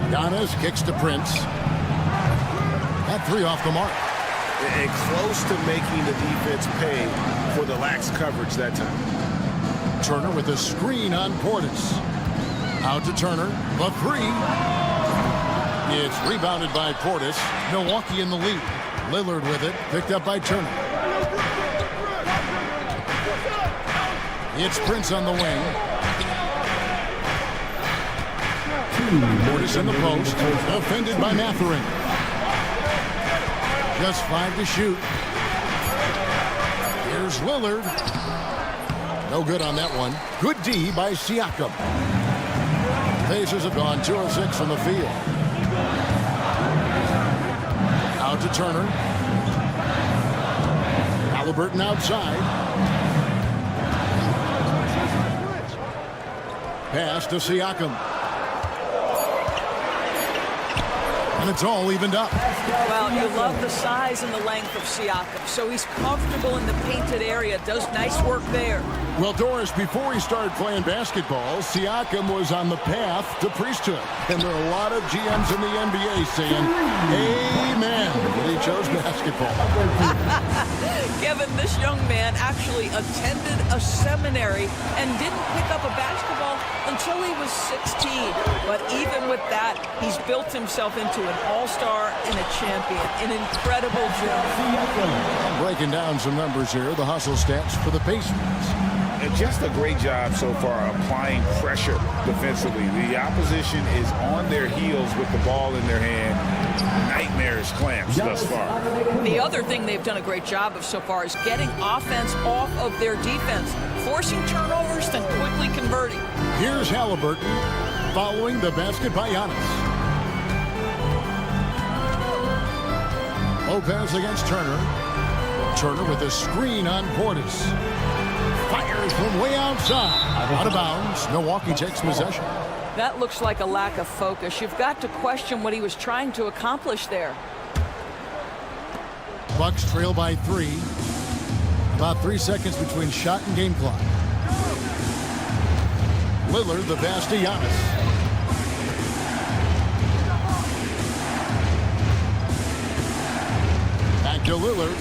A: Giannis kicks to Prince. That three off the mark.
D: And close to making the defense pay for the lax coverage that time.
A: Turner with a screen on Portis. Out to Turner. The three. It's rebounded by Portis. Milwaukee in the lead. Lillard with it. Picked up by Turner. It's Prince on the wing. Portis in the post. Defended by Mathurin. Just 5 to shoot. Here's Lillard. No good on that one. Good D by Siakam. Pacers have gone 2 of 6 from the field. Out to Turner. Halliburton outside. Pass to Siakam. And it's all evened up.
M: Well, you love the size and the length of Siakam. So he's comfortable in the painted area. Does nice work there.
A: Well, Doris, before he started playing basketball, Siakam was on the path to priesthood. And there are a lot of GMs in the NBA saying, amen, that he chose basketball.
M: Kevin, this young man actually attended a seminary and didn't pick up a basketball until he was 16. But even with that, he's built himself into an all-star and a champion. An incredible job.
A: Breaking down some numbers here, the hustle stats for the Pacers.
C: And just a great job so far applying pressure defensively. The opposition is on their heels with the ball in their hand. Nightmarish clamps thus far.
M: The other thing they've done a great job of so far is getting offense off of their defense, forcing turnovers, then quickly converting.
A: Here's Halliburton following the basket by Giannis. Lopez against Turner. Turner with a screen on Portis. Fires from way outside. Out of bounds. Milwaukee takes possession.
M: That looks like a lack of focus. You've got to question what he was trying to accomplish there.
A: Bucks trail by 3. About 3 seconds between shot and game clock. Lillard, the pass to Giannis. Back to Lillard.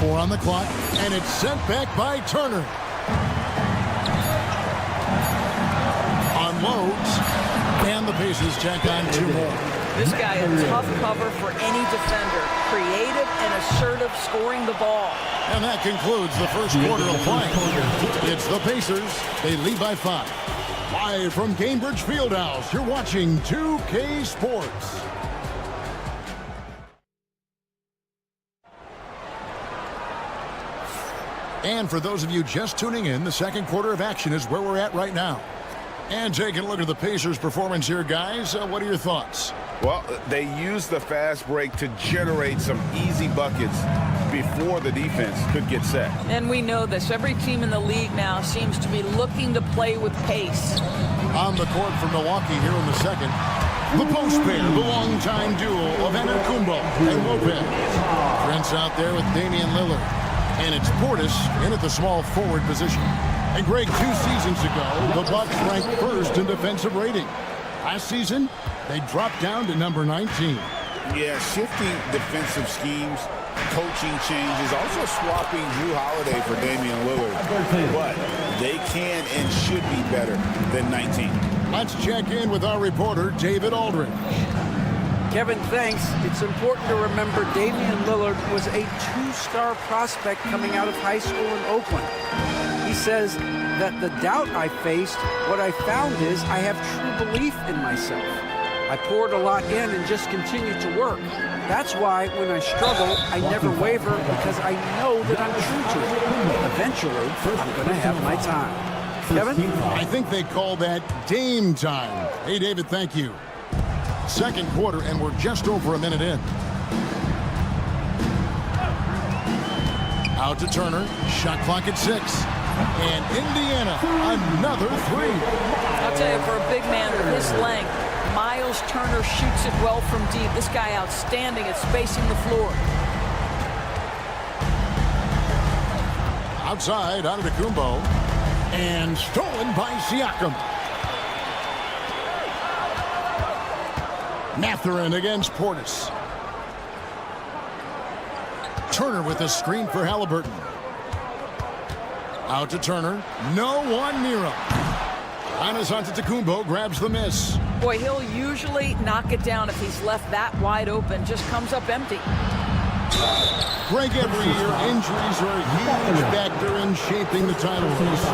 A: 4 on the clock, and it's sent back by Turner. Unloads, and the Pacers check on 2 more.
M: This guy a tough cover for any defender. Creative and assertive scoring the ball.
A: And that concludes the first quarter of play. It's the Pacers. They lead by 5. Live from Cambridge Fieldhouse, you're watching 2K Sports. And for those of you just tuning in, the second quarter of action is where we're at right now. And taking a look at the Pacers' performance here, guys. What are your thoughts?
C: Well, they used the fast break to generate some easy buckets before the defense could get set.
M: And we know this. Every team in the league now seems to be looking to play with pace.
A: On the court for Milwaukee here in the second, the post pair, the longtime duo of Antetokounmpo and Lopez. Prince out there with Damian Lillard. And it's Portis in at the small forward position. And Greg, 2 seasons ago, the Bucks ranked first in defensive rating. Last season, they dropped down to number 19.
C: Yeah, shifting defensive schemes, coaching changes, also swapping Drew Holiday for Damian Lillard. But they can and should be better than 19.
A: Let's check in with our reporter, David Aldridge.
E: Kevin, thanks. It's important to remember Damian Lillard was a 2-star prospect coming out of high school in Oakland. He says that the doubt I faced, what I found is I have true belief in myself. I poured a lot in and just continued to work. That's why when I struggle, I never waver because I know that I'm true to it. Eventually, I'm going to have my time. Kevin?
A: I think they call that Dame time. Hey, David, thank you. Second quarter, and we're just over a minute in. Out to Turner. Shot clock at 6. And Indiana, another 3.
M: I'll tell you, for a big man of his length, Miles Turner shoots it well from deep. This guy outstanding at spacing the floor.
A: Outside, Antetokounmpo. And stolen by Siakam. Mathurin against Portis. Turner with a screen for Halliburton. Out to Turner. No one near him. Giannis Antetokounmpo grabs the miss.
M: Boy, he'll usually knock it down if he's left that wide open. Just comes up empty.
A: Greg, every year injuries are a huge factor in shaping the title race.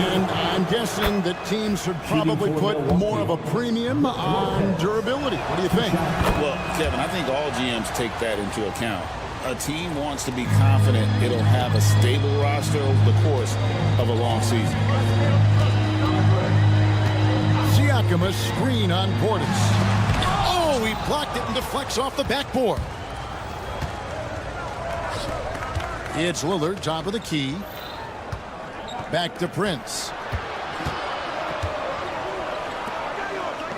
A: And I'm guessing that teams should probably put more of a premium on durability. What do you think?
C: Well, Kevin, I think all GMs take that into account. A team wants to be confident it'll have a stable roster over the course of a long season.
A: Siakam, a screen on Portis. Oh, he blocked it and deflects off the backboard. It's Lillard, top of the key. Back to Prince.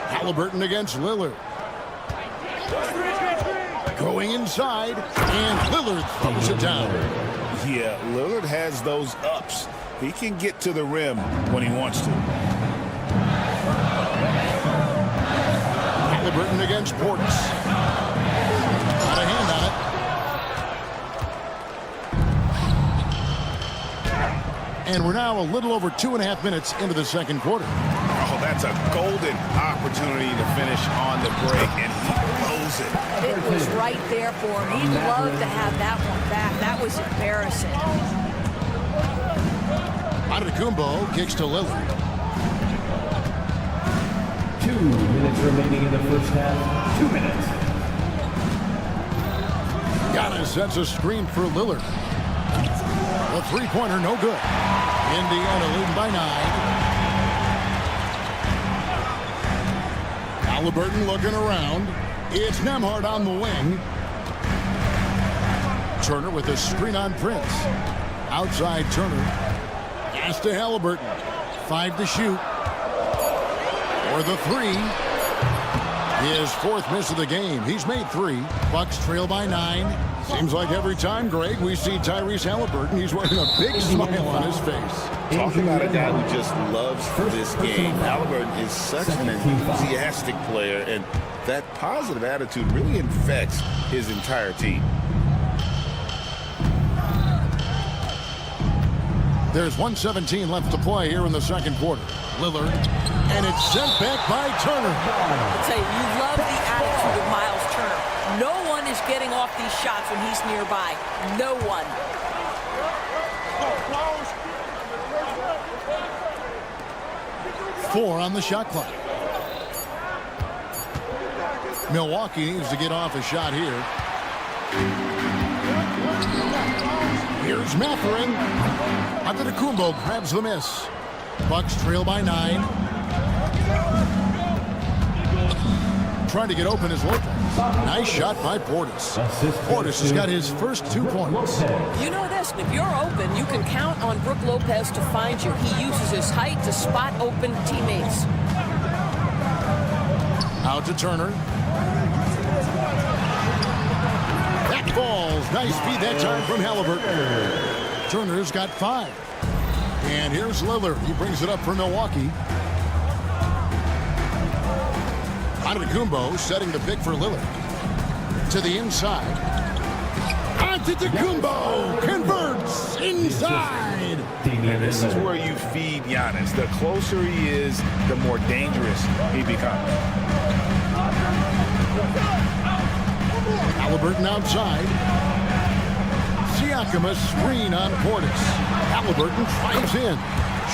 A: Halliburton against Lillard. Going inside, and Lillard throws it down.
C: Yeah, Lillard has those ups. He can get to the rim when he wants to.
A: Halliburton against Portis. Got a hand on it. And we're now a little over 2.5 minutes into the second quarter.
C: Oh, that's a golden opportunity to finish on the break, and he blows it.
M: It was right there for him. He'd love to have that one back. That was embarrassing.
A: Antetokounmpo kicks to Lillard.
F: 2 minutes remaining in the first half. 2 minutes.
A: Giannis sets a screen for Lillard. The three-pointer, no good. Indiana leading by 9. Halliburton looking around. It's Nembhard on the wing. Turner with a screen on Prince. Outside Turner. Pass to Halliburton. 5 to shoot. For the 3. His 4th miss of the game. He's made 3. Bucks trail by 9. Seems like every time, Greg, we see Tyrese Halliburton, he's wearing a big smile on his face.
C: Talk about a guy who just loves this game. Halliburton is such an enthusiastic player, and that positive attitude really infects his entire team.
A: There's 1:17 left to play here in the second quarter. Lillard, and it's sent back by Turner.
M: I'll tell you love the attitude of Miles Turner. No one is getting off these shots when he's nearby. No one.
A: Four on the shot clock. Milwaukee needs to get off a shot here. Here's Mathurin. Antetokounmpo grabs the miss. Bucks trail by 9. Trying to get open is Lopez. Nice shot by Portis. Portis has got his first 2 points.
M: You know this, if you're open, you can count on Brook Lopez to find you. He uses his height to spot open teammates.
A: Out to Turner. That falls. Nice feed that time from Halliburton. Turner's got 5. And here's Lillard. He brings it up for Milwaukee. Antetokounmpo setting the pick for Lillard. To the inside. Antetokounmpo converts inside.
C: And this is where you feed Giannis. The closer he is, the more dangerous he becomes.
A: Halliburton outside. Siakam a screen on Portis. Halliburton drives in.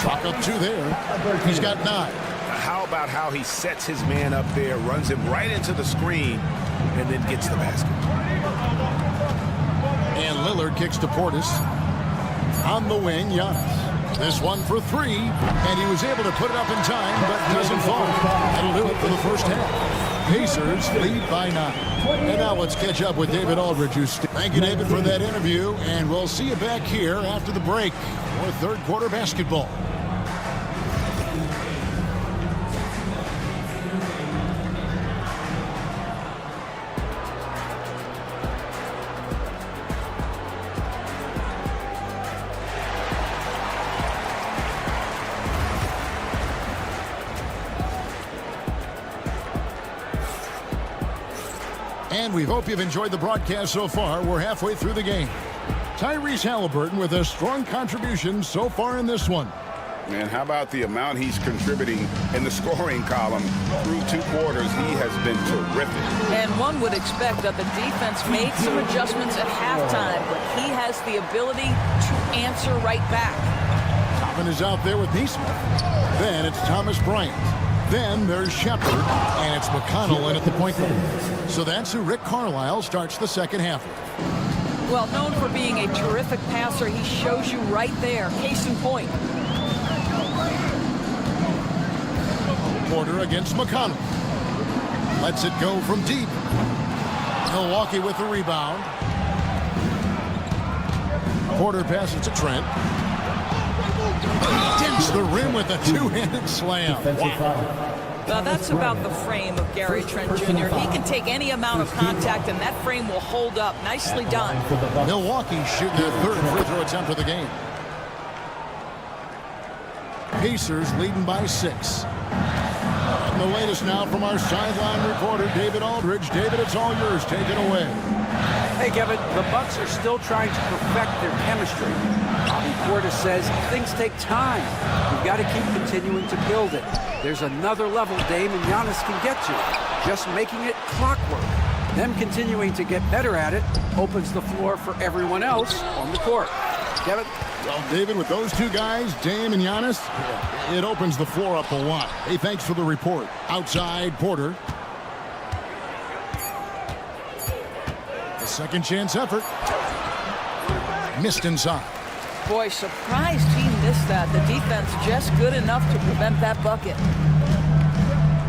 A: Chalk up 2 there. He's got 9.
C: How about how he sets his man up there, runs him right into the screen, and then gets the basket.
A: And Lillard kicks to Portis. On the wing, Giannis. This one for 3, and he was able to put it up in time, but doesn't fall. That'll do it for the first half. Pacers lead by 9. And now let's catch up with David Aldridge. Thank you, David, for that interview, and we'll see you back here after the break for third quarter basketball. And we hope you've enjoyed the broadcast so far. We're halfway through the game. Tyrese Halliburton with a strong contribution so far in this one.
C: And how about the amount he's contributing in the scoring column through 2 quarters? He has been terrific.
M: And one would expect that the defense made some adjustments at halftime, but he has the ability to answer right back.
A: Toppin is out there with Neesmith. Then it's Thomas Bryant. Then there's Shepard, and it's McConnell in at the point guard. So that's who Rick Carlisle starts the second half with.
M: Well, known for being a terrific passer, he shows you right there. Case in point.
A: Porter against McConnell. Lets it go from deep. Milwaukee with the rebound. Porter passes to Trent. Dents the rim with a 2-handed slam. Wow.
M: Now that's about the frame of Gary Trent Jr. He can take any amount of contact and that frame will hold up. Nicely done.
A: Milwaukee shooting their 3rd free throw attempt of the game. Pacers leading by 6. And the latest now from our sideline reporter, David Aldridge. David, it's all yours. Take it away.
E: Hey, Kevin, the Bucks are still trying to perfect their chemistry. Bobby Portis says things take time. We've got to keep continuing to build it. There's another level Dame and Giannis can get to. Just making it clockwork. Them continuing to get better at it opens the floor for everyone else on the court. Kevin?
A: Well, David, with those 2 guys, Dame and Giannis, it opens the floor up a lot. Hey, thanks for the report. Outside, Porter. A second chance effort. Missed inside.
M: Boy, surprised he missed that. The defense just good enough to prevent that bucket.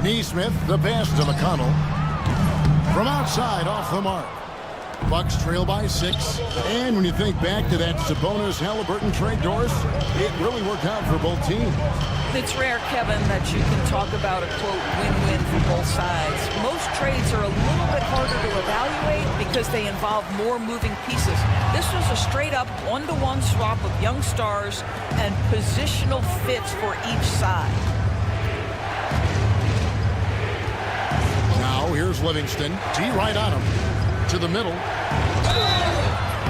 A: Neesmith, the pass to McConnell. From outside, off the mark. Bucks trail by 6. And when you think back to that Sabonis-Halliburton trade, Doris, it really worked out for both teams.
M: It's rare, Kevin, that you can talk about a, quote, win-win for both sides. Most trades are a little bit harder to evaluate because they involve more moving pieces. This was a straight-up one-to-one swap of young stars and positional fits for each side.
A: Now here's Livingston. T right on him. To the middle.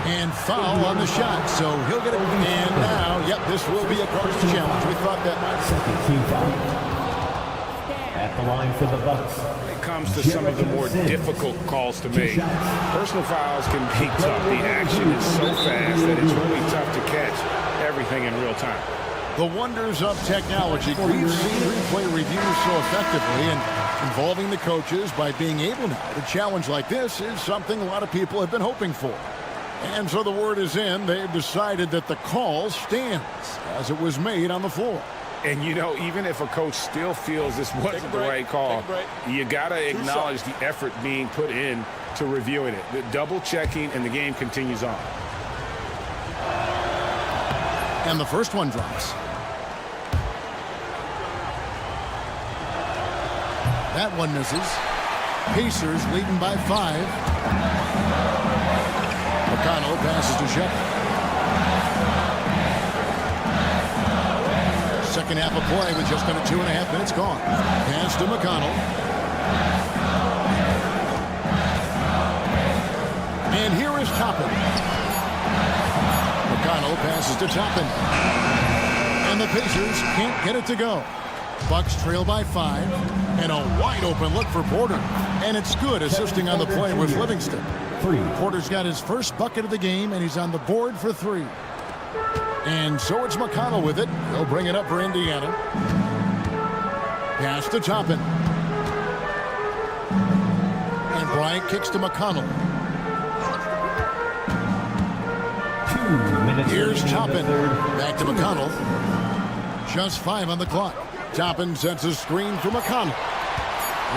A: And foul on the shot, so he'll get it. And now, yep, this will be a coach's challenge. We thought that might.
F: Second team foul. At the line for the Bucks.
C: It comes to some of the more difficult calls to make. Personal fouls can be tough. The action is so fast that it's really tough to catch everything in real time.
A: The wonders of technology. We've seen replay reviews so effectively, and involving the coaches by being able now to challenge like this is something a lot of people have been hoping for. And so the word is in. They've decided that the call stands as it was made on the floor.
C: And, you know, even if a coach still feels this wasn't the right call, you got to acknowledge the effort being put in to reviewing it. The double checking, and the game continues on.
A: And the first one drops. That one misses. Pacers leading by 5. McConnell passes to Shepard. Second half of play with just under 2.5 minutes gone. Pass to McConnell. And here is Toppin. McConnell passes to Toppin. And the Pacers can't get it to go. Bucks trail by 5. And a wide open look for Porter. And it's good, assisting on the play with Livingston. Porter's got his first bucket of the game, and he's on the board for 3. And so it's McConnell with it. He'll bring it up for Indiana. Pass to Toppin. And Bryant kicks to McConnell.
F: 2 minutes.
A: Here's Toppin. Back to McConnell. Just 5 on the clock. Toppin sets a screen for McConnell.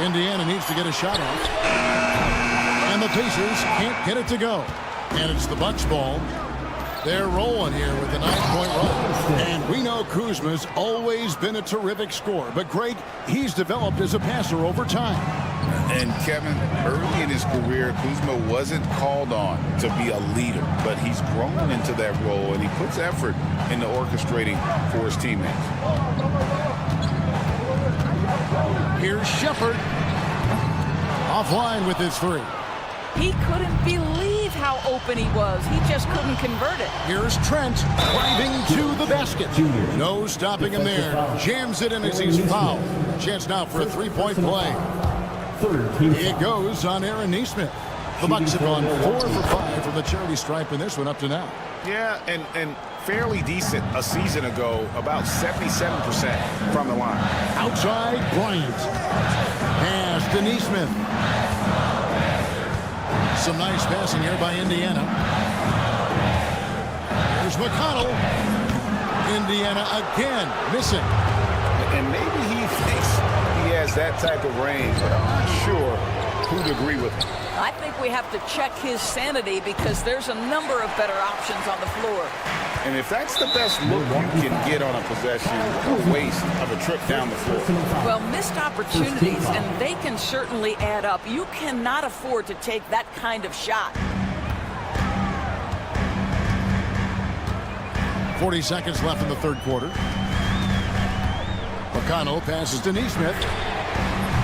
A: Indiana needs to get a shot off. And the Pacers can't get it to go. And it's the Bucks ball. They're rolling here with a 9-point run. And we know Kuzma's always been a terrific scorer. But, Greg, he's developed as a passer over time.
C: And, Kevin, early in his career, Kuzma wasn't called on to be a leader. But he's grown into that role, and he puts effort into orchestrating for his teammates.
A: Here's Shepard. Offline with his 3.
M: He couldn't believe how open he was. He just couldn't convert it.
A: Here's Trent driving to the basket. No stopping him there. Jams it in as he's fouled. Chance now for a 3-point play. It goes on Aaron Nesmith. The Bucks have gone 4 for 5 from the charity stripe in this one up to now.
C: Yeah, and fairly decent a season ago, about 77% from the line.
A: Outside, Bryant. Pass to Nesmith. Some nice passing here by Indiana. Here's McConnell. Indiana again missing.
C: And maybe he thinks he has that type of range, but I'm not sure who'd agree with him.
M: I think we have to check his sanity because there's a number of better options on the floor.
C: And if that's the best look you can get on a possession, what a waste of a trip down the floor.
M: Well, missed opportunities, and they can certainly add up. You cannot afford to take that kind of shot.
A: 40 seconds left in the third quarter. McConnell passes to Nesmith.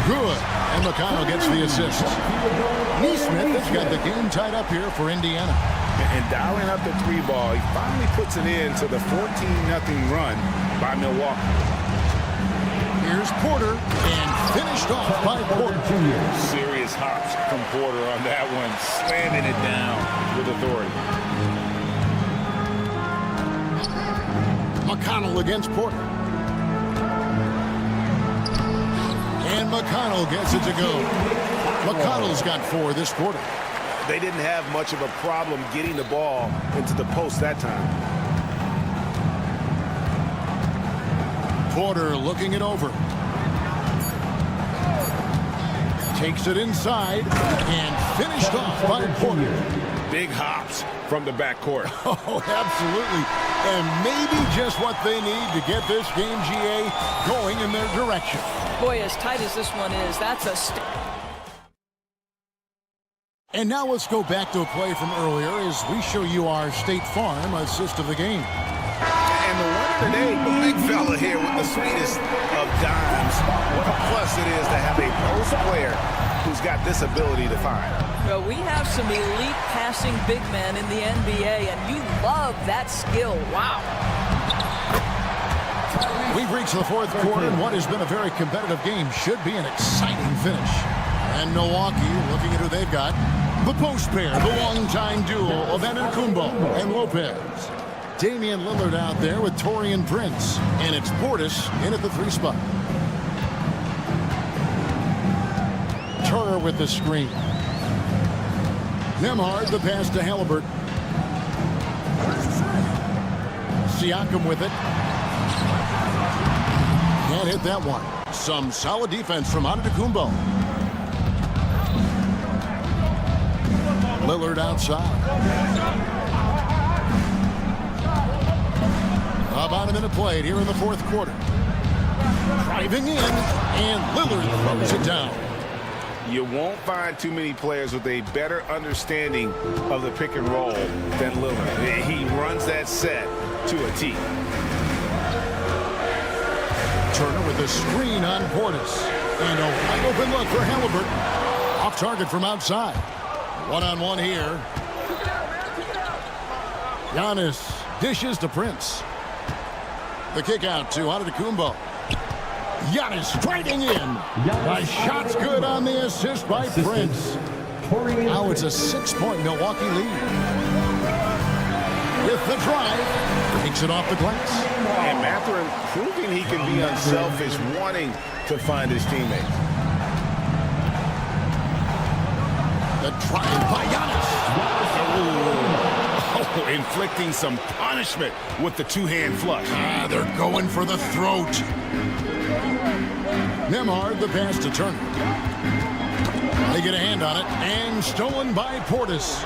A: Good. And McConnell gets the assist. Nesmith has got the game tied up here for Indiana.
C: And dialing up the 3 ball, he finally puts it in to the 14-0 run by Milwaukee.
A: Here's Porter, and finished off by Porter.
C: Serious hops from Porter on that one, slamming it down with authority.
A: McConnell against Porter. And McConnell gets it to go. McConnell's got 4 this quarter.
D: They didn't have much of a problem getting the ball into the post that time.
A: Porter looking it over. Takes it inside and finished off by Porter.
C: Big hops from the backcourt.
A: Oh, absolutely. And maybe just what they need to get this game, GA, going in their direction.
M: Boy, as tight as this one is, that's a...
A: And now let's go back to a play from earlier as we show you our State Farm assist of the game.
C: And the winner today, the big fella here with the sweetest of dimes. What a plus it is to have a post player who's got this ability to find.
M: Well, we have some elite passing big men in the NBA, and you love that skill. Wow.
A: We've reached the fourth quarter, and what has been a very competitive game should be an exciting finish. And Milwaukee, looking at who they've got, the post pair, the long-time duo of Antetokounmpo and Lopez. Damian Lillard out there with Taurean Prince, and it's Portis in at the 3 spot. Turner with the screen. Nembhard, the pass to Halliburton. Siakam with it. Can't hit that one. Some solid defense from Antetokounmpo. Lillard outside. About a minute played here in the fourth quarter. Driving in, and Lillard throws it down.
C: You won't find too many players with a better understanding of the pick and roll than Lillard. He runs that set to a T.
A: Turner with the screen on Portis. And a wide open look for Halliburton. Off target from outside. One-on-one here. Giannis dishes to Prince. The kick out to Antetokounmpo. Giannis striking in. The shot's good on the assist by Prince. Now it's a 6-point Milwaukee lead. With the drive, takes it off the glass.
C: And Mathurin proving he can be unselfish, wanting to find his teammates.
A: The drive by Giannis.
C: Oh, inflicting some punishment with the two-hand flush.
A: They're going for the throat. Nembhard, the pass to Turner. They get a hand on it, and stolen by Portis.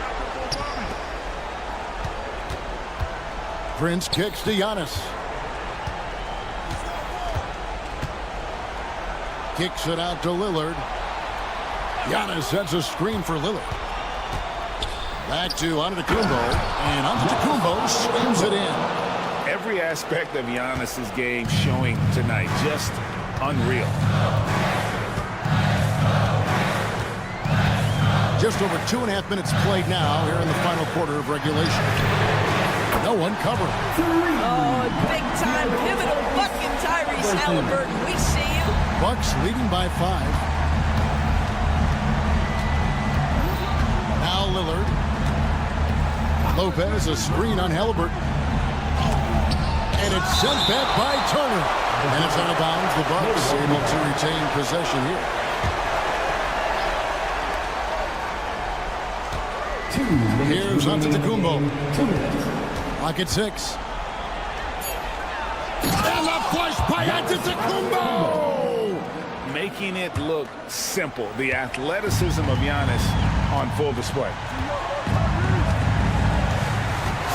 A: Prince kicks to Giannis. Kicks it out to Lillard. Giannis sets a screen for Lillard. Back to Antetokounmpo, and Antetokounmpo swings it in.
C: Every aspect of Giannis's game showing tonight, just unreal.
A: Just over 2.5 minutes played now here in the final quarter of regulation. No one covering.
M: Oh, big-time pivotal bucket, Tyrese Halliburton. We see you.
A: Bucks leading by 5. Now Lillard. Lopez, a screen on Halliburton. And it's sent back by Turner. And it's out of bounds. The Bucks able to retain possession here.
F: 2 minutes.
A: Here's Antetokounmpo. Clock at 6. And the push by Antetokounmpo!
C: Making it look simple. The athleticism of Giannis on full display.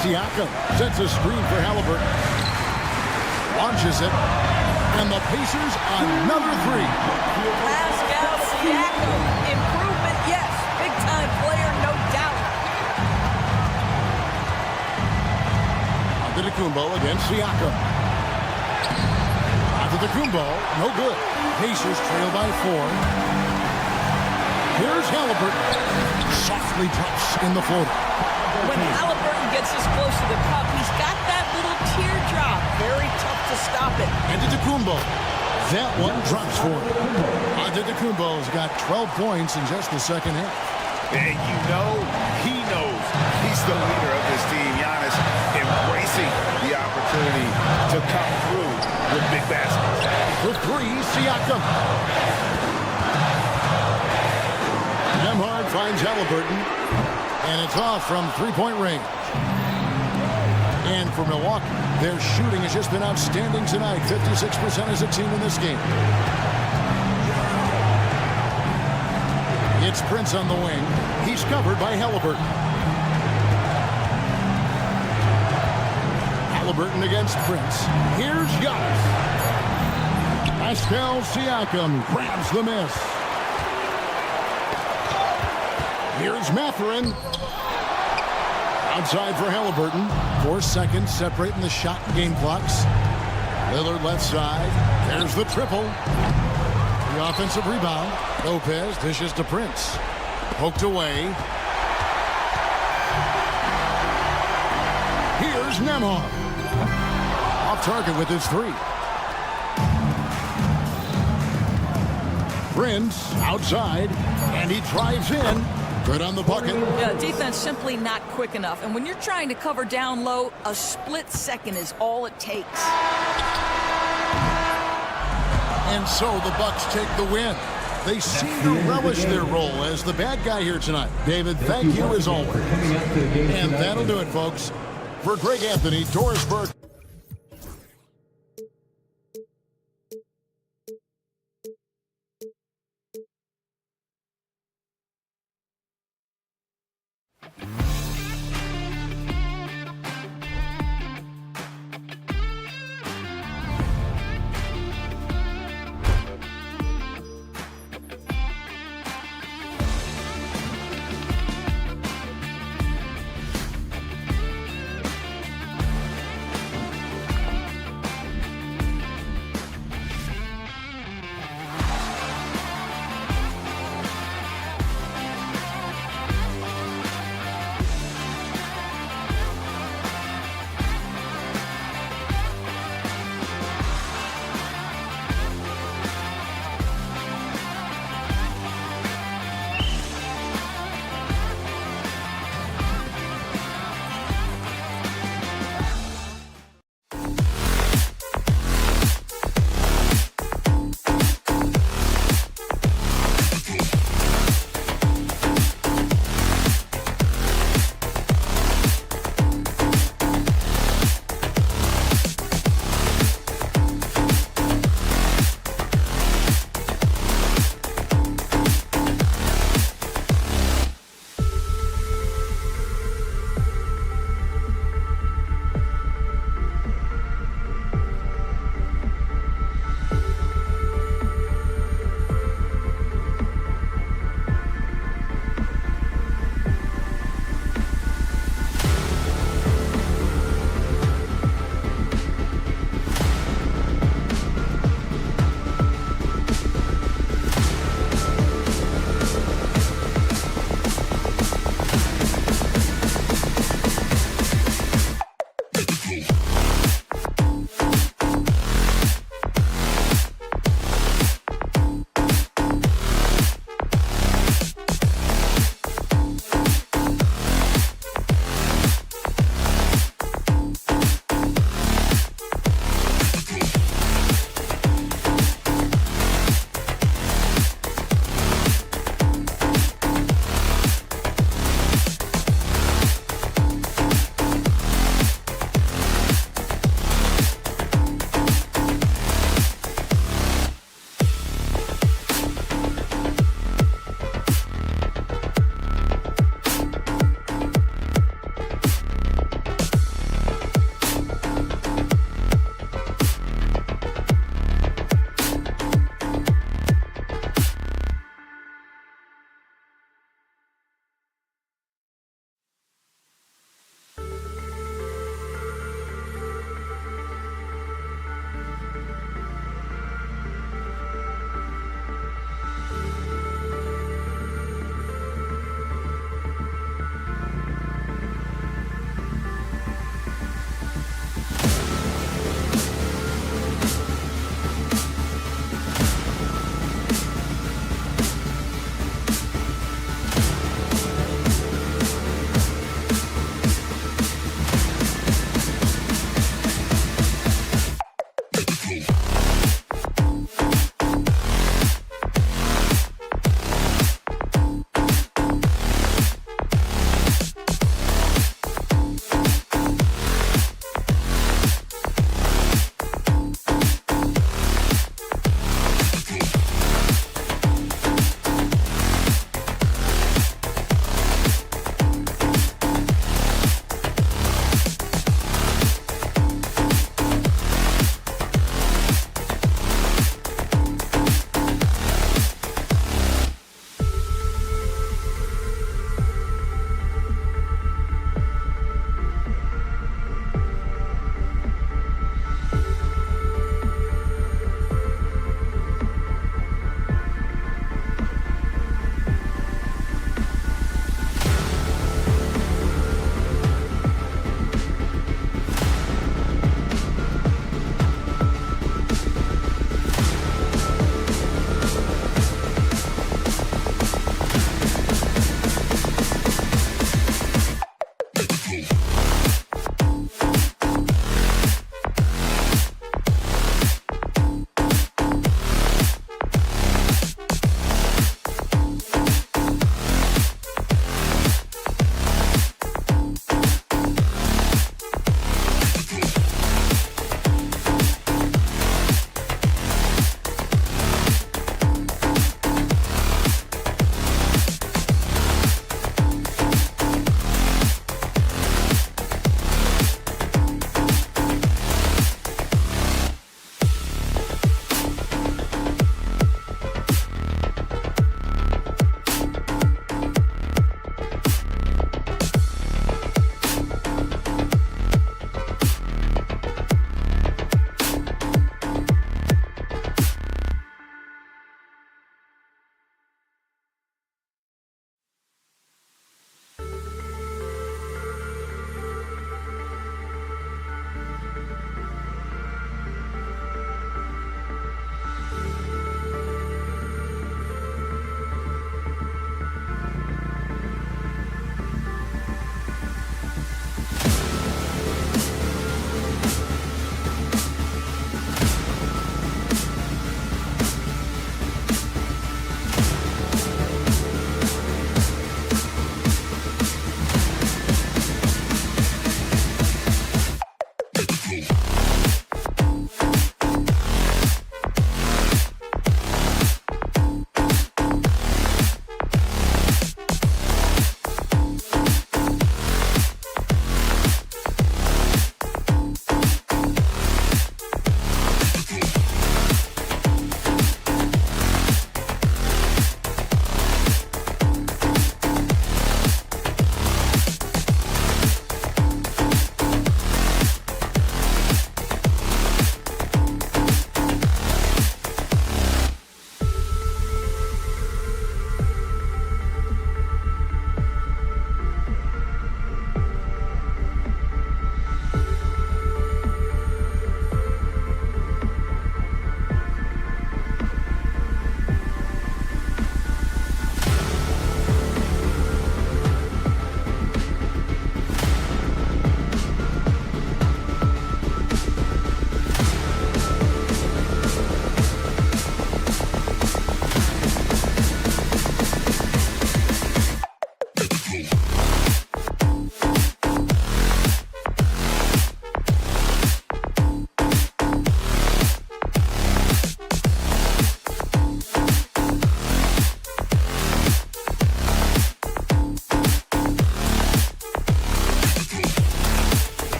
A: Siakam sets a screen for Halliburton. Launches it. And the Pacers another 3.
M: Pascal Siakam. Improvement, yes. Big-time player, no doubt.
A: Antetokounmpo against Siakam. Antetokounmpo, no good. Pacers trail by 4. Here's Halliburton. Softly drops in the floater.
M: When Halliburton gets this close to the cup, he's got that little teardrop. Very tough to stop it.
A: Antetokounmpo. That one drops for him. Antetokounmpo's got 12 points in just the second half.
C: And you know, he knows he's the leader of this team. Giannis embracing the opportunity to come through with big baskets.
A: For 3, Siakam. Nembhard finds Halliburton. And it's off from 3-point range. And for Milwaukee, their shooting has just been outstanding tonight. 56% as a team in this game. It's Prince on the wing. He's covered by Halliburton. Halliburton against Prince. Here's Giannis. Pascal Siakam grabs the miss. Here's Mathurin. Outside for Halliburton. 4 seconds separating the shot and game clocks. Lillard left side. There's the triple. The offensive rebound. Lopez dishes to Prince. Poked away. Here's Nembhard. Off target with his 3. Prince outside. And he drives in. Good on the bucket.
M: Yeah, defense simply not quick enough. And when you're trying to cover down low, a split second is all it takes.
A: And so the Bucks take the win. They seem to relish their role as the bad guy here tonight. David, thank you as always. And that'll do it, folks. For Greg Anthony, Doris Burke.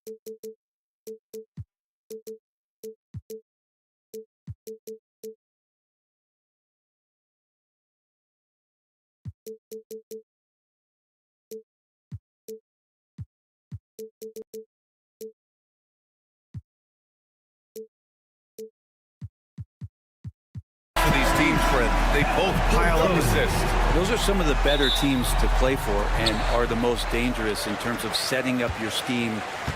G: For these teams, Fred, they both pile up assists.
J: Those are some of the better teams to play for and are the most dangerous in terms of setting up your scheme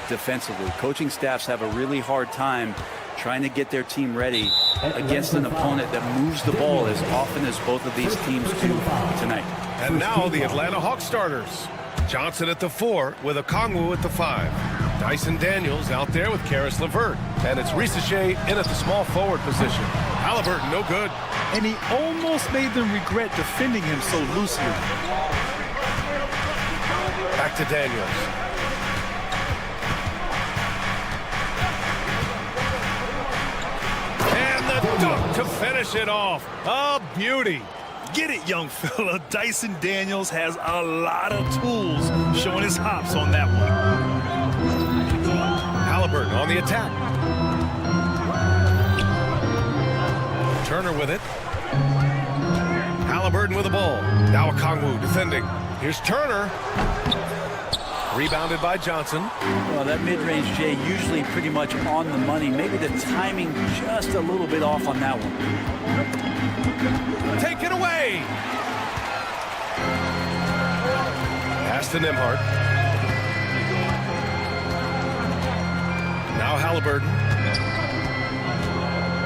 J: defensively. Coaching staffs have a really hard time trying to get their team ready against an opponent that moves the ball as often as both of these teams do tonight.
G: And now the Atlanta Hawks starters. Johnson at the 4 with Okongwu at the 5. Dyson Daniels out there with Karis LeVert. And it's Risacher in at the small forward position. Halliburton, no good.
H: And he almost made them regret defending him so loosely.
G: Back to Daniels. And the dunk to finish it off. A beauty.
H: Get it, young fella. Dyson Daniels has a lot of tools, showing his hops on that one.
G: Halliburton on the attack. Turner with it. Halliburton with the ball. Now Okongwu defending. Here's Turner. Rebounded by Johnson.
J: Well, that mid-range, Jay, usually pretty much on the money. Maybe the timing just a little bit off on that one.
G: Take it away. Pass to Nembhard. Now Halliburton.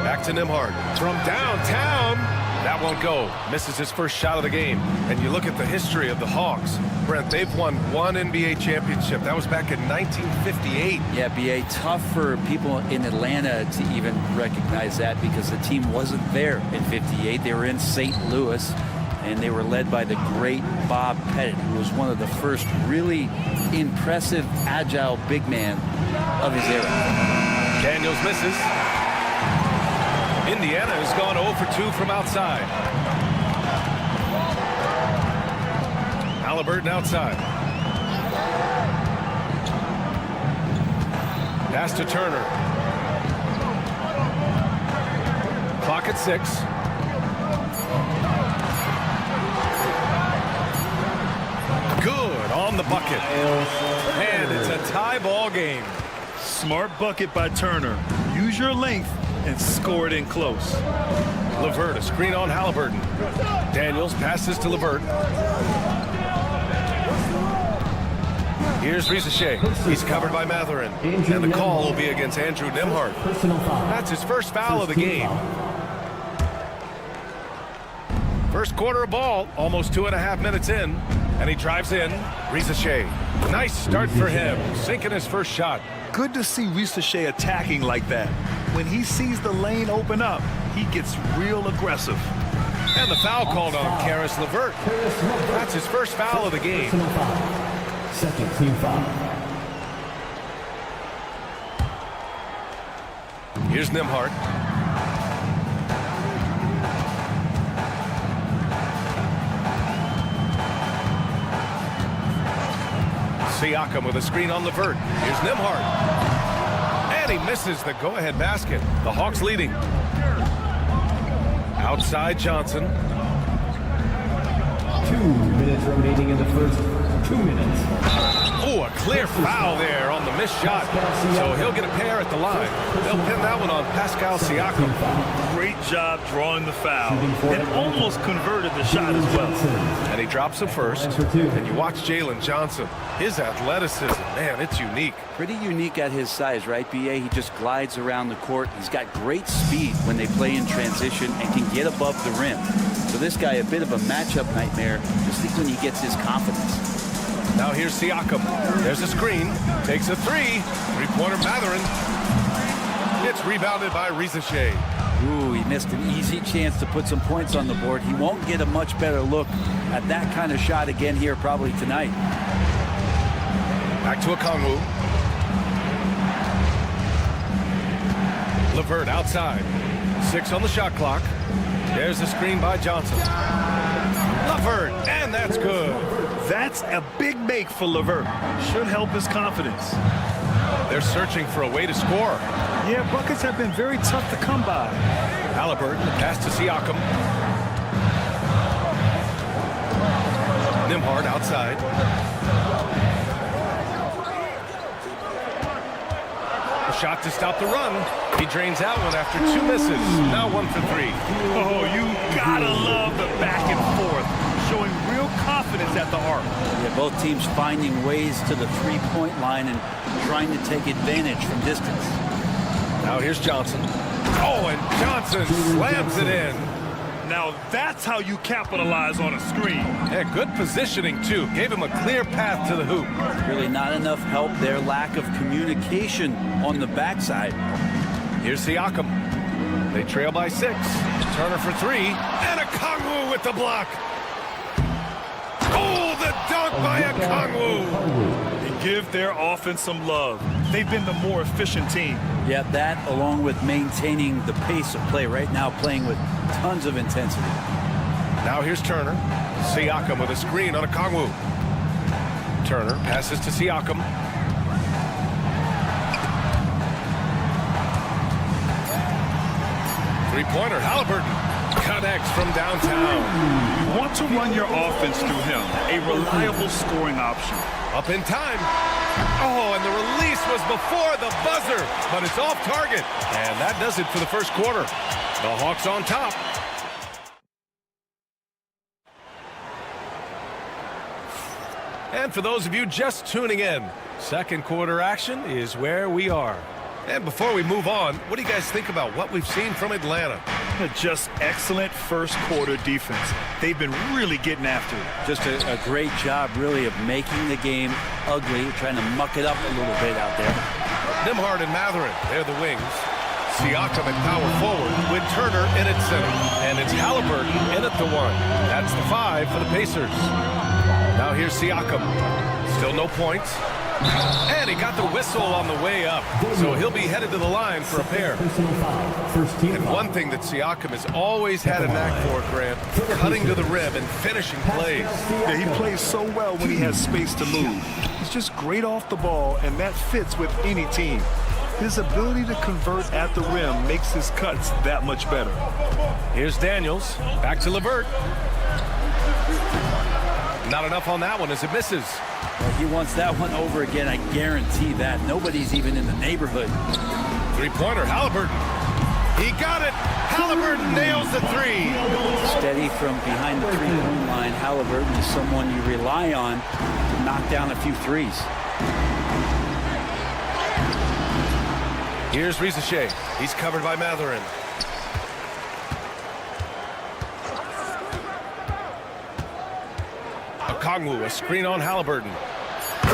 G: Back to Nembhard. From downtown. That won't go. Misses his first shot of the game. And you look at the history of the Hawks. Brent, they've won one NBA championship. That was back in 1958.
J: Yeah, B.A., tough for people in Atlanta to even recognize that because the team wasn't there in 58. They were in St. Louis, and they were led by the great Bob Pettit, who was one of the first really impressive, agile big man of his era.
G: Daniels misses. Indiana has gone 0 for 2 from outside. Halliburton outside. Pass to Turner. Clock at 6. Good on the bucket. And it's a tie ball game.
H: Smart bucket by Turner. Use your length and score it in close.
G: LeVert, a screen on Halliburton. Daniels passes to LeVert. Here's Risacher. He's covered by Matherin. And the call will be against Andrew Nembhard. That's his first foul of the game. First quarter of ball, almost 2.5 minutes in. And he drives in. Risacher. Nice start for him. Sinking his first shot.
H: Good to see Risacher attacking like that. When he sees the lane open up, he gets real aggressive.
G: And the foul called on Karis LeVert. That's his first foul of the game.
F: Second team foul.
G: Here's Nembhard. Siakam with a screen on LeVert. Here's Nembhard. And he misses the go-ahead basket. The Hawks leading. Outside Johnson.
F: 2 minutes remaining in the first 2 minutes.
G: Oh, a clear foul there on the missed shot. So he'll get a pair at the line. They'll pin that one on Pascal Siakam.
H: Great job drawing the foul. And almost converted the shot as well.
G: And he drops it first. And you watch Jalen Johnson. His athleticism, man, it's unique.
J: Pretty unique at his size, right, B.A.? He just glides around the court. He's got great speed when they play in transition and can get above the rim. So this guy, a bit of a matchup nightmare, just think when he gets his confidence.
G: Now here's Siakam. There's a screen. Takes a 3. Three-pointer Matherin. It's rebounded by Risacher.
J: Ooh, he missed an easy chance to put some points on the board. He won't get a much better look at that kind of shot again here probably tonight.
C: Back to Okongwu.
G: LeVert outside. 6 on the shot clock. There's the screen by Johnson. LeVert, and that's good.
H: That's a big make for LeVert. Should help his confidence.
G: They're searching for a way to score.
H: Yeah, buckets have been very tough to come by.
G: Halliburton, the pass to Siakam. Nembhard outside. A shot to stop the run. He drains out one after 2 misses. Now 1 for 3.
H: Oh, you gotta love the back and forth, showing real confidence at the arc.
J: Yeah, both teams finding ways to the three-point line and trying to take advantage from distance.
G: Now here's Johnson. Oh, and Johnson slams it in.
H: Now that's how you capitalize on a screen.
G: Yeah, good positioning, too. Gave him a clear path to the hoop.
J: Really not enough help there. Lack of communication on the backside.
G: Here's Siakam. They trail by 6. Turner for 3. And Okongwu with the block. Oh, the dunk by Okongwu.
H: They give their offense some love. They've been the more efficient team.
J: Yeah, that along with maintaining the pace of play. Right now playing with tons of intensity.
G: Now here's Turner. Siakam with a screen on Okongwu. Turner passes to Siakam. Three-pointer, Halliburton connects from downtown.
H: You want to run your offense through him, a reliable scoring option.
G: Up in time. Oh, and the release was before the buzzer, but it's off target. And that does it for the first quarter. The Hawks on top. And for those of you just tuning in, second quarter action is where we are. And before we move on, what do you guys think about what we've seen from Atlanta?
H: Just excellent first quarter defense. They've been really getting after it.
J: Just a great job, really, of making the game ugly, trying to muck it up a little bit out there.
G: Nembhard and Mathurin, they're the wings. Siakam at power forward with Turner in at center. And it's Halliburton in at the 1. That's the 5 for the Pacers. Now here's Siakam. Still no points. And he got the whistle on the way up, so he'll be headed to the line for a pair. And one thing that Siakam has always had a knack for, Grant, cutting to the rim and finishing plays.
H: Yeah, he plays so well when he has space to move. He's just great off the ball, and that fits with any team. His ability to convert at the rim makes his cuts that much better.
G: Here's Daniels. Back to LeVert. Not enough on that one as it misses.
J: Well, he wants that one over again, I guarantee that. Nobody's even in the neighborhood.
G: Three-pointer, Halliburton. He got it. Halliburton nails the 3.
J: Steady from behind the three-point line. Halliburton is someone you rely on to knock down a few threes.
G: Here's Rizachet. He's covered by Mathurin. Okongwu, a screen on Halliburton.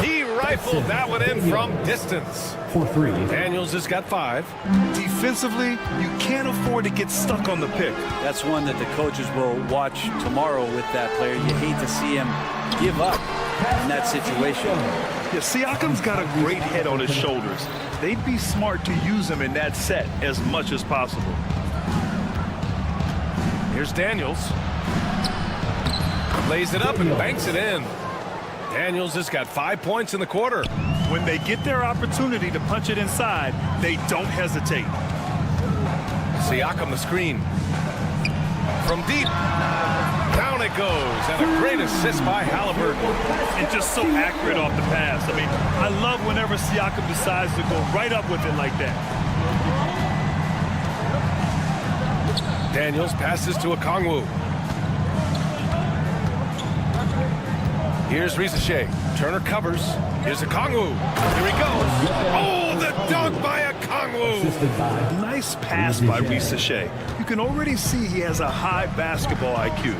G: He rifled that one in from distance.
F: For 3.
G: Daniels has got 5.
H: Defensively, you can't afford to get stuck on the pick.
J: That's one that the coaches will watch tomorrow with that player. You hate to see him give up in that situation.
H: Yeah, Siakam's got a great head on his shoulders. They'd be smart to use him in that set as much as possible.
G: Here's Daniels. Lays it up and banks it in. Daniels has got 5 points in the quarter.
H: When they get their opportunity to punch it inside, they don't hesitate.
G: Siakam the screen. From deep. Down it goes. And a great assist by Halliburton.
H: And just so accurate off the pass. I mean, I love whenever Siakam decides to go right up with it like that.
G: Daniels passes to Okongwu. Here's Rizachet. Turner covers. Here's Okongwu. Here he goes. Oh, the dunk by Okongwu.
H: Nice pass by Rizachet. You can already see he has a high basketball IQ.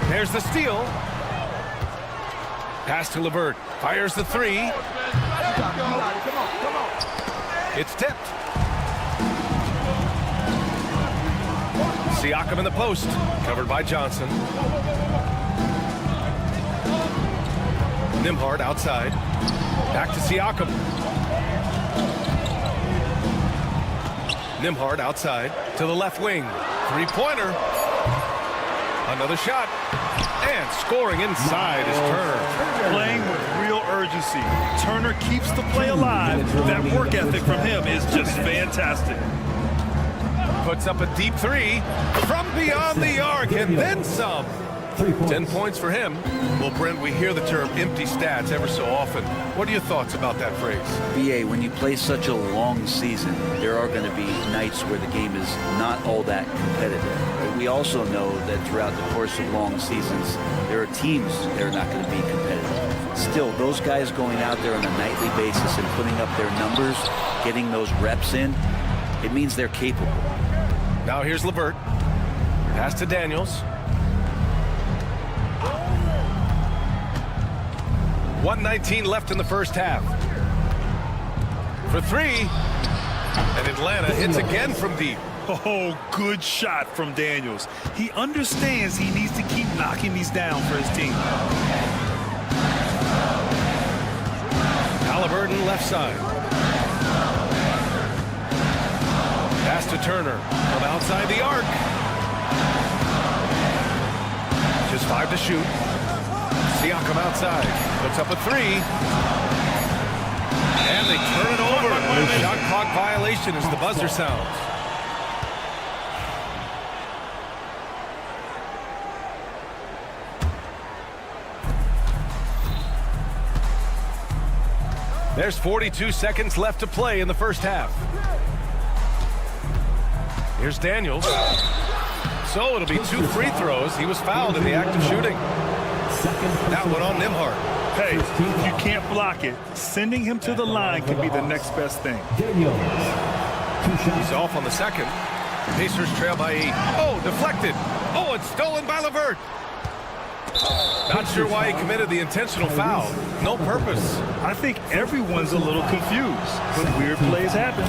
G: There's the steal. Pass to LeVert. Fires the 3. It's tipped. Siakam in the post. Covered by Johnson. Nembhard outside. Back to Siakam. Nembhard outside to the left wing. Three-pointer. Another shot. And scoring inside is Turner.
H: Playing with real urgency. Turner keeps the play alive. That work ethic from him is just fantastic.
G: Puts up a deep three from beyond the arc and then some. 10 points for him. Well, Brent, we hear the term empty stats ever so often. What are your thoughts about that phrase?
J: BA, when you play such a long season, there are going to be nights where the game is not all that competitive. But we also know that throughout the course of long seasons, there are teams that are not going to be competitive. Still, those guys going out there on a nightly basis and putting up their numbers, getting those reps in, it means they're capable.
G: Now here's LeVert. Pass to Daniels. 1:19 left in the first half. For three. And Atlanta hits again from deep.
H: Oh, good shot from Daniels. He understands he needs to keep knocking these down for his team.
G: Halliburton left side. Pass to Turner from outside the arc. Just 5 to shoot. Siakam outside. Puts up a three. And they turn it over. Shot clock violation as the buzzer sounds. There's 42 seconds left to play in the first half. Here's Daniels. So it'll be 2 free throws. He was fouled in the act of shooting. That one on Nembhard.
H: Hey, if you can't block it, sending him to the line can be the next best thing.
G: He's off on the second. Pacers trail by 8. Oh, deflected. Oh, it's stolen by LeVert. Not sure why he committed the intentional foul. No purpose.
H: I think everyone's a little confused, but weird plays happen.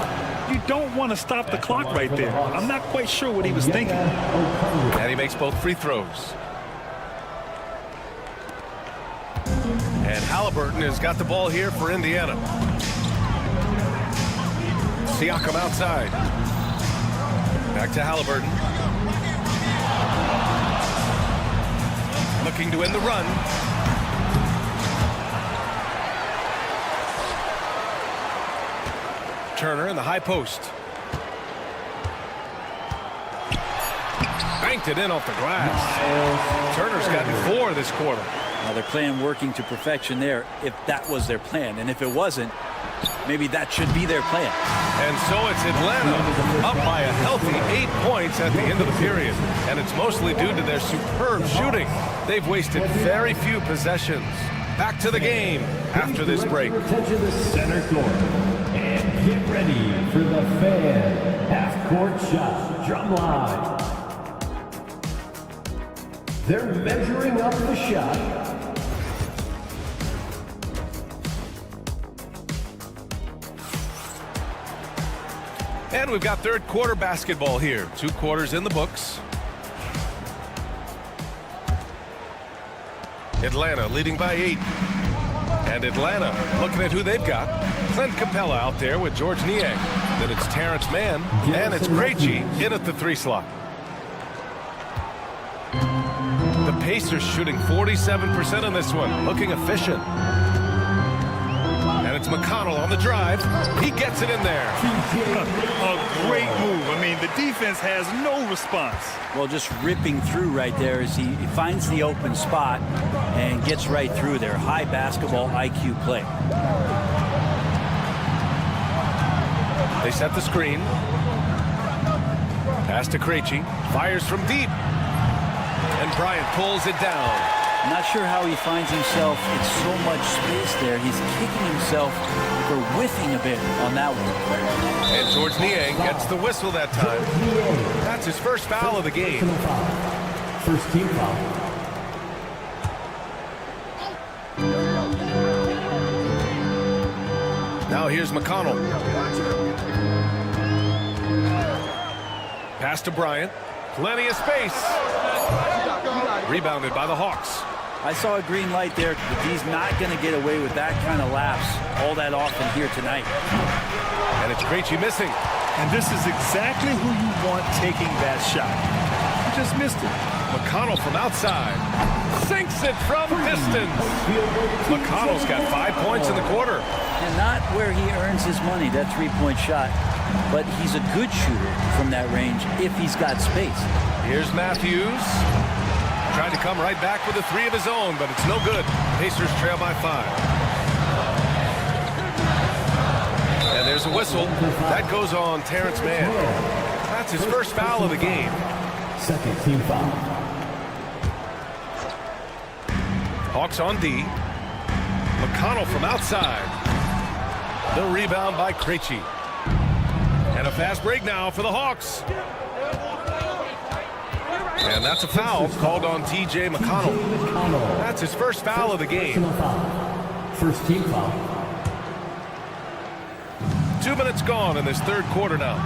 H: You don't want to stop the clock right there. I'm not quite sure what he was thinking.
G: And he makes both free throws. And Halliburton has got the ball here for Indiana. Siakam outside. Back to Halliburton. Looking to end the run. Turner in the high post. Banked it in off the glass. Turner's gotten 4 this quarter.
J: Now they're playing working to perfection there, if that was their plan. And if it wasn't, maybe that should be their plan.
G: And so it's Atlanta up by a healthy 8 points at the end of the period. And it's mostly due to their superb shooting. They've wasted very few possessions. Back to the game after this break.
F: Attention the center court. And get ready for the fan half-court shot drum line. They're measuring up the shot.
G: And we've got third quarter basketball here. 2 quarters in the books. Atlanta leading by 8. And Atlanta looking at who they've got. Clint Capella out there with George Niang. Then it's Terrence Mann. And it's Krejci in at the 3 slot. The Pacers shooting 47% on this one. Looking efficient. And it's McConnell on the drive. He gets it in there.
H: A great move. I mean, the defense has no response.
J: Well, just ripping through right there as he finds the open spot and gets right through there. High basketball IQ play.
G: They set the screen. Pass to Krejci. Fires from deep. And Bryant pulls it down.
J: Not sure how he finds himself in so much space there. He's kicking himself for whiffing a bit on that one.
G: And George Niang gets the whistle that time. That's his first foul of the game.
F: First team foul.
G: Now here's McConnell. Pass to Bryant. Plenty of space. Rebounded by the Hawks.
J: I saw a green light there, but he's not going to get away with that kind of lapse all that often here tonight.
G: And it's Krejci missing.
H: And this is exactly who you want taking that shot. He just missed it.
G: McConnell from outside. Sinks it from distance. McConnell's got 5 points in the quarter.
J: And not where he earns his money, that three-point shot. But he's a good shooter from that range if he's got space.
G: Here's Matthews. Tried to come right back with a three of his own, but it's no good. Pacers trail by 5. And there's a whistle. That goes on Terrence Mann. That's his first foul of the game.
F: Second team foul.
G: Hawks on D. McConnell from outside. The rebound by Krejci. And a fast break now for the Hawks. And that's a foul called on T.J. McConnell. That's his first foul of the game.
F: First team foul.
G: 2 minutes gone in this third quarter now.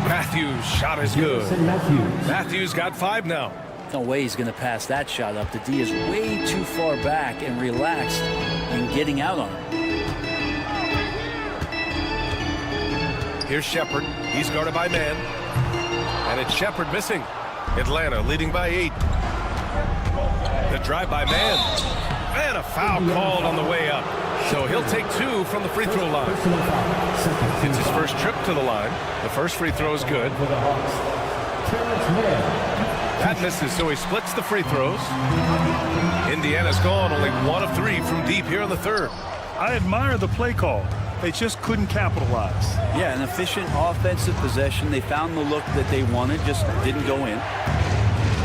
G: Matthews' shot is good. Matthews got 5 now.
J: No way he's going to pass that shot up. The D is way too far back and relaxed in getting out on it.
G: Here's Shepard. He's guarded by Mann. And it's Shepard missing. Atlanta leading by 8. The drive by Mann. And a foul called on the way up. So he'll take 2 from the free throw line. It's his first trip to the line. The first free throw is good. That misses, so he splits the free throws. Indiana's gone only 1 of 3 from deep here in the third.
H: I admire the play call. They just couldn't capitalize.
J: Yeah, an efficient offensive possession. They found the look that they wanted, just didn't go in.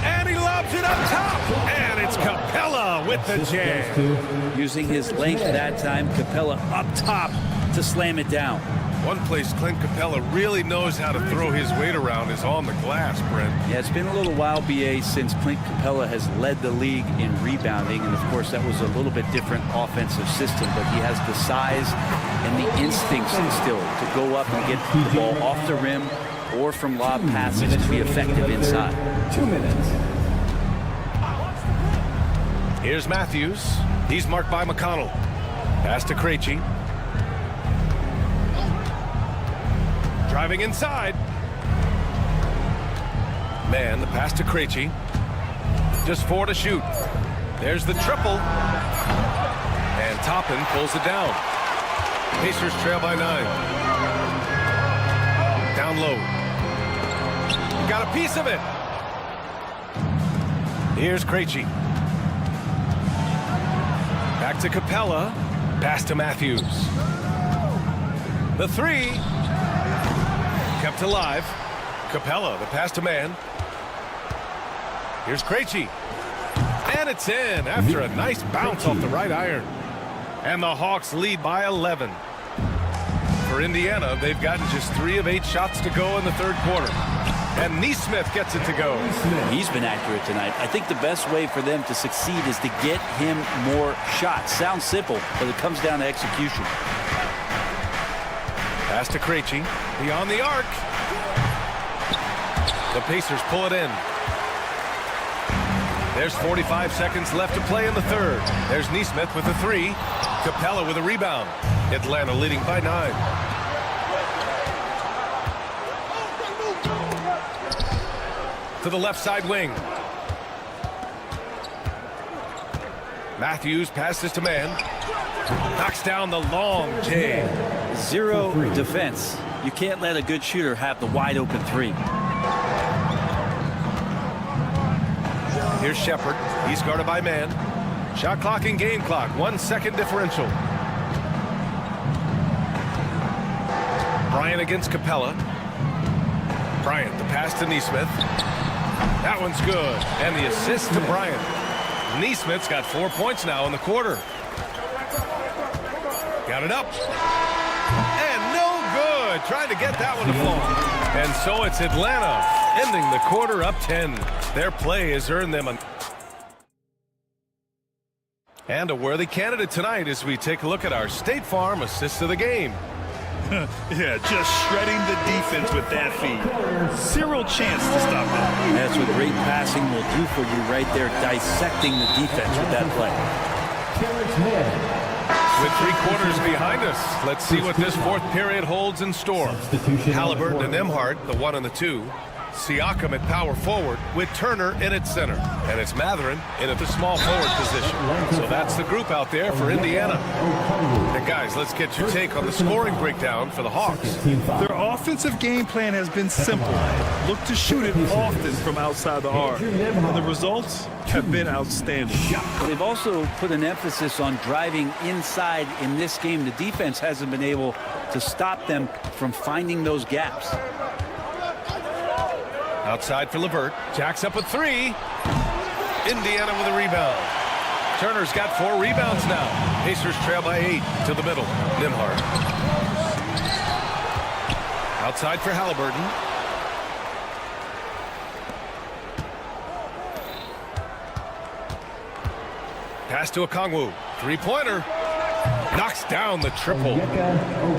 G: And he lobs it up top. And it's Capella with the jam.
J: Using his length that time, Capella up top to slam it down.
G: One place Clint Capella really knows how to throw his weight around is on the glass, Brent.
J: Yeah, it's been a little while, BA, since Clint Capella has led the league in rebounding. And, of course, that was a little bit different offensive system. But he has the size and the instincts still to go up and get the ball off the rim or from lob passes to be effective inside.
F: 2 minutes.
G: Here's Matthews. He's marked by McConnell. Pass to Krejci. Driving inside. Man, the pass to Krejci. Just 4 to shoot. There's the triple. And Toppin pulls it down. Pacers trail by 9. Down low. Got a piece of it. Here's Krejci. Back to Capella. Pass to Matthews. The 3. Kept alive. Capella, the pass to Mann. Here's Krejci. And it's in after a nice bounce off the right iron. And the Hawks lead by 11. For Indiana, they've gotten just 3 of 8 shots to go in the third quarter. And Nesmith gets it to go.
J: He's been accurate tonight. I think the best way for them to succeed is to get him more shots. Sounds simple, but it comes down to execution.
G: Pass to Krejci. Beyond the arc. The Pacers pull it in. There's 45 seconds left to play in the third. There's Nesmith with a 3. Capella with a rebound. Atlanta leading by 9. To the left side wing. Matthews passes to Mann. Knocks down the long J.
J: Zero defense. You can't let a good shooter have the wide open 3.
G: Here's Shepard. He's guarded by Mann. Shot clock and game clock. 1 second differential. Bryant against Capella. Bryant, the pass to Nesmith. That one's good. And the assist to Bryant. Nesmith's got 4 points now in the quarter. Got it up. And no good. Trying to get that one to fall. And so it's Atlanta ending the quarter up 10. Their play has earned them and a worthy candidate tonight as we take a look at our State Farm assist of the game.
H: Yeah, just shredding the defense with that feed. Zero chance to stop that.
J: That's what great passing will do for you right there, dissecting the defense with that play.
G: With 3 quarters behind us, let's see what this fourth period holds in store. Halliburton and Emhart, the 1 and the 2. Siakam at power forward with Turner in at center. And it's Mathurin in at the small forward position. So that's the group out there for Indiana. And guys, let's get your take on the scoring breakdown for the Hawks.
H: Their offensive game plan has been simple. Look to shoot it often from outside the arc. And the results have been outstanding.
J: They've also put an emphasis on driving inside in this game. The defense hasn't been able to stop them from finding those gaps.
G: Outside for LeVert. Jacks up a three. Indiana with a rebound. Turner's got 4 rebounds now. Pacers trail by 8 to the middle. Nembhard. Outside for Halliburton. Pass to Okongwu. Three-pointer. Knocks down the triple.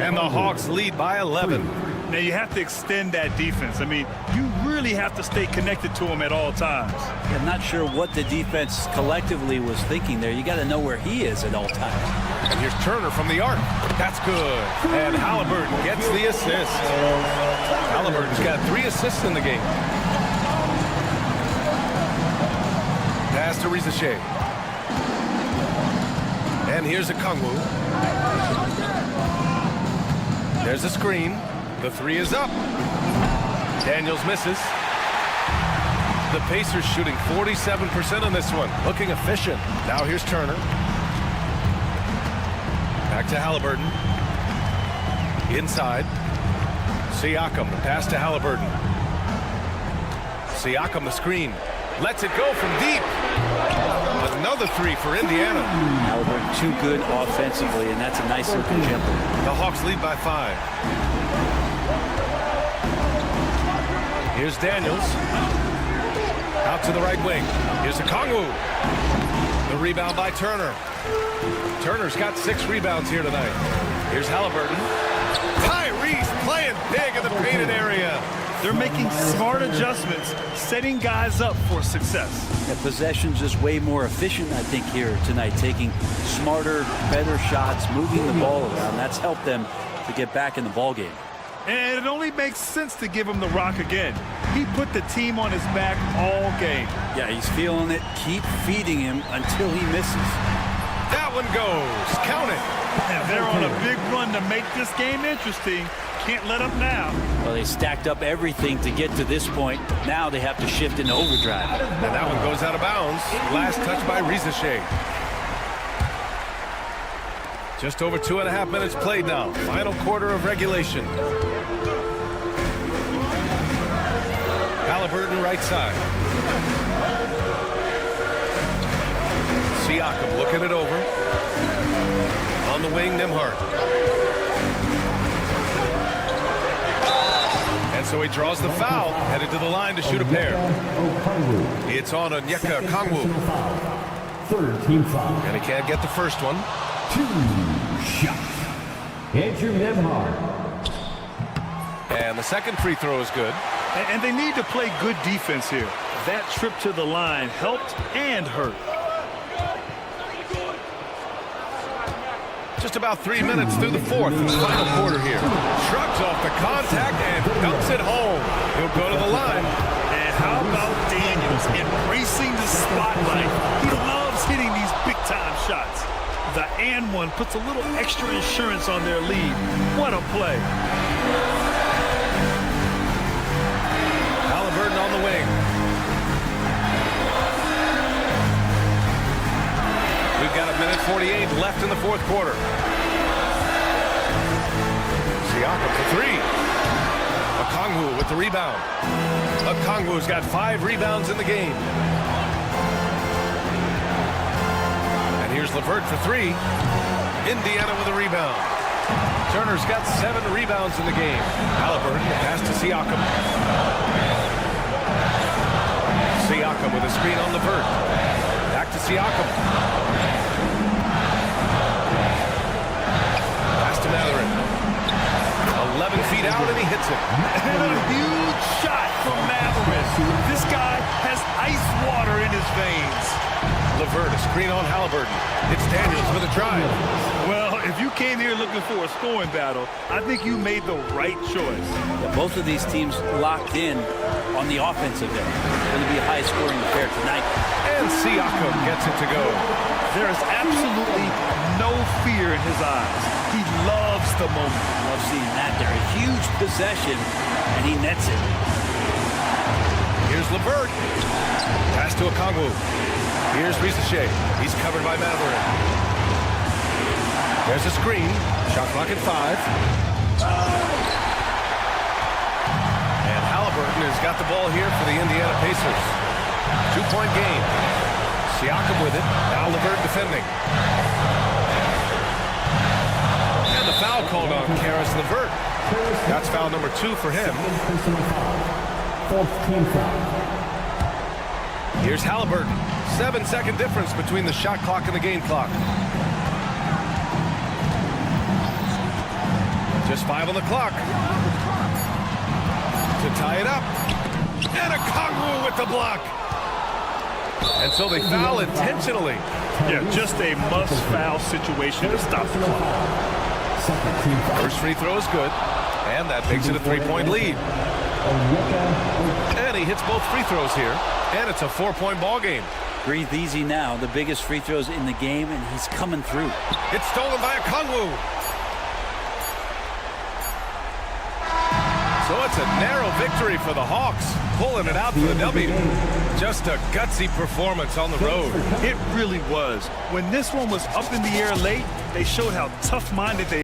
G: And the Hawks lead by 11.
H: Now you have to extend that defense. I mean, you really have to stay connected to him at all times.
J: I'm not sure what the defense collectively was thinking there. You got to know where he is at all times.
G: And here's Turner from the arc. That's good. And Halliburton gets the assist. Halliburton's got 3 assists in the game. Pass to Rizachet. And here's Okongwu. There's a screen. The 3 is up. Daniels misses. The Pacers shooting 47% on this one. Looking efficient. Now here's Turner. Back to Halliburton. Inside. Siakam. The pass to Halliburton. Siakam the screen. Lets it go from deep. Another 3 for Indiana.
J: Halliburton too good offensively, and that's a nice looking jumper.
G: The Hawks lead by 5. Here's Daniels. Out to the right wing. Here's Okongwu. The rebound by Turner. Turner's got 6 rebounds here tonight. Here's Halliburton. Tyrese playing big in the painted area.
H: They're making smart adjustments, setting guys up for success.
J: The possession's just way more efficient, I think, here tonight. Taking smarter, better shots, moving the ball around. That's helped them to get back in the ball game.
H: And it only makes sense to give him the rock again. He put the team on his back all game.
J: Yeah, he's feeling it. Keep feeding him until he misses.
G: That one goes. Count it.
H: And they're on a big run to make this game interesting. Can't let up now.
J: Well, they stacked up everything to get to this point. Now they have to shift into overdrive.
G: And that one goes out of bounds. Last touch by Rizachet. Just over 2.5 minutes played now. Final quarter of regulation. Halliburton right side. Siakam looking it over. On the wing, Nembhard. And so he draws the foul, headed to the line to shoot a pair. It's on Onyeka Okongwu.
F: 3rd team foul.
G: And he can't get the first one.
F: 2 shots. Andrew Nembhard.
G: And the second free throw is good.
H: And they need to play good defense here. That trip to the line helped and hurt.
G: Just about 3 minutes through the 4th in the final quarter here. Shrugs off the contact and dumps it home. He'll go to the line.
H: And how about Daniels embracing the spotlight? He loves hitting these big-time shots. The and one puts a little extra insurance on their lead. What a play.
G: Halliburton on the wing. We've got 1:48 left in the 4th quarter. Siakam for 3. Okongwu with the rebound. Okongwu's got 5 rebounds in the game. And here's LeVert for 3. Indiana with a rebound. Turner's got 7 rebounds in the game. Halliburton pass to Siakam. Siakam with a screen on LeVert. Back to Siakam. Pass to Mathurin. 11 feet out and he hits it.
H: And a huge shot from Mathurin. This guy has ice water in his veins.
G: LeVert, a screen on Halliburton. It's Daniels with a drive.
H: Well, if you came here looking for a scoring battle, I think you made the right choice.
J: Yeah, both of these teams locked in on the offensive end. It's going to be a high-scoring affair tonight.
G: And Siakam gets it to go.
H: There is absolutely no fear in his eyes. He loves the moment.
J: Love seeing that there. A huge possession, and he nets it.
G: Here's LeVert. Pass to Okongwu. Here's Risache. He's covered by Matherin. There's a screen. Shot clock at 5. And Halliburton has got the ball here for the Indiana Pacers. 2-point game. Siakam with it. Now LeVert defending. And the foul called on Karis LeVert. That's foul number 2 for him. Here's Halliburton. 7-second difference between the shot clock and the game clock. Just 5 on the clock. To tie it up. And Okongwu with the block. And so they foul intentionally.
H: Yeah, just a must-foul situation to stop the clock.
G: First free throw is good. And that makes it a 3-point lead. And he hits both free throws here. And it's a 4-point ball game.
J: Breathe easy now. The biggest free throws in the game, and he's coming through.
G: It's stolen by Okongwu. So it's a narrow victory for the Hawks, pulling it out for the W. Just a gutsy performance on the road.
H: It really was. When this one was up in the air late, they showed how tough-minded they